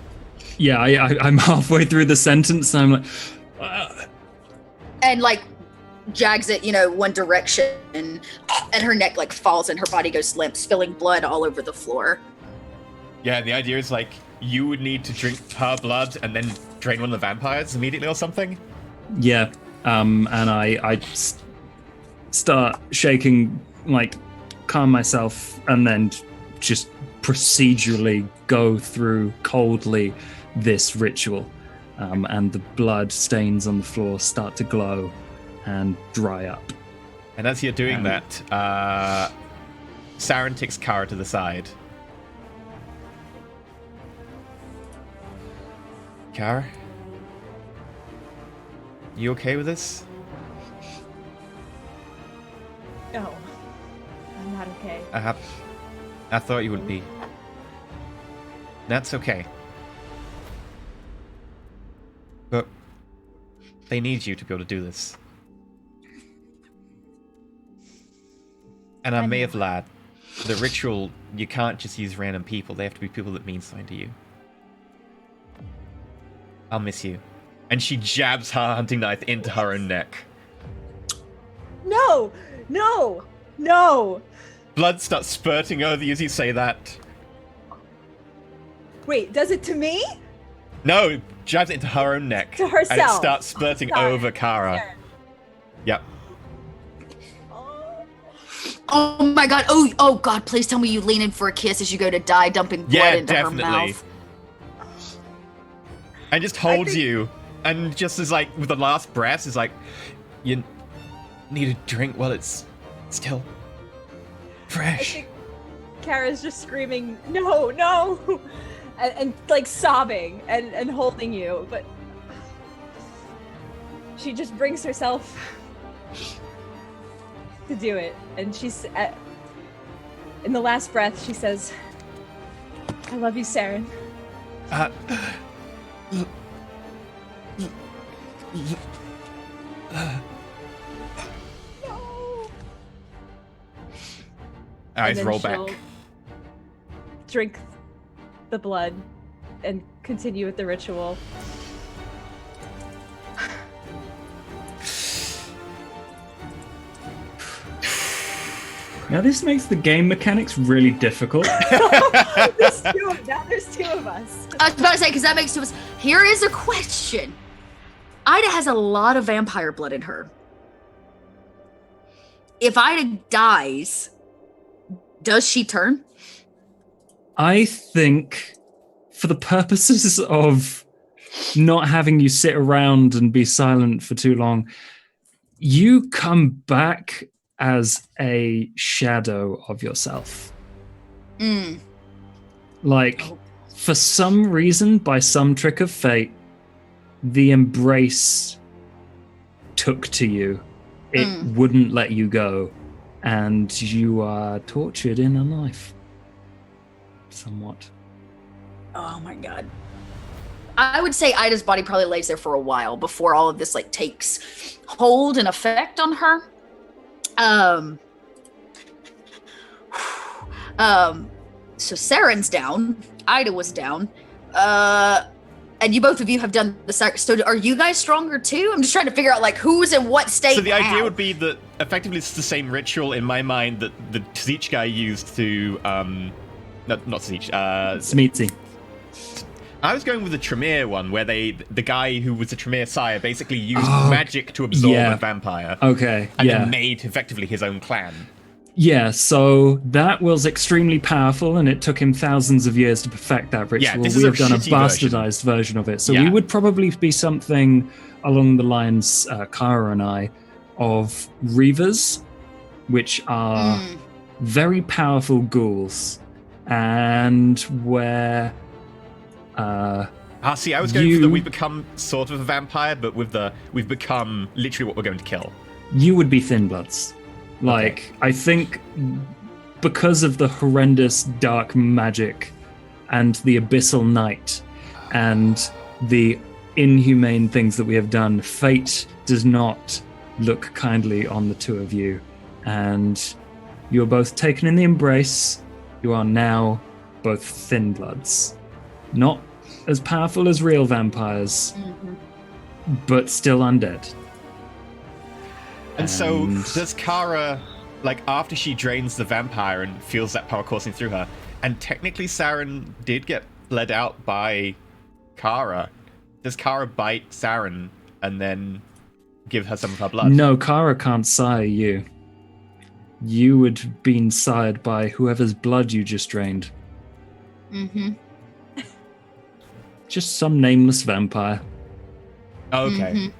Yeah, I'm halfway through the sentence and I'm like... And like jags it, one direction, and her neck like falls and her body goes limp, spilling blood all over the floor. Yeah, the idea is like you would need to drink her blood and then drain one of the vampires immediately or something. Yeah, and I start shaking, like calm myself, and then just procedurally go through coldly this ritual, and the blood stains on the floor start to glow and dry up. And as you're doing that, Saren takes Kara to the side. Kara? You okay with this? No, I'm not okay. I thought you would be. That's okay. But they need you to be able to do this. And I may have lied. The ritual, you can't just use random people. They have to be people that mean something to you. I'll miss you. And she jabs her hunting knife into her own neck. No! No! No! Blood starts spurting over you as you say that. Wait, does it to me? No, jabs it into her own neck. To herself. And it starts spurting over Kara. Sure. Yep. Oh my god. Oh god, please tell me you lean in for a kiss as you go to die, dumping blood into definitely. her mouth. And just holds you. And just as like, with the last breath, is like, you need a drink while it's still fresh. I think Kara's just screaming, no, no! And like sobbing and holding you, but she just brings herself to do it. And she's, in the last breath, she says, I love you, Saren. No. Eyes roll back. Drink the blood and continue with the ritual. Now this makes the game mechanics really difficult. There's two of us. I was about to say, because that makes two of us. Here is a question. Ida has a lot of vampire blood in her. If Ida dies, does she turn? I think for the purposes of not having you sit around and be silent for too long, you come back as a shadow of yourself. Like, for some reason, by some trick of fate, the embrace took to you. It wouldn't let you go, and you are tortured in a knife. Somewhat. Oh my god. I would say Ida's body probably lays there for a while before all of this like takes hold and effect on her. So Saren's down, Ida was down, and both of you have done the sacrifice. So are you guys stronger too? I'm just trying to figure out like who's in what state. So the idea would be that effectively it's the same ritual in my mind that the Tzich guy used to, not Tzich, Smeetsy. I was going with the Tremere one, where the guy who was the Tremere sire basically used magic to absorb a vampire. Okay, and then made effectively his own clan. Yeah, so that was extremely powerful, and it took him thousands of years to perfect that ritual. Yeah, we have done a bastardized version of it. So we would probably be something along the lines, Kara and I, of Reavers, which are very powerful ghouls, and where... see, I was going for the we become sort of a vampire, but with the we've become literally what we're going to kill. You would be Thin Bloods. Like, I think because of the horrendous dark magic and the abyssal night and the inhumane things that we have done, fate does not look kindly on the two of you. And you are both taken in the embrace. You are now both Thin Bloods. Not as powerful as real vampires, but still undead. And so does Kara, like, after she drains the vampire and feels that power coursing through her, and technically Saren did get bled out by Kara, does Kara bite Saren and then give her some of her blood? No, Kara can't sire you. You would have been sired by whoever's blood you just drained. Just some nameless vampire. Okay.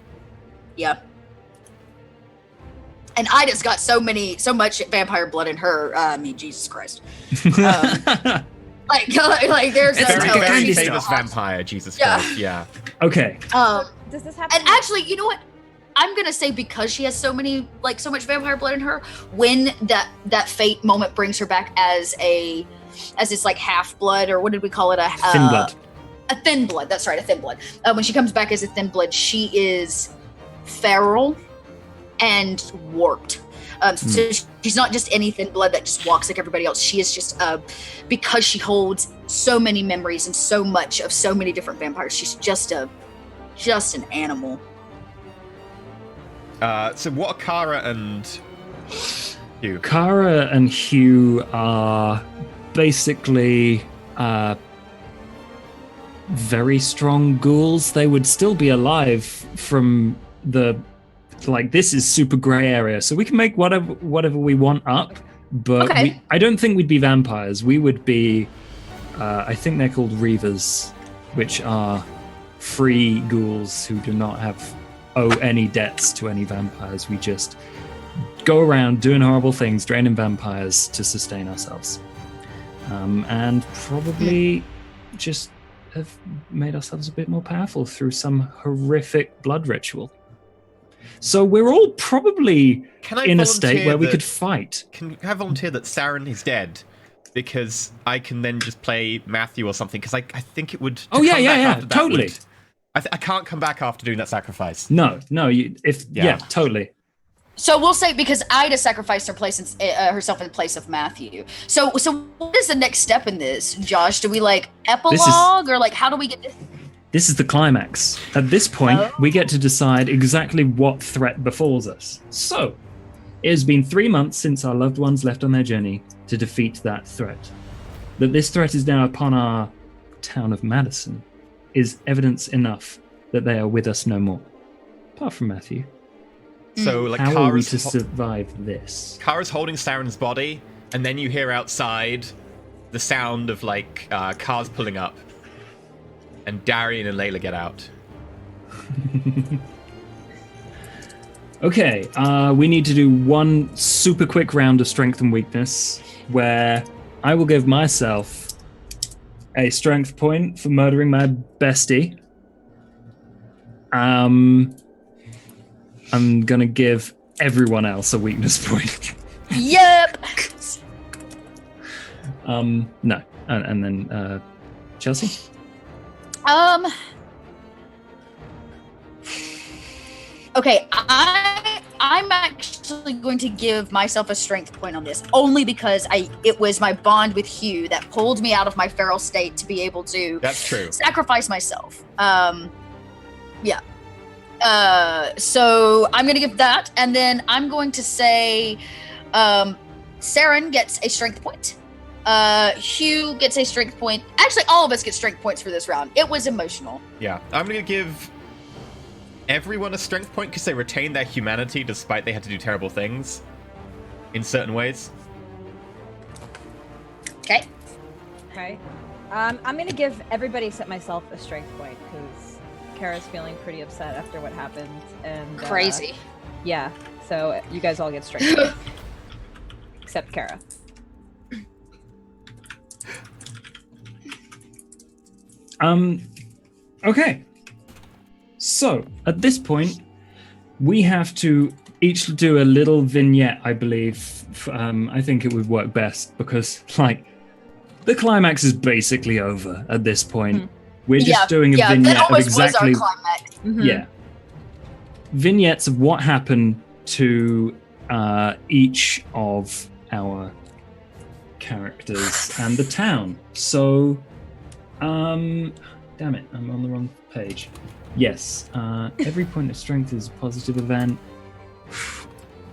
Yeah. And Ida's got so much vampire blood in her. I mean, Jesus Christ. Like there's very famous vampire, Jesus Christ. Yeah. Okay. Does this happen? And actually, you know what? I'm gonna say because she has so much vampire blood in her, when that fate moment brings her back as this like half blood, or what did we call it? Thin blood. A thin blood. That's right, a thin blood. When she comes back as a thin blood, she is feral and warped. So she's not just any thin blood that just walks like everybody else. She is just because she holds so many memories and so much of so many different vampires. She's just an animal. So what are Kara and Hugh? Kara and Hugh are basically very strong ghouls. They would still be alive from the... Like, this is super gray area, so we can make whatever we want up, but I don't think we'd be vampires. We would be, I think they're called Reavers, which are free ghouls who do not owe any debts to any vampires. We just go around doing horrible things, draining vampires to sustain ourselves. And probably just have made ourselves a bit more powerful through some horrific blood ritual. So we're all probably in a state where we could fight. Can I volunteer that Saren is dead? Because I can then just play Matthew or something, because I think it would... Yeah, totally. I can't come back after doing that sacrifice. No, totally. So we'll say because Ida sacrificed herself in place of Matthew. So what is the next step in this, Josh? Do we like epilogue or like how do we get this? This is the climax. At this point, we get to decide exactly what threat befalls us. So, it has been 3 months since our loved ones left on their journey to defeat that threat. That this threat is now upon our town of Madison is evidence enough that they are with us no more. Apart from Matthew. So, like, how are we to survive this? Kara's holding Saren's body, and then you hear outside the sound of, like, cars pulling up. And Darian and Layla get out. Okay, we need to do one super quick round of strength and weakness, where I will give myself a strength point for murdering my bestie. I'm gonna give everyone else a weakness point. Yep. No, and then Chelsea. Okay, I'm actually going to give myself a strength point on this, only because it was my bond with Hugh that pulled me out of my feral state to be able to That's true. sacrifice myself. Yeah. So I'm gonna give that, and then I'm going to say Saren gets a strength point. Hugh gets a strength point. Actually, all of us get strength points for this round. It was emotional. Yeah, I'm gonna give everyone a strength point because they retained their humanity despite they had to do terrible things in certain ways. Okay. Okay. I'm going to give everybody except myself a strength point because Kara's feeling pretty upset after what happened. And Crazy. Yeah, so you guys all get strength points. Except Kara. Okay. So, at this point, we have to each do a little vignette, I believe. I think it would work best because, like, the climax is basically over at this point. Mm-hmm. We're just doing a vignette of exactly... was our climax. Mm-hmm. Yeah. Vignettes of what happened to each of our characters and the town. So, damn it, I'm on the wrong page. Yes, every point of strength is a positive event.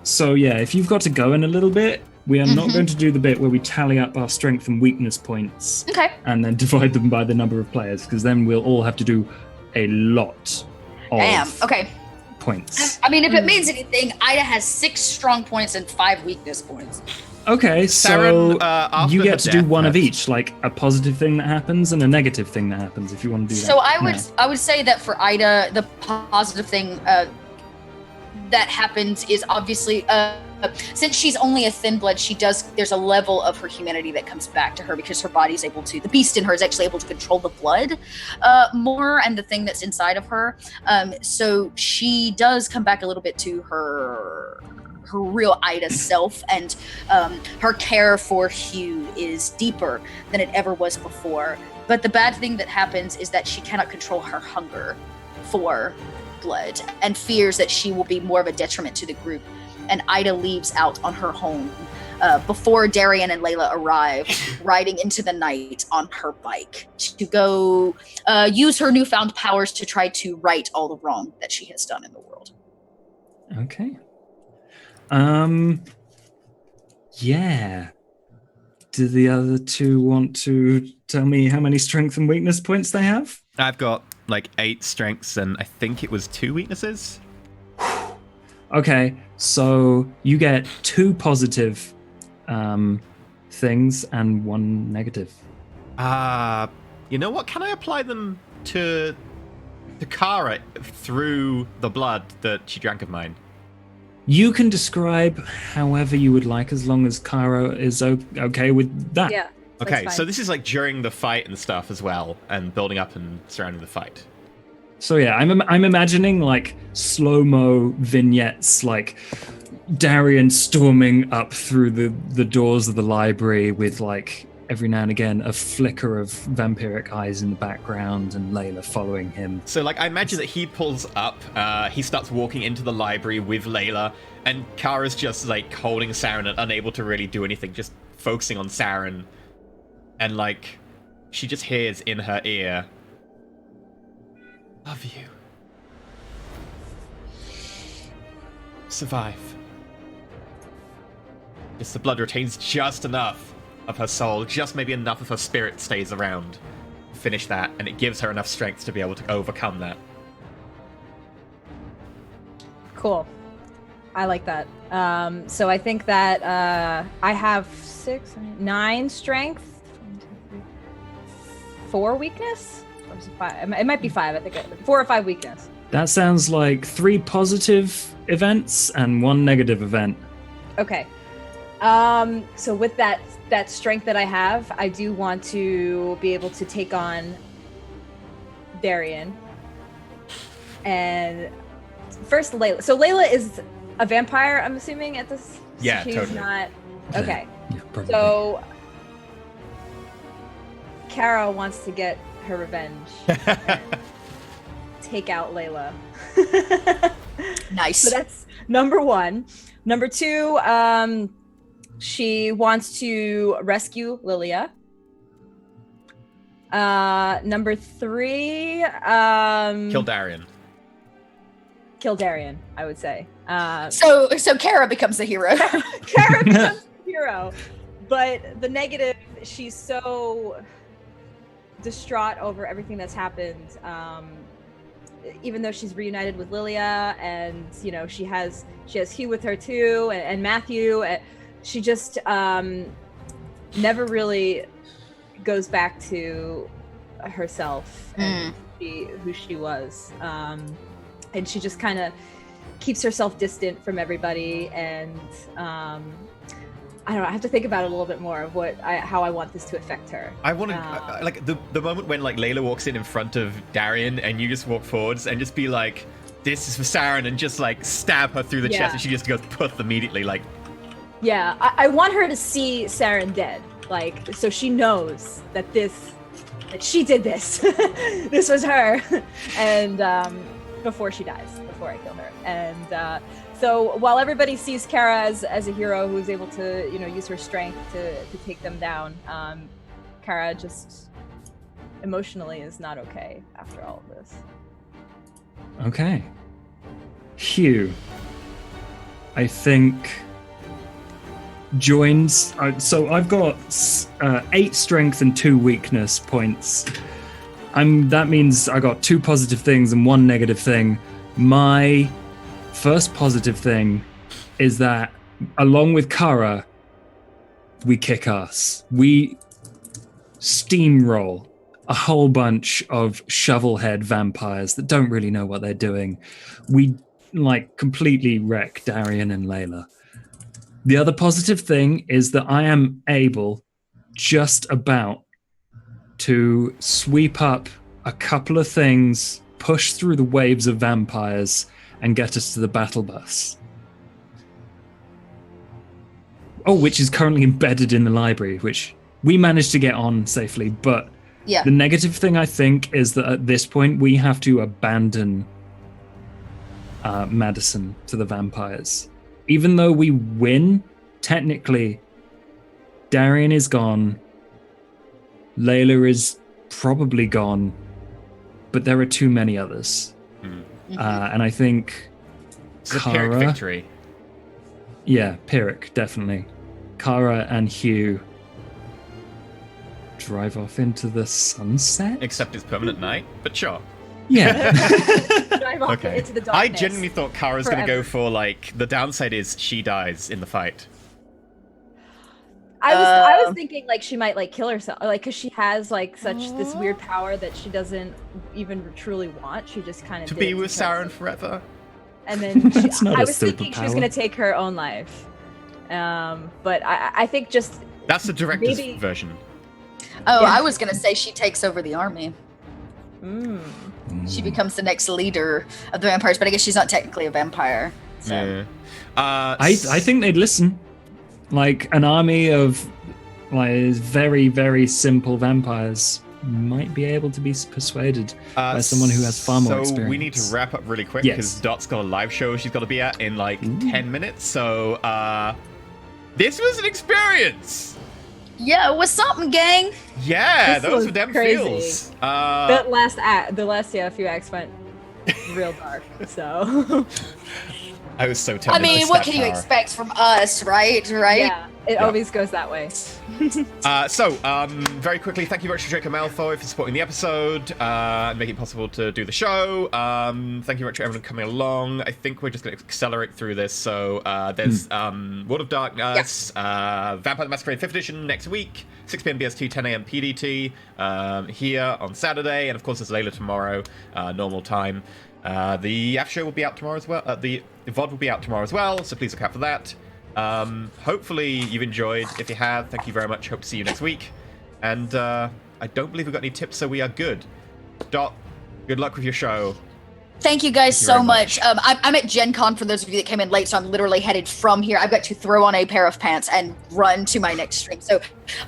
So yeah, if you've got to go in a little bit, we are not going to do the bit where we tally up our strength and weakness points and then divide them by the number of players, because then we'll all have to do a lot of points. I mean, if it means anything, Ida has 6 strong points and 5 weakness points. Okay, so Saren, you get to do one of each, like a positive thing that happens and a negative thing that happens, if you want to do that. So I would say that for Ida, the positive thing that happens is obviously since she's only a thin blood, there's a level of her humanity that comes back to her because her body's able to, the beast in her is actually able to control the blood more and the thing that's inside of her. So she does come back a little bit to her real Ida self, and her care for Hugh is deeper than it ever was before. But the bad thing that happens is that she cannot control her hunger for blood and fears that she will be more of a detriment to the group. And Ida leaves out on her home before Darian and Layla arrive, riding into the night on her bike to go use her newfound powers to try to right all the wrong that she has done in the world. Okay. Yeah. Do the other two want to tell me how many strength and weakness points they have? I've got like 8 strengths and I think it was 2 weaknesses. Okay, so you get 2 positive things and 1 negative. You know what? Can I apply them to Kara through the blood that she drank of mine? You can describe however you would like, as long as Kara is okay with that. Yeah. Okay, so this is like during the fight and stuff as well, and building up and surrounding the fight. So yeah, I'm imagining like slow-mo vignettes, like Darian storming up through the doors of the library with like every now and again a flicker of vampiric eyes in the background and Layla following him. So, like, I imagine that he pulls up, he starts walking into the library with Layla, and Kara's just, like, holding Saren and unable to really do anything, just focusing on Saren. And, like, she just hears in her ear, "Love you. Survive." Just the blood retains just enough of her soul, just maybe enough of her spirit stays around. Finish that, and it gives her enough strength to be able to overcome that. Cool. I like that. So I think that I have 9 strength, 4 weakness, or is it 5? It might be 5. I think 4 or 5 weakness. That sounds like 3 positive events and 1 negative event. Okay. So with that strength that I have, I do want to be able to take on Darian. And first Layla. So Layla is a vampire, I'm assuming, at this. Yeah, she's totally. Not okay. Yeah, probably. So Kara wants to get her revenge. And take out Layla. Nice. So that's number 1. Number 2, she wants to rescue Lilia. Number 3, Kill Darian. kill Darian, I would say. So Kara becomes the hero. Kara becomes the hero. But the negative, she's so distraught over everything that's happened. Even though she's reunited with Lilia, and she has Hugh with her too, and Matthew, she just never really goes back to herself and who she was, and she just kind of keeps herself distant from everybody. And I don't know. I have to think about it a little bit more of how I want this to affect her. I want to like the moment when like Layla walks in front of Darian, and you just walk forwards and just be like, "This is for Saren," and just like stab her through the chest, and she just goes poof immediately. Like, yeah, I want her to see Saren dead, like, so she knows that she did this. This was her, and before she dies, before I kill her, and. So while everybody sees Kara as a hero who's able to, use her strength to take them down, Kara just emotionally is not okay after all of this. Okay. Hugh, I think, joins. So I've got 8 strength and 2 weakness points. That means I got 2 positive things and 1 negative thing. My first positive thing is that, along with Kara, we kick ass. We steamroll a whole bunch of shovelhead vampires that don't really know what they're doing. We completely wreck Darian and Layla. The other positive thing is that I am able just about to sweep up a couple of things, push through the waves of vampires, and get us to the battle bus. Oh, which is currently embedded in the library, which we managed to get on safely. But the negative thing, I think, is that at this point we have to abandon Madison to the vampires. Even though we win, technically, Darian is gone, Layla is probably gone, but there are too many others. And I think it's a Kara, Pyrrhic victory. Yeah, Pyrrhic, definitely. Kara and Hugh drive off into the sunset? Except it's permanent night, but sure. Yeah. Drive off Okay. into the darkness. I genuinely thought Kara's going to go forever. for, the downside is she dies in the fight. I was thinking she might kill herself, because she has such this weird power that she doesn't even truly want. She just kind of To be with Saren forever. And then That's not I a was thinking she was superpower. going to take her own life. But I think just That's the director's maybe- version. Oh, Yeah. I was gonna say she takes over the army. She becomes the next leader of the vampires, but I guess she's not technically a vampire. So. Yeah. I think they'd listen. An army of like very, very simple vampires might be able to be persuaded by someone who has far more experience. So we need to wrap up really quick Yes. because Dot's got a live show she's got to be at in like 10 minutes. So this was an experience. Yeah, it was something, gang. Yeah, This those was were them crazy. feels. The last few acts went real dark. So I was so tempted. I mean, to what stab can you Tara. expect from us, right? Right? yeah, it always goes that way. Very quickly, thank you very much to Draco Malfoy for supporting the episode and making it possible to do the show. Thank you very much to everyone coming along. I think we're just going to accelerate through this. So there's World of Darkness, Vampire the Masquerade 5th Edition next week, 6 p.m. BST, 10 a.m. PDT here on Saturday. And of course, there's Layla tomorrow, normal time. The after show will be out tomorrow as well. The VOD will be out tomorrow as well, so please look out for that. Hopefully you've enjoyed. If you have, thank you very much. Hope to see you next week. And I don't believe we've got any tips, so we are good. Dot, good luck with your show. Thank you guys you so very much. I'm at Gen Con for those of you that came in late, so I'm literally headed from here. I've got to throw on a pair of pants and run to my next stream. So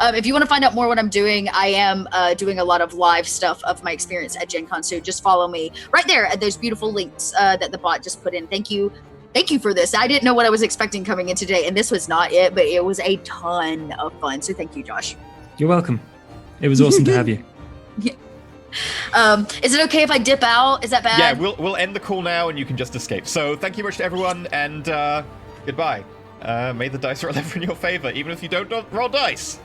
if you want to find out more what I'm doing, I am doing a lot of live stuff of my experience at Gen Con. So just follow me right there at those beautiful links that the bot just put in. Thank you. Thank you for this. I didn't know what I was expecting coming in today, and this was not it, but it was a ton of fun. So thank you, Josh. You're welcome. It was awesome to have you. Is it okay if I dip out? Is that bad? Yeah, we'll end the call now, and you can just escape. So thank you very much to everyone, and goodbye. May the dice roll ever in your favor, even if you don't roll dice.